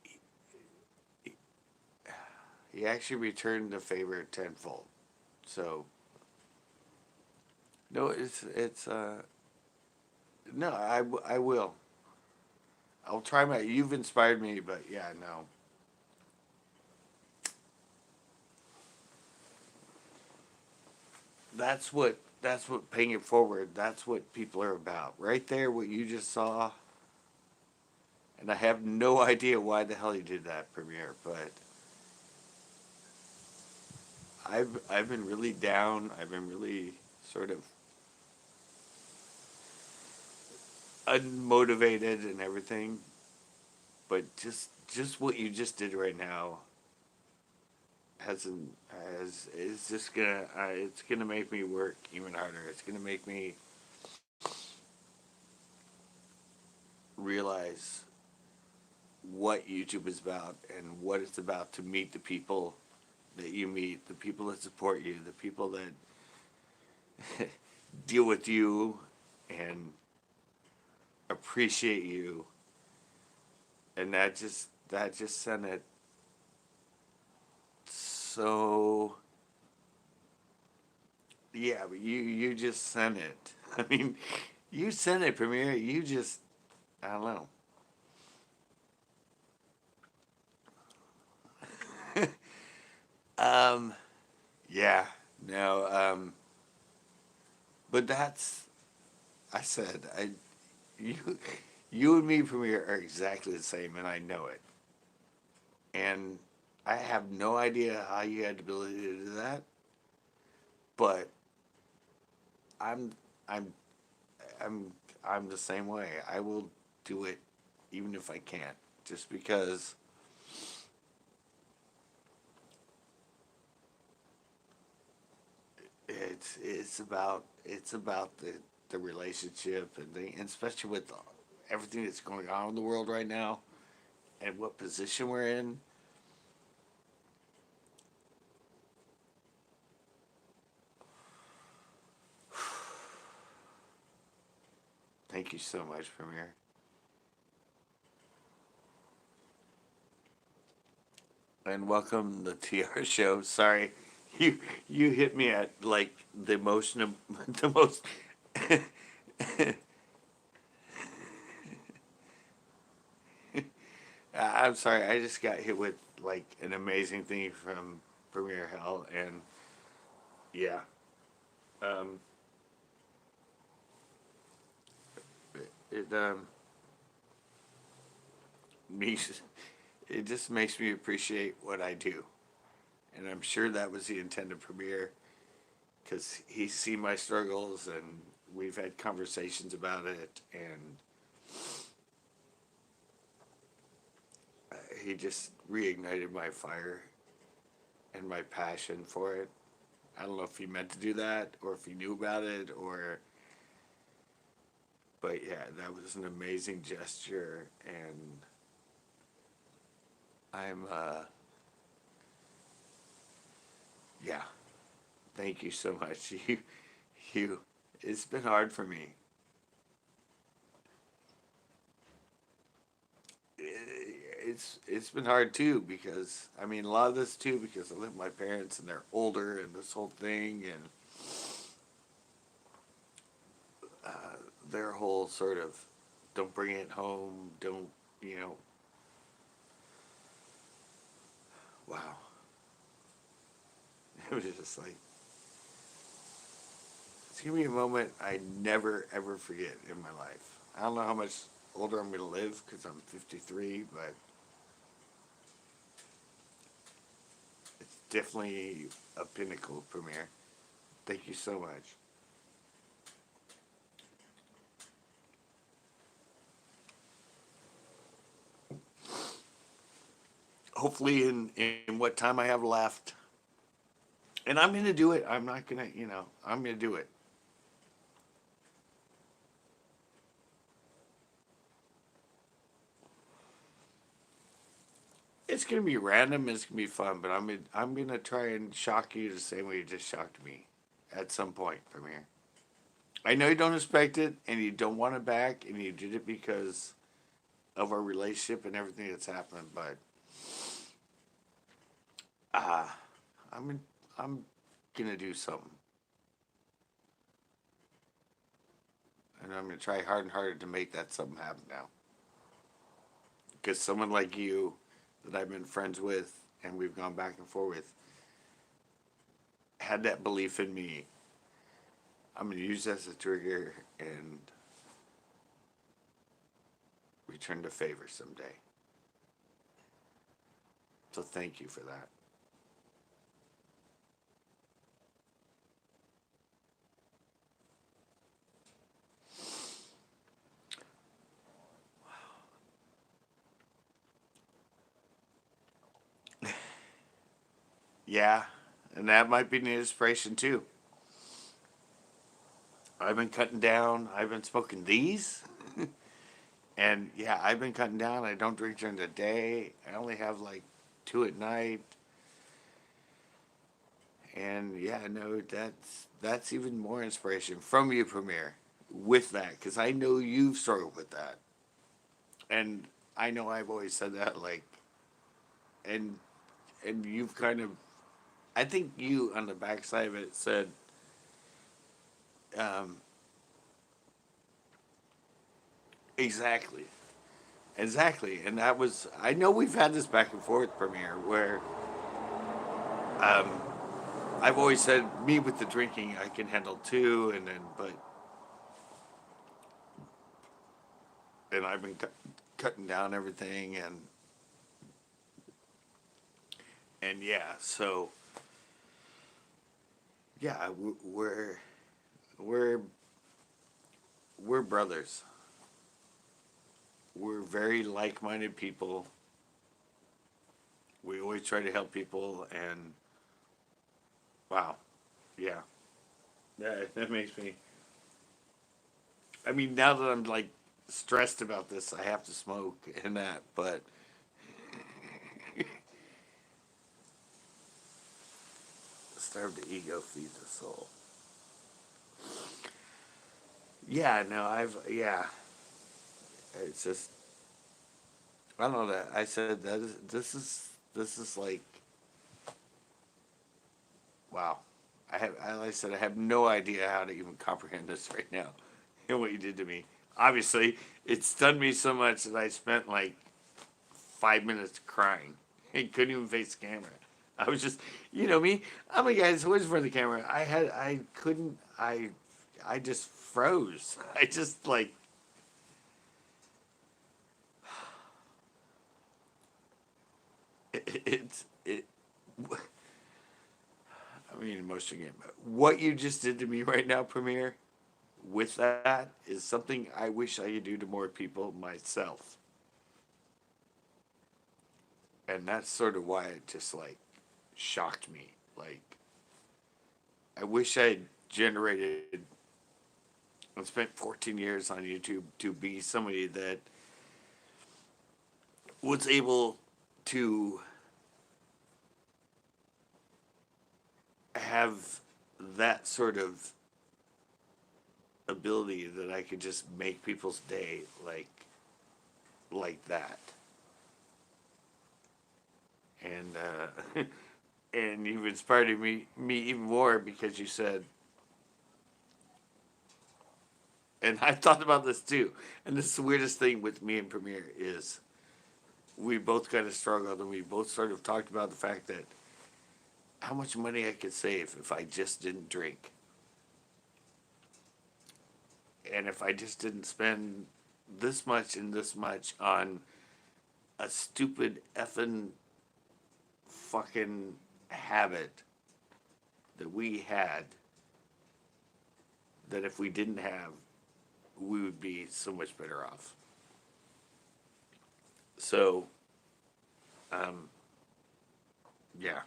A: he actually returned the favor tenfold. So no, it's no, I will. I'll try my. You've inspired me, but yeah, no. That's what paying it forward. That's what people are about. Right there, what you just saw, and I have no idea why the hell he did that, Premiere. But I've been really down. I've been really sort of unmotivated and everything. But just what you just did right now hasn't has is just gonna it's gonna make me work even harder. It's gonna make me realize what YouTube is about and what it's about to meet the people that you meet, the people that support you, the people that deal with you and appreciate you, and that just sent it so. Yeah, but you just sent it. I mean, you sent it, Premiere. You just I don't know. um, yeah, no. But that's I said you you and me, Premiere, are exactly the same, and I know it. And I have no idea how you had the ability to do that, but I'm I'm I'm I'm the same way. I will do it even if I can't, just because it's about the relationship and especially with everything that's going on in the world right now and what position we're in. Thank you so much, Premier, and welcome to TR show. Sorry, you you hit me at like the emotion, the most. I'm sorry. I just got hit with like an amazing thing from Premier Hell, and yeah, um, it makes it just makes me appreciate what I do, and I'm sure that was the intended Premier because he's seen my struggles and we've had conversations about it, and he just reignited my fire and my passion for it. I don't know if he meant to do that or if he knew about it or but yeah, that was an amazing gesture and I'm yeah, thank you so much. You it's been hard for me. It's been hard too because I mean a lot of this too because I live with my parents and they're older and this whole thing and their whole sort of don't bring it home, don't you know, wow. It was just like it's gonna be a moment I never ever forget in my life. I don't know how much older I'm gonna live because I'm 53, but it's definitely a pinnacle premiere. Thank you so much. Hopefully, in what time I have left, and I'm gonna do it. I'm not gonna, you know, I'm gonna do it. It's gonna be random. It's gonna be fun, but I'm gonna try and shock you the same way you just shocked me at some point, premiere. I know you don't expect it, and you don't want it back, and you did it because of our relationship and everything that's happened. But uh, I'm I'm gonna do something, and I'm gonna try hard and harder to make that something happen now. Because someone like you, that I've been friends with, and we've gone back and forth with, had that belief in me. I'm gonna use that as a trigger and return the favor someday. So thank you for that. Yeah, and that might be an inspiration too. I've been cutting down. I've been smoking these. And yeah, I've been cutting down. I don't drink during the day. I only have like two at night. And yeah, no, that's even more inspiration from you, Premier, with that, because I know you've struggled with that, and I know I've always said that, like, and and you've kind of, I think you on the backside of it said, um, exactly, exactly, and that was, I know we've had this back and forth, Premier, where um, I've always said me with the drinking I can handle too, and then and I've been cutting down everything, and And yeah, so yeah, we're we're brothers. We're very like-minded people. We always try to help people, and wow, yeah, that makes me. I mean, now that I'm like stressed about this, I have to smoke and that, but starve the ego, feed the soul. Yeah, no, yeah. It's just I don't know that I said that this is like wow. Like I said, I have no idea how to even comprehend this right now, and what you did to me. Obviously, it stunned me so much that I spent like 5 minutes crying. I couldn't even face the camera. I was just, you know me. I'm a guy that's always in front of the camera. I couldn't, I just froze. I just like, it. I mean, emotion game. What you just did to me right now, Premiere, with that is something I wish I could do to more people myself. And that's sort of why it just like shocked me. Like, I wish I would generated and spent 14 years on YouTube to be somebody that was able to have that sort of ability that I could just make people's day like that. And and you've inspired me even more because you said, and I've thought about this too. And this is the weirdest thing with me and Premiere is we both kind of struggled, and we both sort of talked about the fact that how much money I could save if I just didn't drink. And if I just didn't spend this much and this much on a stupid effing fucking habit that we had, that if we didn't have, we would be so much better off. So, um, yeah,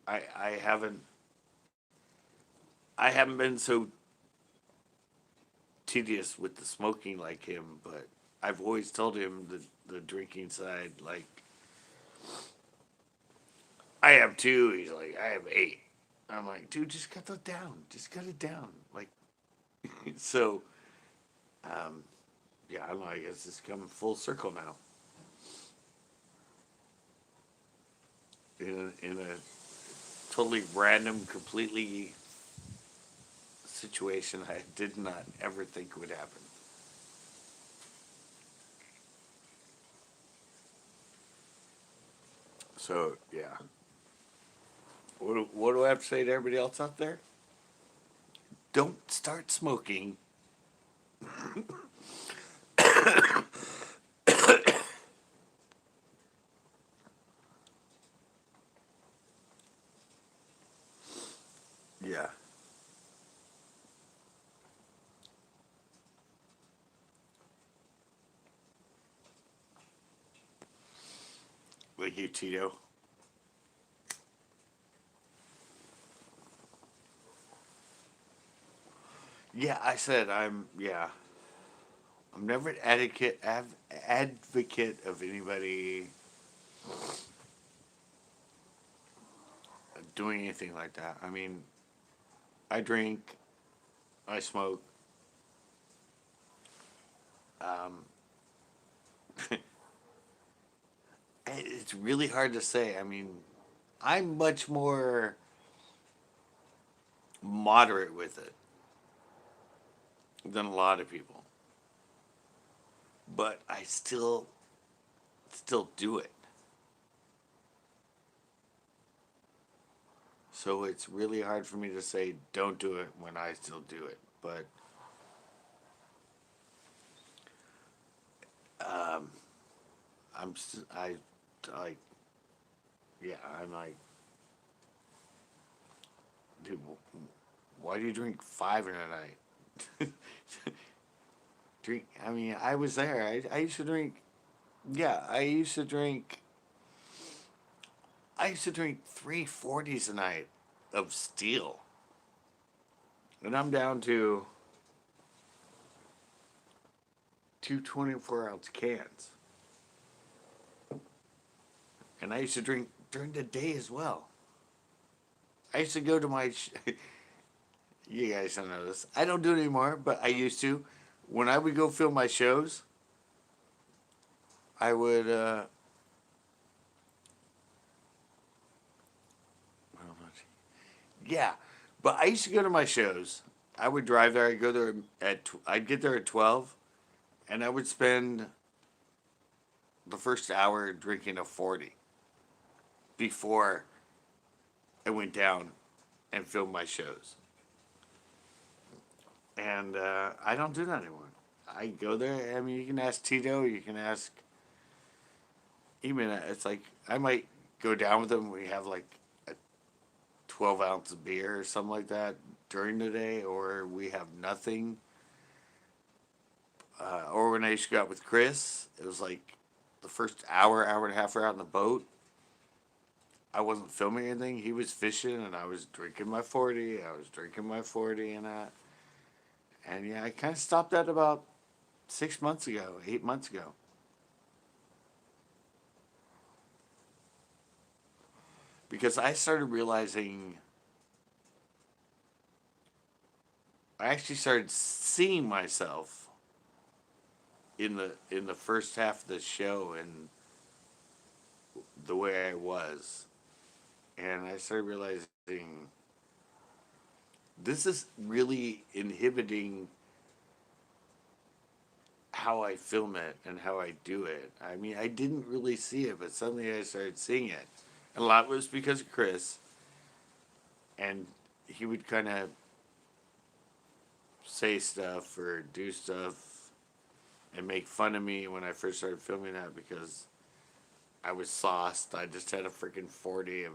A: I I haven't been so tedious with the smoking like him, but I've always told him the drinking side. Like, I have two. He's like, I have eight. I'm like, dude, just cut that down. Just cut it down. Like, so, um, yeah, I don't know. I guess it's come full circle now. In a totally random, completely situation I did not ever think would happen. So yeah, what do I have to say to everybody else out there? Don't start smoking. Yeah, like you, Tito. Yeah, I said I'm. Yeah, I'm never an advocate of anybody doing anything like that. I mean, I drink, I smoke. Um, it's really hard to say. I mean, I'm much more moderate with it than a lot of people, but I still do it. So it's really hard for me to say don't do it when I still do it. But um, I like yeah, I'm like, dude, why do you drink five in a night? Drink. I mean, I was there. I used to drink. Yeah, I used to drink. I used to drink 340s a night of steel, and I'm down to two 24-ounce cans. And I used to drink during the day as well. I used to go to my. You guys don't know this. I don't do it anymore, but I used to. When I would go film my shows, I would. Yeah, but I used to go to my shows. I would drive there. I'd go there at. I'd get there at 12, and I would spend the first hour drinking a 40 before I went down and filmed my shows. And I don't do that anymore. I go there. I mean, you can ask Tito. You can ask. Even it's like I might go down with them. We have like a 12-ounce beer or something like that during the day, or we have nothing. Or when I used to go out with Chris, it was like the first hour, hour and a half, we're out in the boat. I wasn't filming anything. He was fishing, and I was drinking my 40. I was drinking my 40 and that. And yeah, I kind of stopped that about 6 months ago, 8 months ago. Because I started realizing, I actually started seeing myself in the first half of the show and the way I was. And I started realizing this is really inhibiting how I film it and how I do it. I mean, I didn't really see it, but suddenly I started seeing it. And a lot was because of Chris, and he would kind of say stuff or do stuff and make fun of me when I first started filming that because I was sauced. I just had a freaking 40 of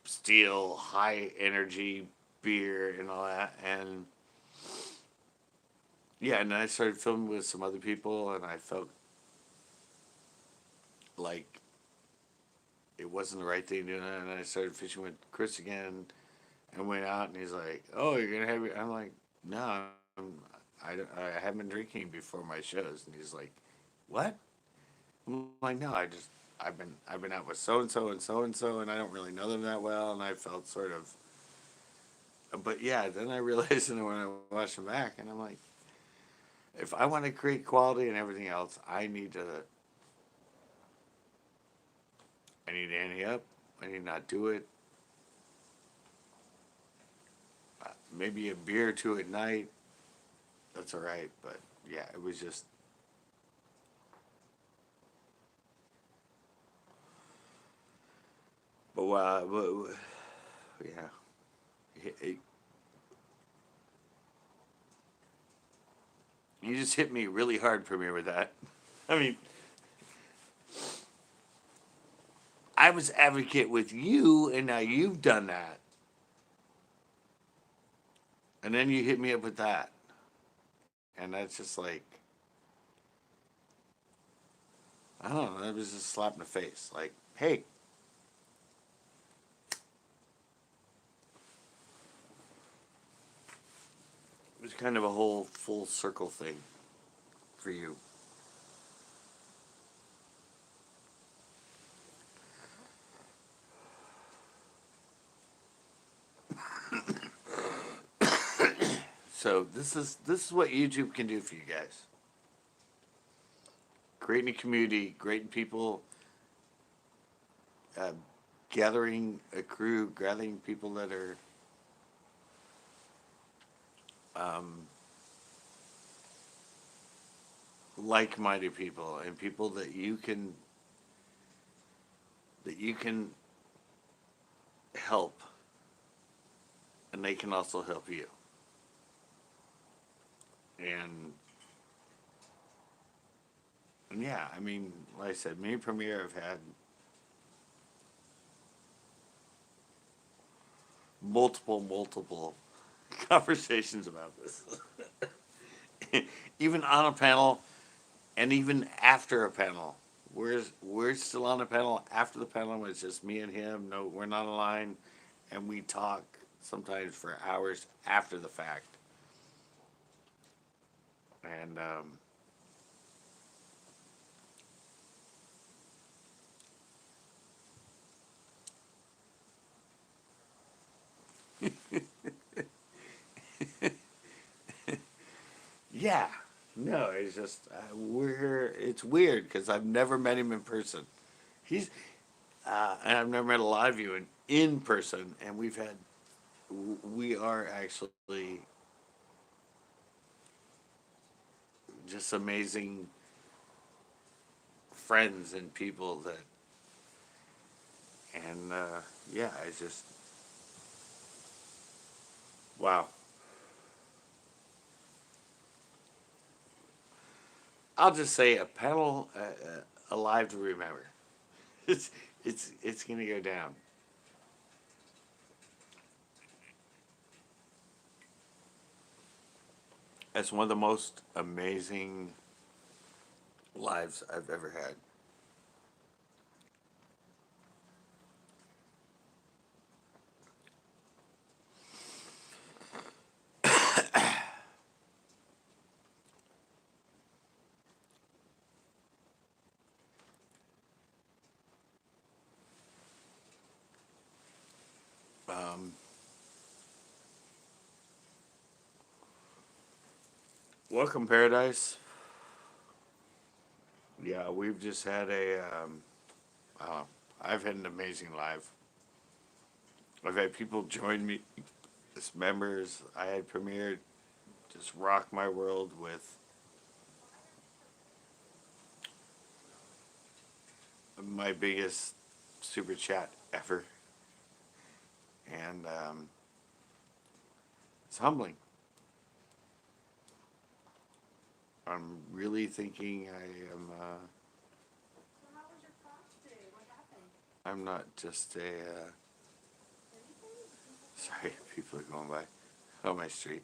A: steel, high energy beer and all that. And yeah, and then I started filming with some other people, and I felt like it wasn't the right thing to do that. And I started fishing with Chris again and went out, and he's like, "Oh, you're gonna have your," I'm like, "No, I haven't been drinking before my shows." And he's like, "What?" I'm like, "No, I've been out with so and so and so and so, and I don't really know them that well." And I felt sort of, but yeah, then I realized when I watched them back, and I'm like, if I want to create quality and everything else, I need to ante up. I need to not do it. Maybe a beer or two at night. That's all right. But yeah, it was just. But yeah, you just hit me really hard, Premier, with that. I mean, I was advocate with you, and now you've done that, and then you hit me up with that, and that's just like, I don't know. That was just a slap in the face. Like, hey, it was kind of a whole full circle thing for you. So this is what YouTube can do for you guys. Creating a community, creating people, uh, gathering a crew, gathering people that are um, like-minded people and people that you can help, and they can also help you. And, and yeah, I mean, like I said, me and Premier have had multiple conversations about this. Even on a panel, and even after a panel. We're still on a panel after the panel. It's just me and him. No, we're not aligned, and we talk sometimes for hours after the fact. And yeah, no, it's just it's weird because I've never met him in person. He's and I've never met a lot of you in person, and we are actually just amazing friends and people that, and yeah, it's just wow. I'll just say a panel alive to remember. It's it's gonna go down. As one of the most amazing lives I've ever had. Um, Welcome Paradise. Yeah, we've just had uh, I've had an amazing live. I've had people join me as members. I had premiered just rock my world with my biggest super chat ever, and it's humbling. I'm really thinking I am. I'm not just a. Sorry, people are going by on my street.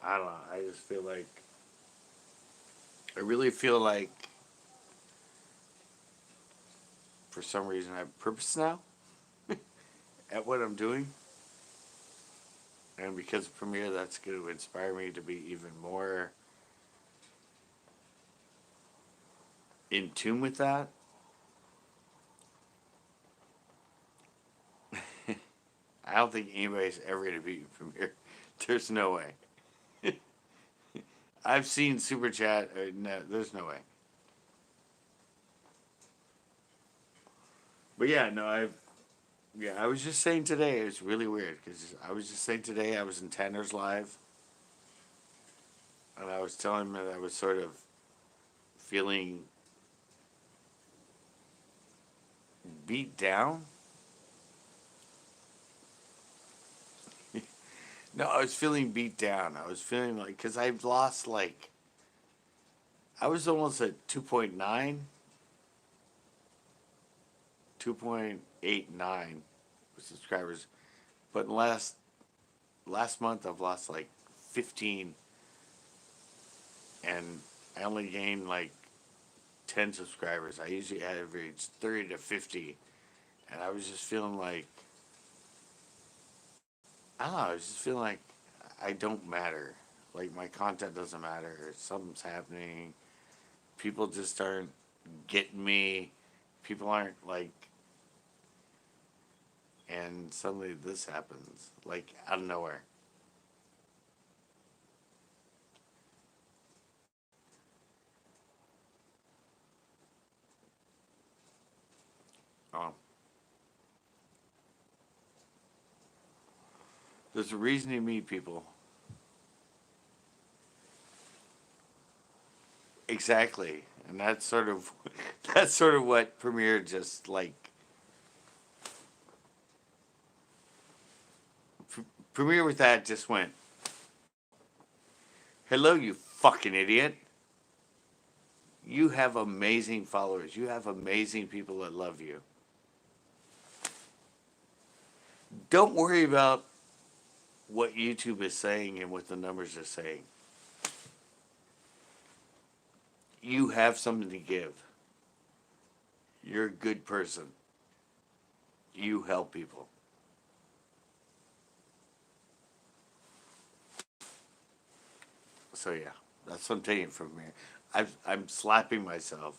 A: I don't know. I just feel like I really feel like for some reason I have purpose now at what I'm doing, and because of Premiere, that's going to inspire me to be even more in tune with that. I don't think anybody's ever going to beat Premiere. There's no way. I've seen Super Chat. No, there's no way. But yeah, no, yeah, I was just saying today, it was really weird because I was just saying today I was in Tanner's live, and I was telling him that I was sort of feeling beat down. No, I was feeling beat down. I was feeling like, because I've lost like, I was almost at 2.9, 2.89 subscribers, but last month I've lost like 15, and I only gained like 10 subscribers. I usually average 30 to 50, and I was just feeling like, I don't know, I was just feeling like I don't matter. Like my content doesn't matter. Something's happening. People just aren't getting me. People aren't like, and suddenly this happens, like out of nowhere. Oh, there's a reason you meet people. Exactly, and that's sort of that's sort of what Premiere just like. Premiere with that just went, "Hello, you fucking idiot. You have amazing followers. You have amazing people that love you. Don't worry about what YouTube is saying and what the numbers are saying. You have something to give. You're a good person. You help people. So yeah, that's what I'm taking from here. I'm slapping myself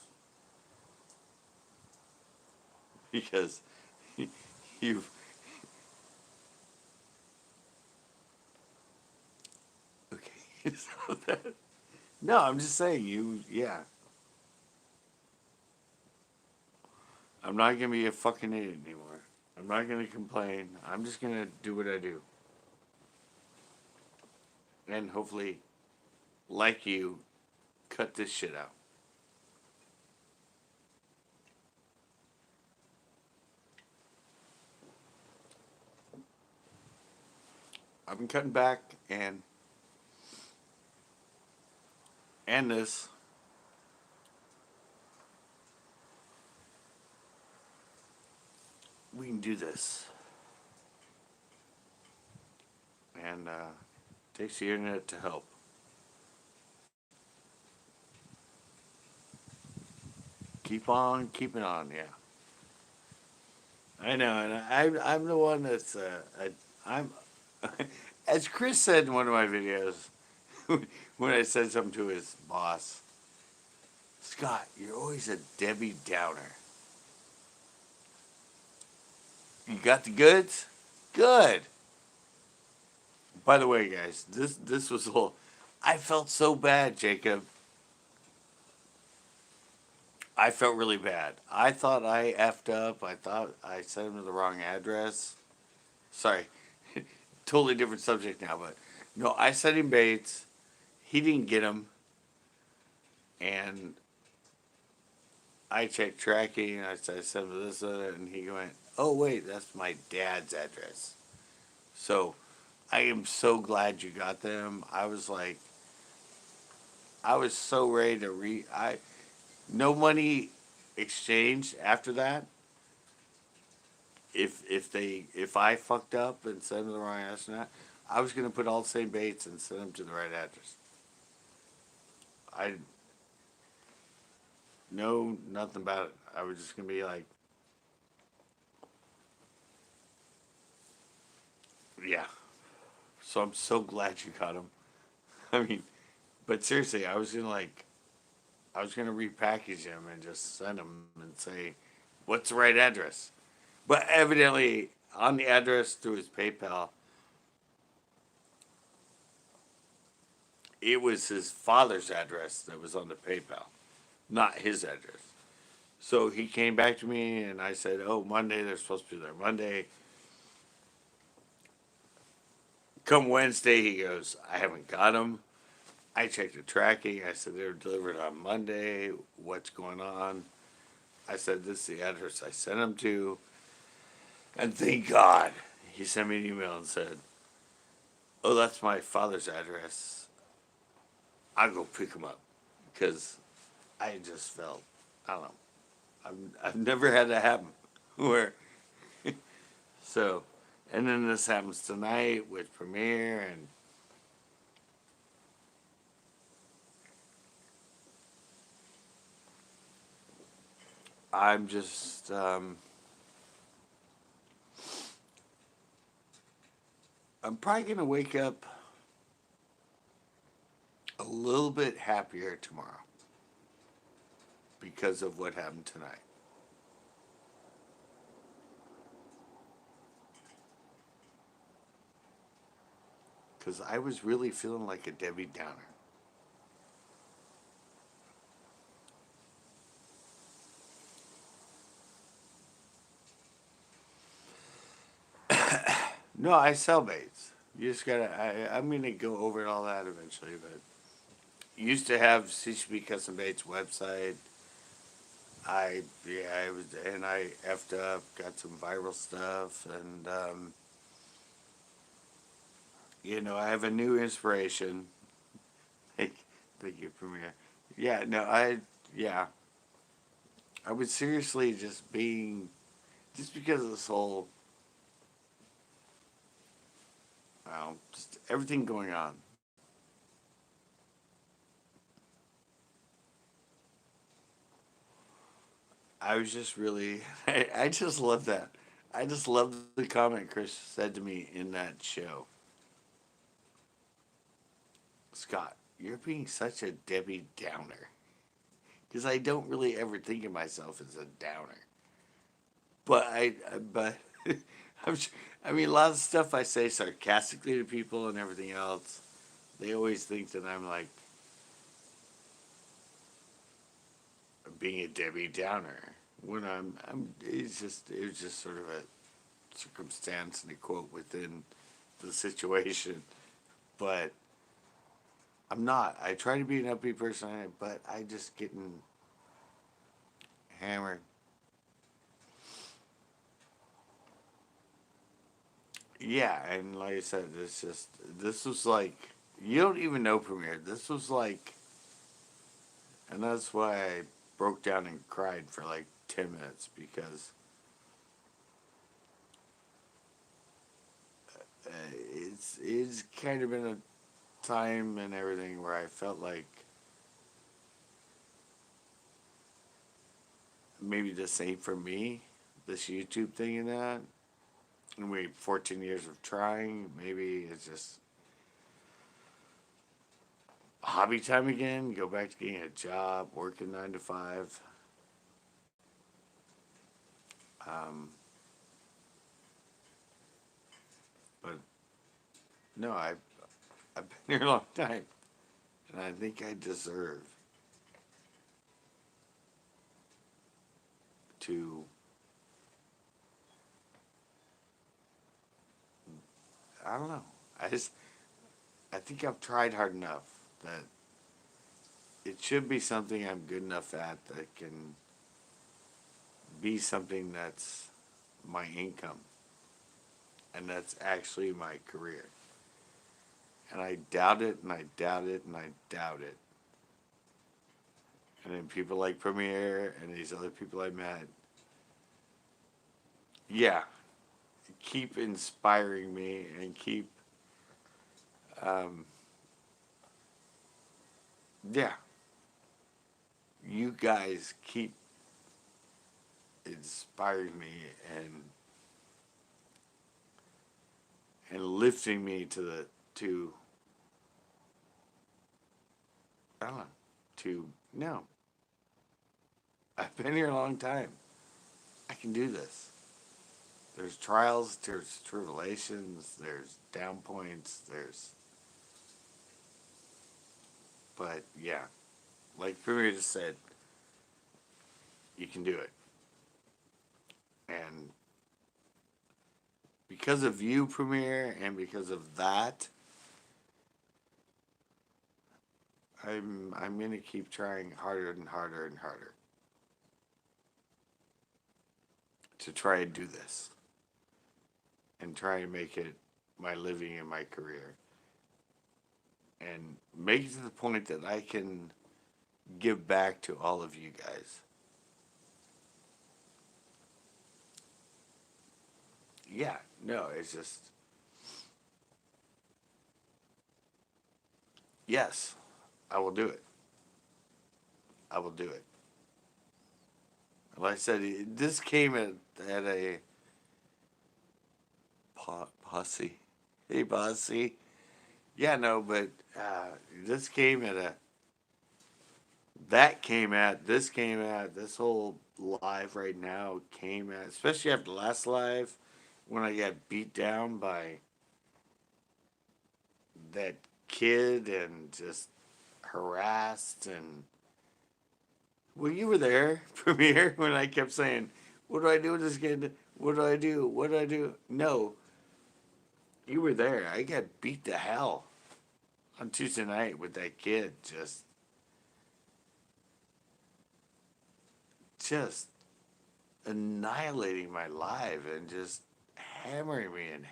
A: because you've okay. So that, no, I'm just saying you. Yeah, I'm not gonna be a fucking idiot anymore. I'm not gonna complain. I'm just gonna do what I do, and hopefully, like you, cut this shit out. I've been cutting back and this. We can do this, and takes the internet to help. Keep on keeping on. Yeah, I know, and I'm the one that's I'm as Chris said in one of my videos when I said something to his boss. Scott, you're always a Debbie Downer. You got the goods? Good. By the way, guys, this was a little. I felt so bad, Jacob. I felt really bad. I thought I effed up. I thought I sent him to the wrong address. Sorry, totally different subject now, but no, I sent him baits. He didn't get them, and I checked tracking. I said, I sent him this, and he went, "Oh wait, that's my dad's address." So I am so glad you got them. I was like, I was so ready to no money exchanged after that. If I fucked up and sent them the wrong address, I was gonna put all the same baits and send them to the right address. I know nothing about it. I was just gonna be like, yeah. So I'm so glad you caught them. I mean, but seriously, I was gonna repackage them and just send them and say, what's the right address? But evidently, on the address through his PayPal, it was his father's address that was on the PayPal, not his address. So he came back to me and I said, "Oh, Monday, they're supposed to be there Monday." Come Wednesday, he goes, "I haven't got them." I checked the tracking. I said, "They were delivered on Monday. What's going on?" I said, "This is the address I sent them to." And thank God, he sent me an email and said, "Oh, that's my father's address. I'll go pick them up." Because I just felt, I don't know, I've never had that happen. Where, so, and then this happens tonight with Premiere, and I'm just, I'm probably going to wake up a little bit happier tomorrow because of what happened tonight. Because I was really feeling like a Debbie Downer. No, I sell baits. You just gotta. I'm gonna go over all that eventually, but used to have CCB Custom Baits website. I was, and I effed up, got some viral stuff, and I have a new inspiration. Thank you, Premiere. Yeah, no, yeah, I was seriously just because of this whole Just everything going on. I was just really, I just love that. I just love the comment Chris said to me in that show. Scott, you're being such a Debbie Downer. Because I don't really ever think of myself as a downer. But I'm, I mean, a lot of stuff I say sarcastically to people and everything else, they always think that I'm like being a Debbie Downer. When it was just sort of a circumstance and a quote within the situation. But I'm not. I try to be an upbeat person, but I just getting hammered. Yeah, and like I said, this was like you don't even know premiere. This was like, and that's why I broke down and cried for like 10 minutes because it's kind of been a time and everything where I felt like maybe this ain't for me, this YouTube thing and that. And we 14 years of trying, maybe it's just hobby time again. Go back to getting a job, working 9 to 5. Um, but no, I've been here a long time, and I think I deserve to. I don't know. I just I think I've tried hard enough that it should be something I'm good enough at that can be something that's my income and that's actually my career. And I doubt it, and I doubt it, and I doubt it. And then people like Premiere and these other people I met, yeah, keep inspiring me and keep, um, yeah, you guys keep inspiring me and lifting me to to I don't know to no. I've been here a long time. I can do this. There's trials, there's tribulations, there's down points, but yeah, like Premier just said, you can do it. And because of you, Premier, and because of that, I'm gonna keep trying harder and harder and harder to try and do this and try and make it my living and my career and make it to the point that I can give back to all of you guys. Yeah, no, it's just yes, I will do it. I will do it. Like I said, this came at a posse. Hey, posse. Yeah, no, but this came at a. That came at. This came at. This whole live right now came at. Especially after the last live, when I got beat down by that kid and just harassed and. Well, you were there, Premiere, when I kept saying, "What do I do with this kid? What do I do? What do I do?" No, you were there. I got beat to hell on Tuesday night with that kid just annihilating my life and just hammering me and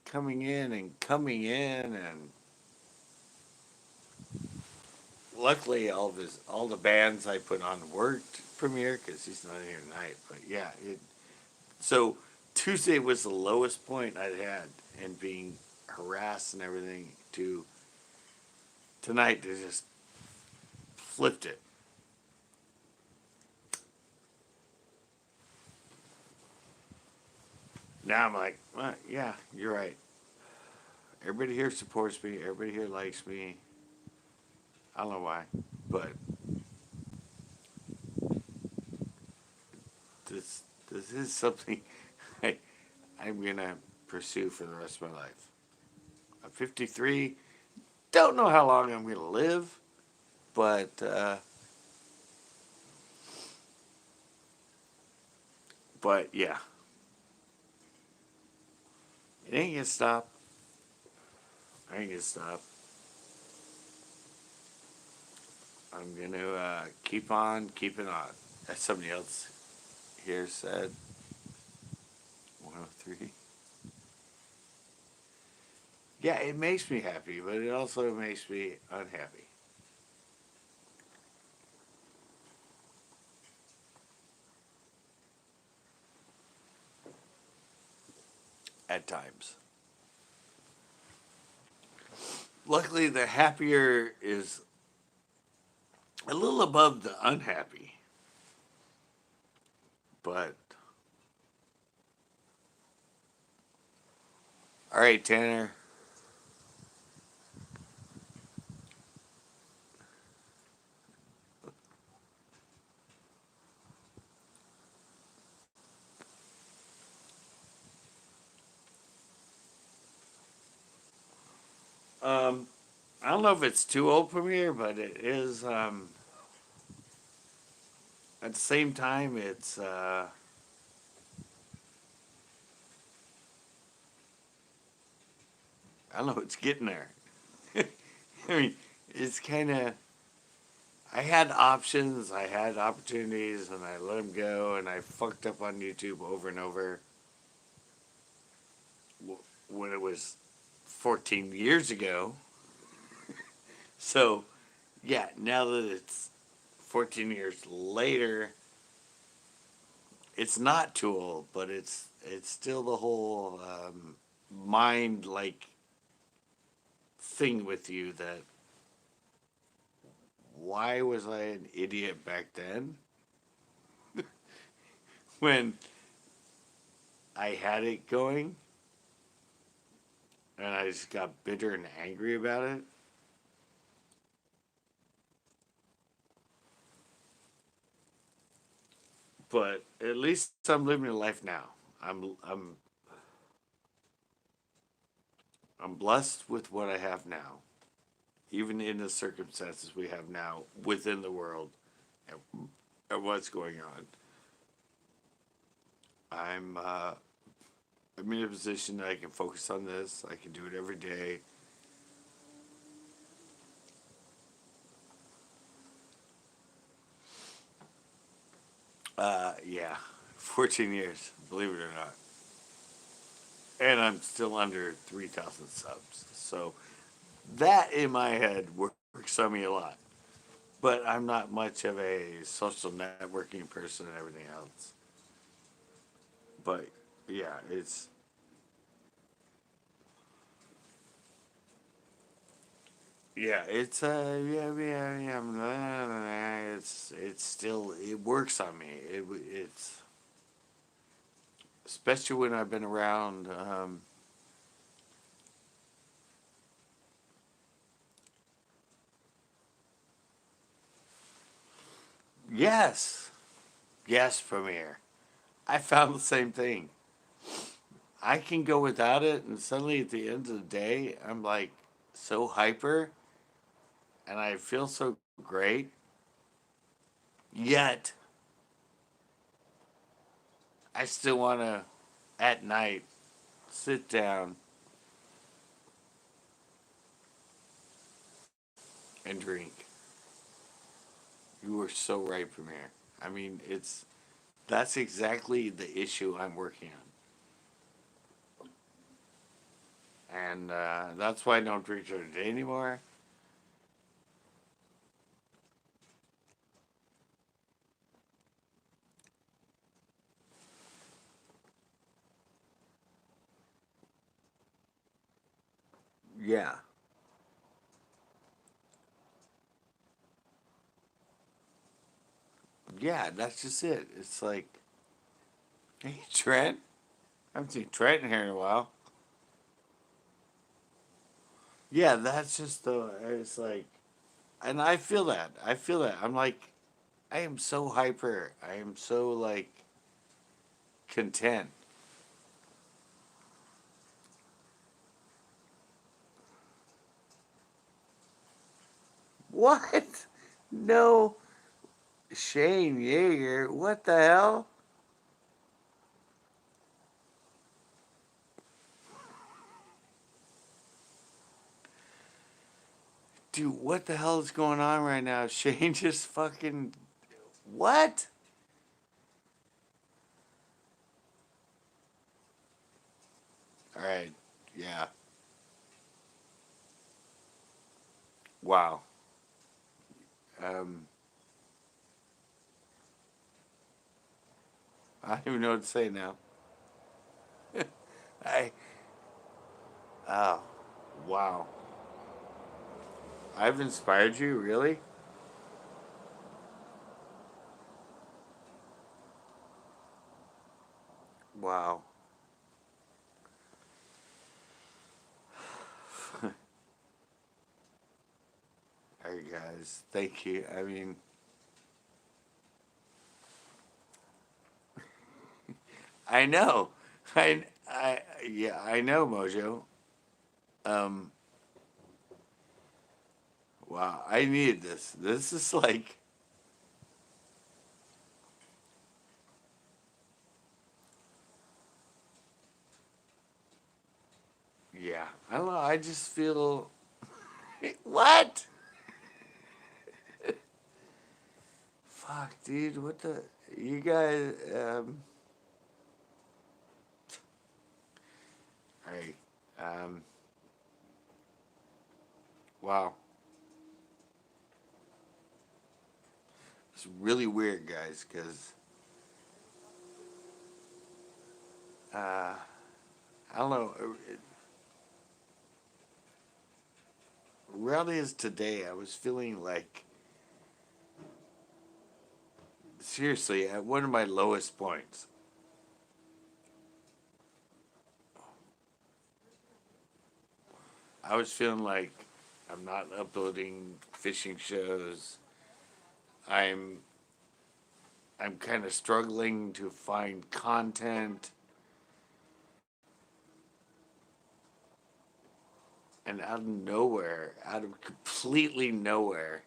A: coming in and luckily all the bands I put on worked Premiere because he's not here tonight. But yeah, so Tuesday was the lowest point I'd had, and being harassed and everything. To tonight, they just flipped it. Now I'm like, well, yeah, you're right. Everybody here supports me. Everybody here likes me. I don't know why, but this this is something I, I'm gonna pursue for the rest of my life. I'm 53. Don't know how long I'm gonna live, but yeah, it ain't gonna stop. I ain't gonna stop. I'm gonna keep on keeping on. As somebody else here said, 103. Yeah, it makes me happy, but it also makes me unhappy at times. Luckily, the happier is a little above the unhappy, but all right, Tanner. Um, I don't know if it's too old for me, but it is. At the same time, it's. I don't know. It's getting there. I mean, it's kind of. I had options, I had opportunities, and I let them go, and I fucked up on YouTube over and over. When it was 14 years ago. So, yeah, now that it's 14 years later, it's not too old, but it's still the whole mind like thing with you that why was I an idiot back then when I had it going and I just got bitter and angry about it. But at least I'm living a life now. I'm I'm I'm blessed with what I have now, even in the circumstances we have now within the world and, and what's going on. I'm uh, I'm in a position that I can focus on this. I can do it every day. Yeah, 14 years, believe it or not, and I'm still under 3,000 subs. So that in my head works on me a lot. But I'm not much of a social networking person and everything else. But yeah, yeah, it's still it works on me. It's especially when I've been around. Yes, yes, Premiere. I found the same thing. I can go without it, and suddenly at the end of the day, I'm like so hyper, and I feel so great. Yet I still want to, at night, sit down and drink. You were so right, Premiere. I mean, it's that's exactly the issue I'm working on, and that's why I don't drink during the day anymore. Yeah. Yeah, that's just it. It's like, hey, Trent. I haven't seen Trent in here in a while. Yeah, that's just the. It's like, and I feel that. I feel that. I'm like, I am so hyper. I am so like content. What? No, Shane Yeager. What the hell? Dude, what the hell is going on right now? Shane just fucking. What? All right. Yeah. Wow. Um, I don't even know what to say now. I. Oh. Wow. I've inspired you, really? Wow. All right, guys. Thank you. I mean, I know. Yeah, I know, Mojo. Um, wow. I needed this. This is like, yeah. I don't know. I just feel. What? Fuck, dude. What the? You guys. All right. Um, wow. It's really weird, guys, because uh, I don't know. Really, as today, I was feeling like seriously at one of my lowest points. I was feeling like I'm not uploading fishing shows. I'm I'm kind of struggling to find content, and out of nowhere, out of completely nowhere,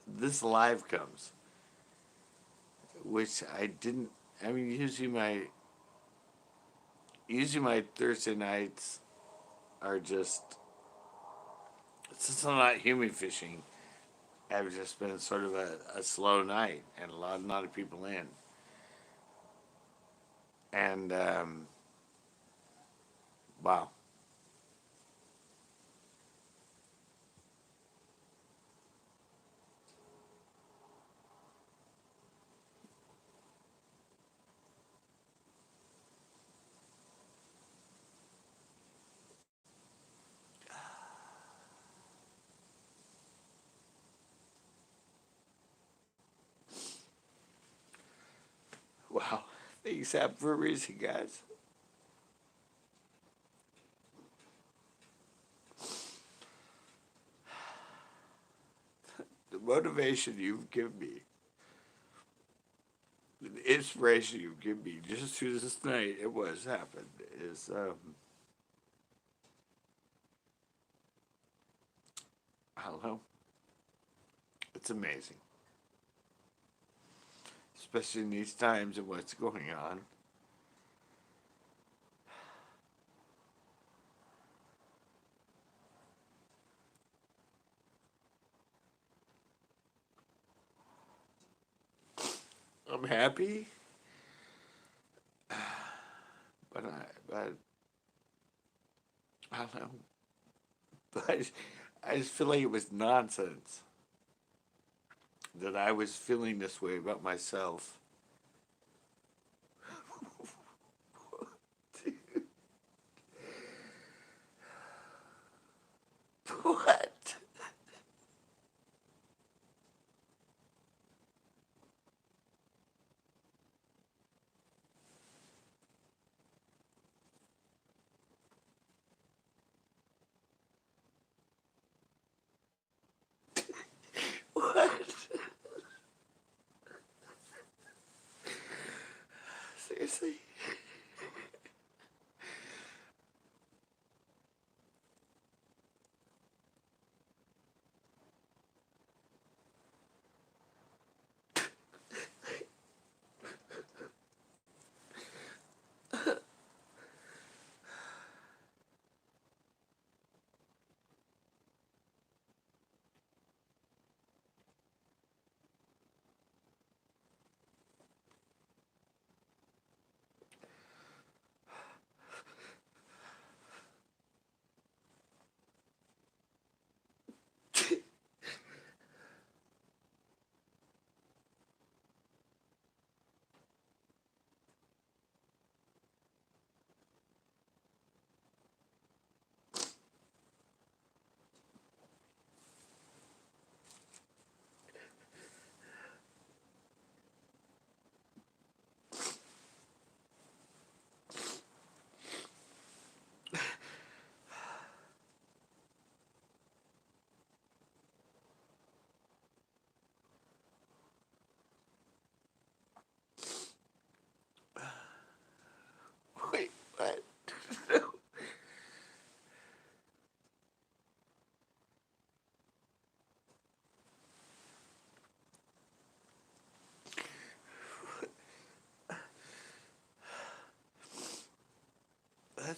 A: this live comes, which I didn't. I mean, usually my Thursday nights are just since I'm not human fishing. Have just been sort of a slow night and a lot of people in, and wow, wow, things happen for a reason, guys. The motivation you've given me, the inspiration you've given me just through this night, it was happened is I don't know, it's amazing, especially in these times and what's going on. I'm happy, but I don't know, but I just feel like it was nonsense that I was feeling this way about myself.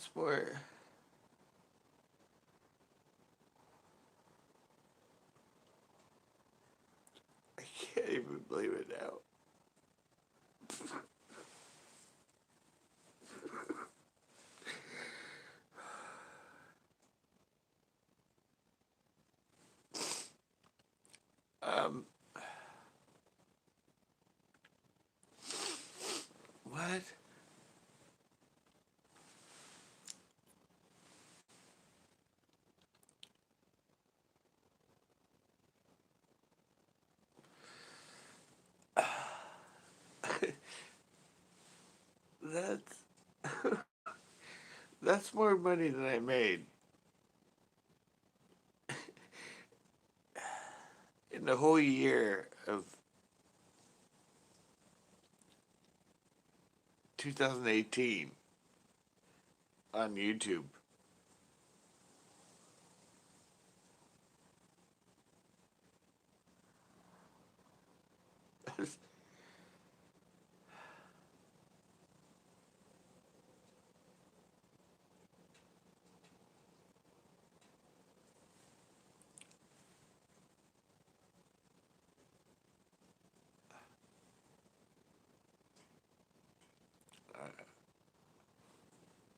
A: that's more. I can't even believe it now. Um, what? That's that's more money than I made in the whole year of 2018 on YouTube.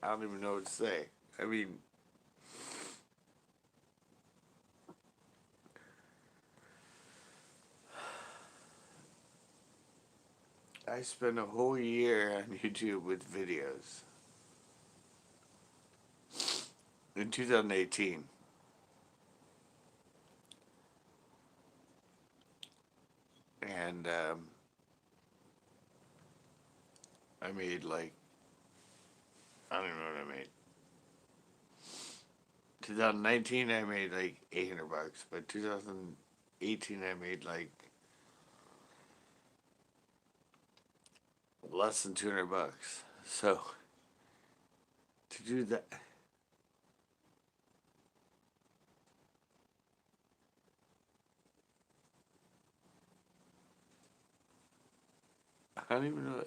A: I don't even know what to say. I mean, I spent a whole year on YouTube with videos in 2018. And I made like, I don't even know what I made. 2019, I made like $800, but 2018, I made like less than $200. So to do that, I don't even know.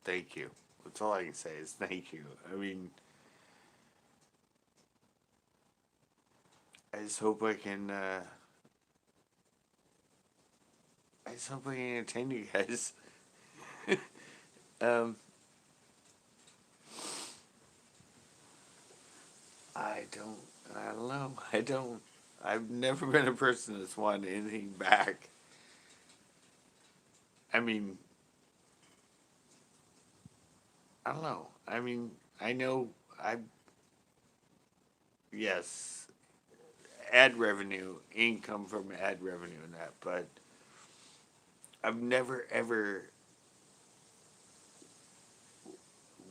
A: Thank you. That's all I can say is thank you. I mean, I just hope I can. I just hope I can entertain you guys. um, I don't. I don't know. I don't. I've never been a person that's wanted anything back. I mean, I don't know. I mean, I know. I yes, ad revenue, income from ad revenue, and that, but I've never ever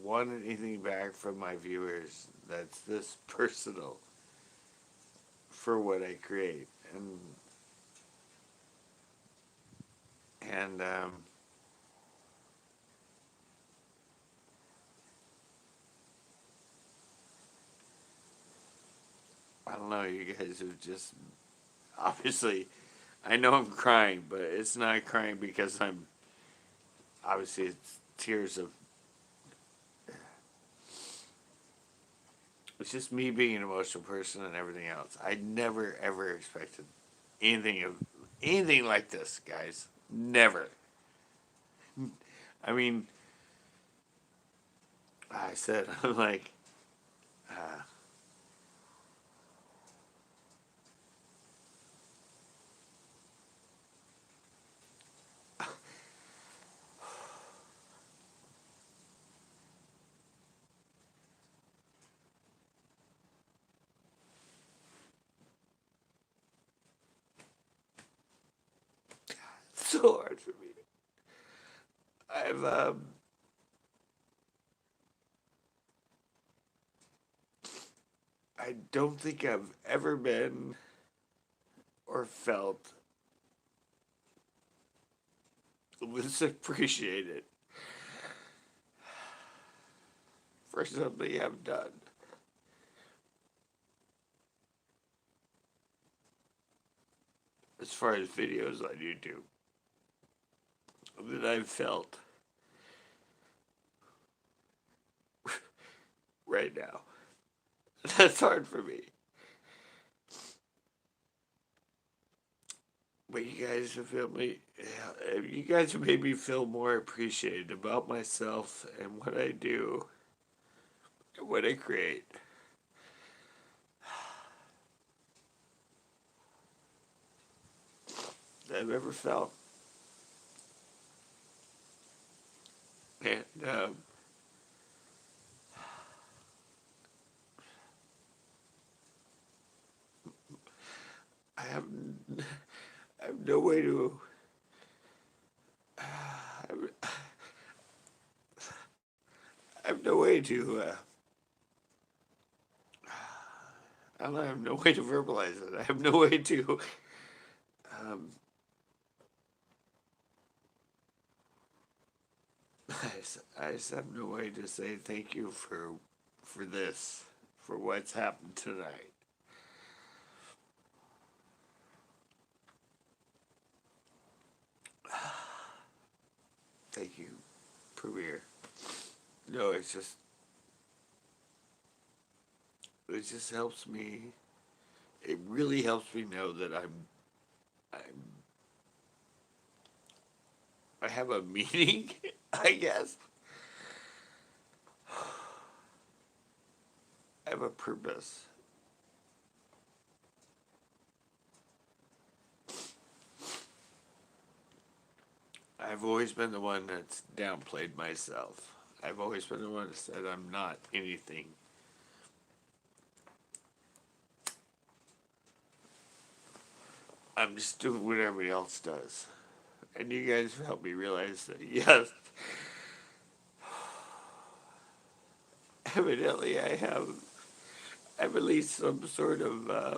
A: wanted anything back from my viewers that's this personal for what I create, and I don't know. You guys have just obviously. I know I'm crying, but it's not crying because I'm obviously it's tears of. It's just me being an emotional person and everything else. I never ever expected anything of anything like this, guys. Never. I mean, I said I'm like, uh, so hard for me. I've I don't think I've ever been or felt this appreciated for something I've done. as far as videos on YouTube that I've felt right now. That's hard for me. But you guys have felt me. You guys have made me feel more appreciated about myself and what I do, and what I create. That I've ever felt. And I have, I have no way to. I have no way to. I don't know, I have no way to verbalize it. I have no way to. Um, I just have no way to say thank you for this, for what's happened tonight. Thank you, Premier. No, it just helps me. It really helps me know that I'm I have a meaning, I guess. I have a purpose. I've always been the one that's downplayed myself. I've always been the one that said I'm not anything. I'm just doing what everybody else does. And you guys helped me realize that, yes, evidently I've at least some sort of, I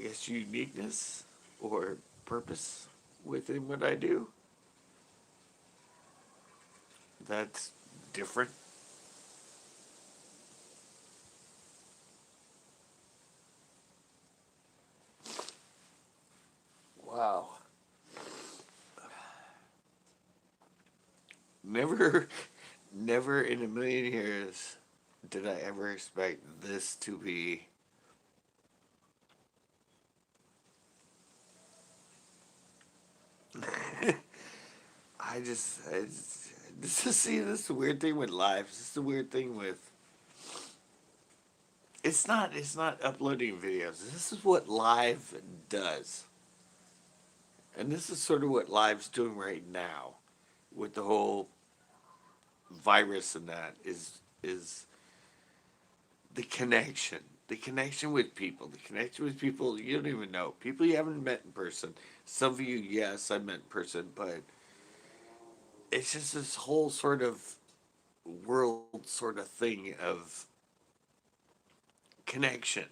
A: guess, uniqueness or purpose within what I do. That's different. Wow. Never, never in a million years did I ever expect this to be this is the weird thing with lives. This is the weird thing with it's not uploading videos. This is what live does. And this is sort of what live's doing right now with the whole virus and that is the connection. The connection with people. The connection with people you don't even know. People you haven't met in person. Some of you, yes, I met in person, but it's just this whole sort of world sort of thing of connection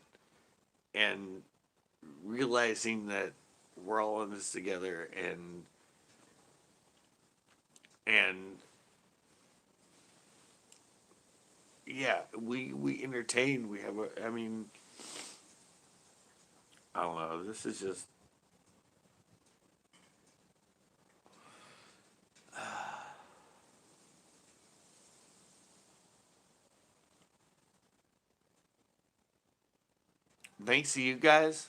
A: and realizing that we're all in this together and yeah, we entertain. We have a. I mean, I don't know. This is just. Thanks to you guys.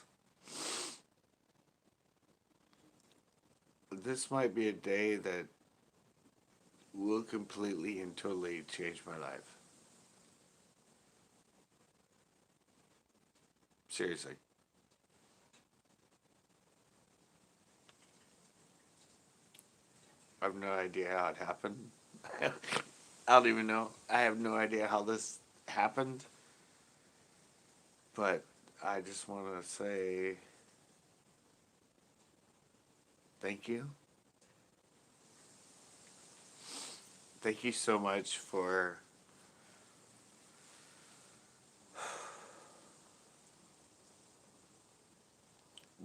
A: This might be a day that will completely and totally change my life. Seriously. I have no idea how it happened. I don't even know. I have no idea how this happened. But I just want to say thank you. Thank you so much for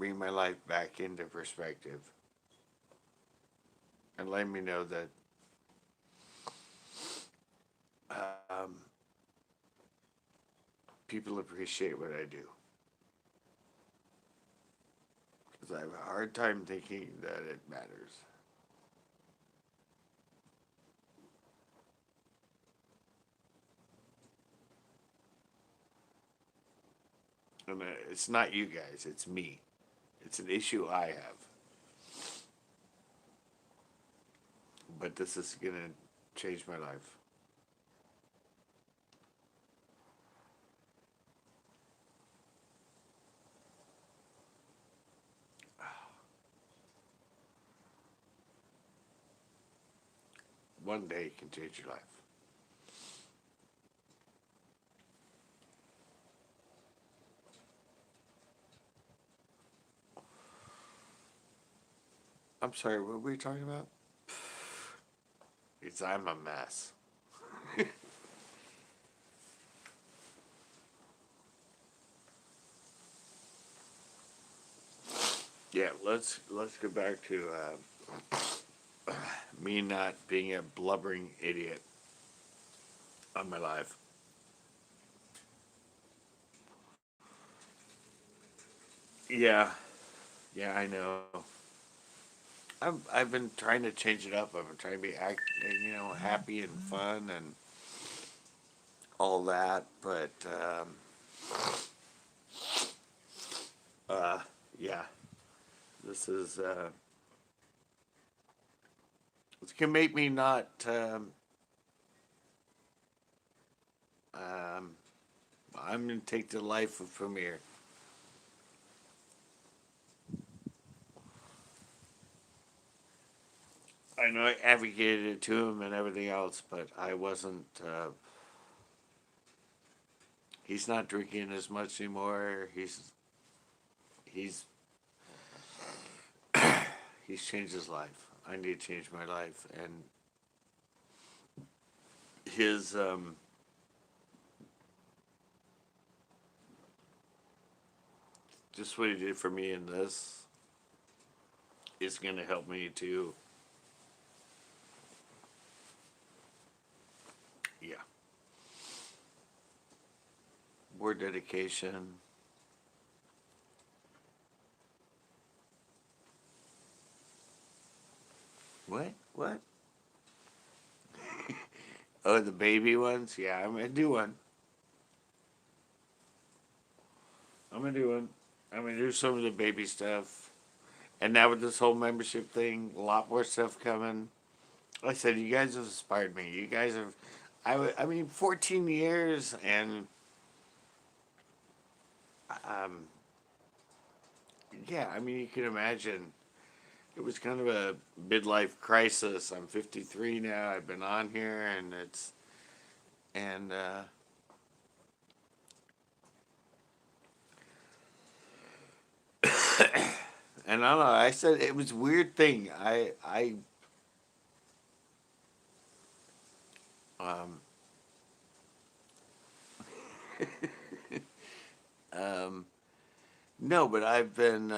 A: bringing my life back into perspective and letting me know that um, people appreciate what I do. Sometimes I have a hard time thinking that it matters. And it's not you guys, it's me. It's an issue I have. But this is going to change my life. One day can change your life. I'm sorry, what were we talking about? It's I'm a mess. Yeah, let's go back to me not being a blubbering idiot on my life. Yeah, yeah, I know. I've been trying to change it up. I've been trying to be happy and fun and all that, but uh, yeah, this is it's gonna make me not um, I'm gonna take the life from here. I know I advocated it to him and everything else, but I wasn't. He's not drinking as much anymore. He's he's changed his life. I need to change my life, and his just what he did for me in this is going to help me to, yeah, more dedication. What? What? Oh, the baby ones? Yeah, I'm gonna do one. I'm gonna do one. I'm gonna do some of the baby stuff. And now with this whole membership thing, a lot more stuff coming. Like I said, you guys have inspired me. You guys have, I mean, 14 years, and um, yeah, I mean, you can imagine it was kind of a midlife crisis. I'm 53 now. I've been on here, and and and I don't know. I said it was a weird thing. Um, um, no, but I've been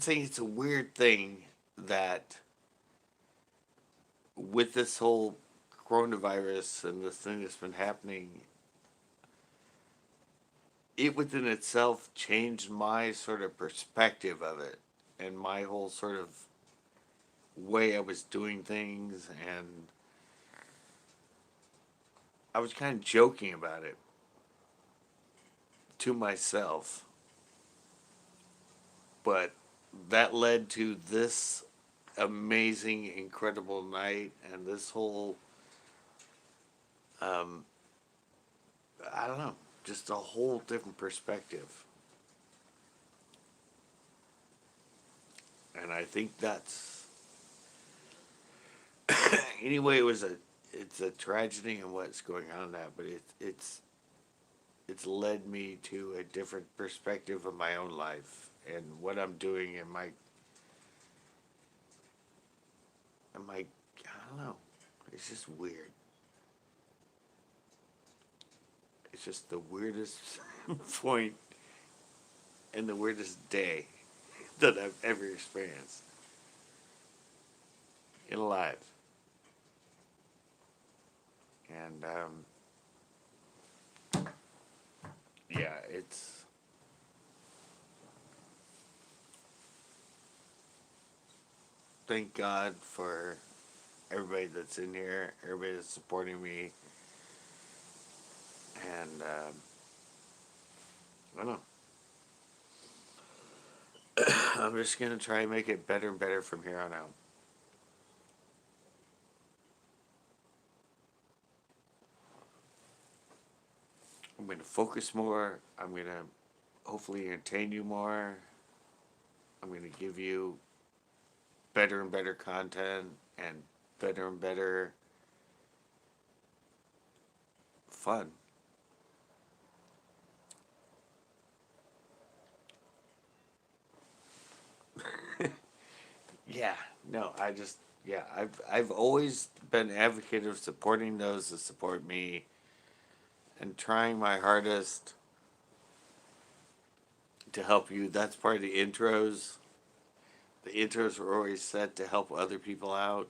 A: saying it's a weird thing that with this whole coronavirus and this thing that's been happening, it within itself changed my sort of perspective of it and my whole sort of way I was doing things, and I was kind of joking about it to myself, but that led to this amazing, incredible night and this whole, um, I don't know, just a whole different perspective. And I think that's, anyway, it's a tragedy and what's going on now, but it's led me to a different perspective of my own life and what I'm doing in my, I don't know. It's just weird. It's just the weirdest point and the weirdest day that I've ever experienced in life. And yeah, it's thank God for everybody that's in here, everybody that's supporting me, and I don't know. I'm just gonna try and make it better and better from here on out. I'm gonna focus more. I'm gonna hopefully entertain you more. I'm gonna give you better and better content and better and better fun. Yeah, no, yeah, I've always been an advocate of supporting those that support me and trying my hardest to help you. That's part of the intros. The intros were always set to help other people out,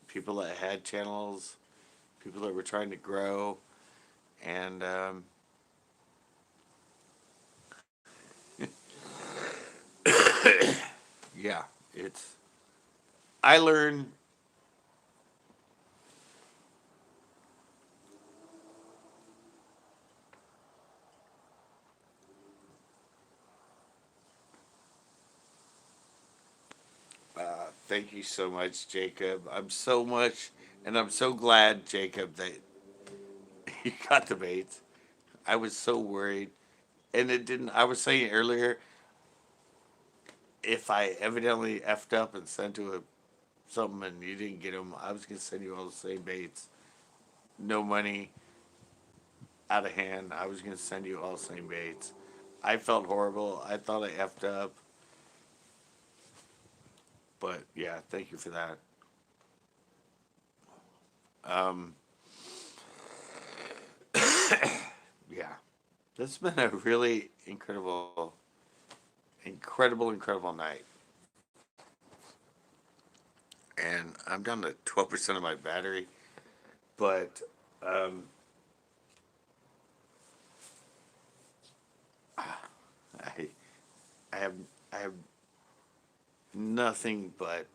A: people that had channels, people that were trying to grow, and yeah, it's. I learn. Thank you so much, Jacob. I'm so glad, Jacob, that you got the baits. I was so worried, and it didn't. I was saying earlier, if I evidently effed up and sent to a something and you didn't get them, I was gonna send you all the same baits. No money, out of hand. I was gonna send you all the same baits. I felt horrible. I thought I effed up, but yeah, thank you for that. Um, yeah, this has been a really incredible night. And I'm down to 12% of my battery, but um, I I have I have nothing but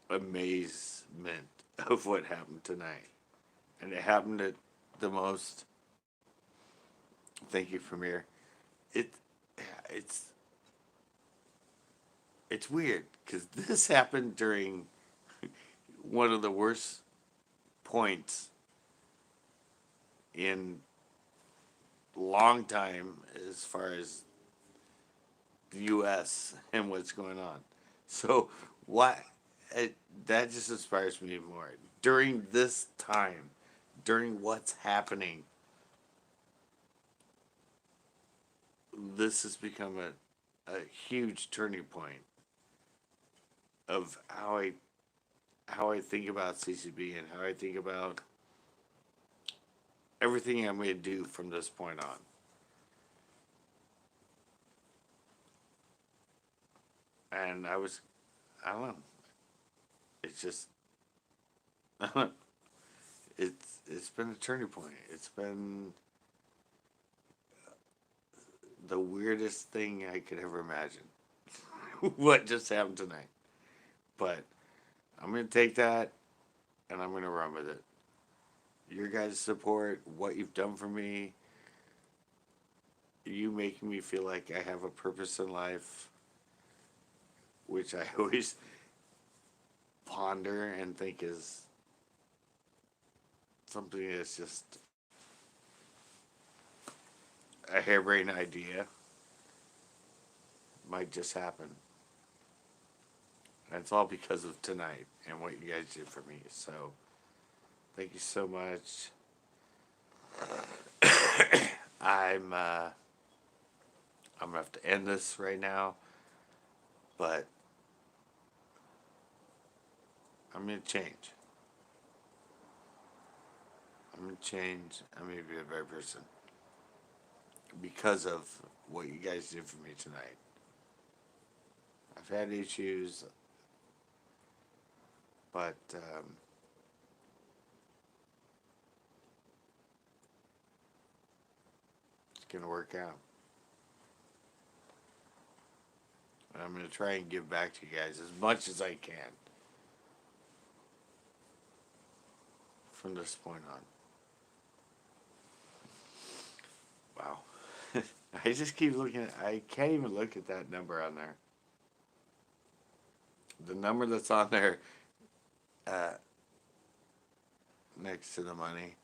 A: amazement of what happened tonight, and it happened at the most. Thank you, Premier. It it's it's weird because this happened during one of the worst points in long time as far as the U.S. and what's going on. So why it, that just inspires me more during this time, during what's happening. This has become a huge turning point of how I think about CCB and how I think about everything I'm going to do from this point on. And I don't know, it's just, it's been a turning point. It's been the weirdest thing I could ever imagine. What just happened tonight? But I'm gonna take that and I'm gonna run with it. Your guys' support, what you've done for me, you making me feel like I have a purpose in life, which I always ponder and think is something that's just a harebrained idea, might just happen. And it's all because of tonight and what you guys did for me. So thank you so much. I'm uh, I'm gonna have to end this right now, but I'm gonna change. I'm gonna change. I'm gonna be a better person because of what you guys did for me tonight. I've had issues, but it's gonna work out. I'm going to try and give back to you guys as much as I can from this point on. Wow. I just keep looking at, I can't even look at that number on there. The number that's on there uh, next to the money.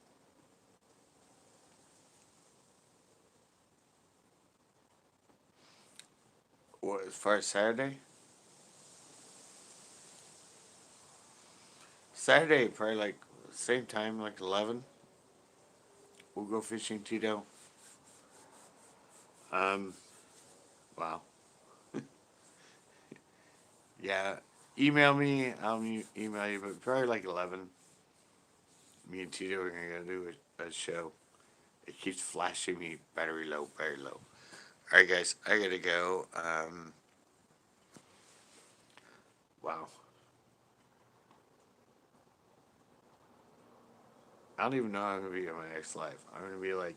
A: What, as far as Saturday? Saturday, probably like same time, like 11. We'll go fishing, Tito. Um, wow. Yeah, email me. I'll email you, but probably like 11. Me and Tito are gonna go do a show. It keeps flashing me battery low, battery low. All right, guys, I gotta go. Wow. I don't even know how I'm gonna be in my next life. I'm gonna be like,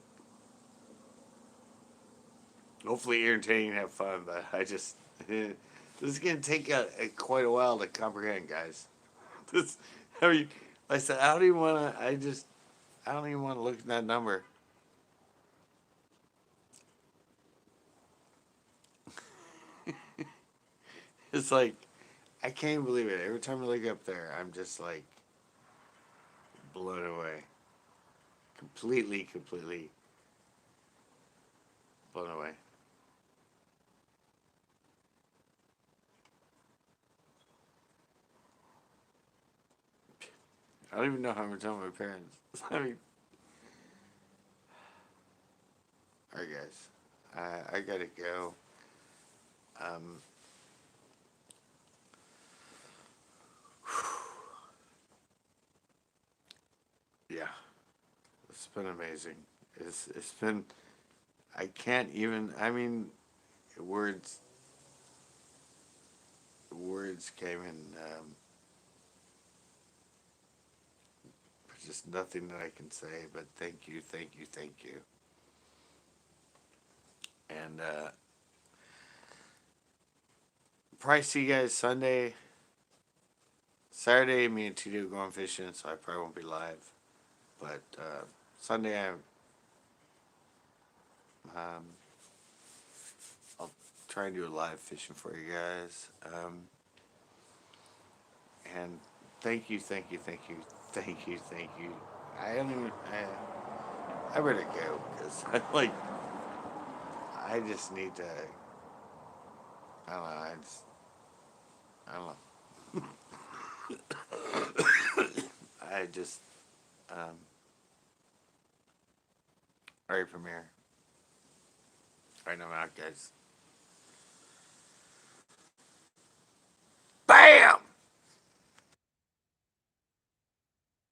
A: hopefully entertaining and have fun, but I just this is gonna take quite a while to comprehend, guys. This, I mean, like I said, I don't even wanna. I don't even want to look at that number. It's like I can't believe it. Every time I look up there, I'm just like blown away. Completely, completely blown away. I don't even know how I'm gonna tell my parents. I mean, all right, guys, I gotta go. Um, yeah, it's been amazing. It's been. I can't even. I mean, words words came in. There's just nothing that I can say. But thank you, thank you, thank you. And probably see you guys Sunday. Saturday, me and Tito going fishing, so I probably won't be live. But Sunday, um, I'll try and do a live fishing for you guys. And thank you, thank you, thank you, thank you, thank you. I don't even. I better go because I'm like, I just need to. I don't know. I don't know. I just. Um, all right, Premiere. All right, I'm out, guys.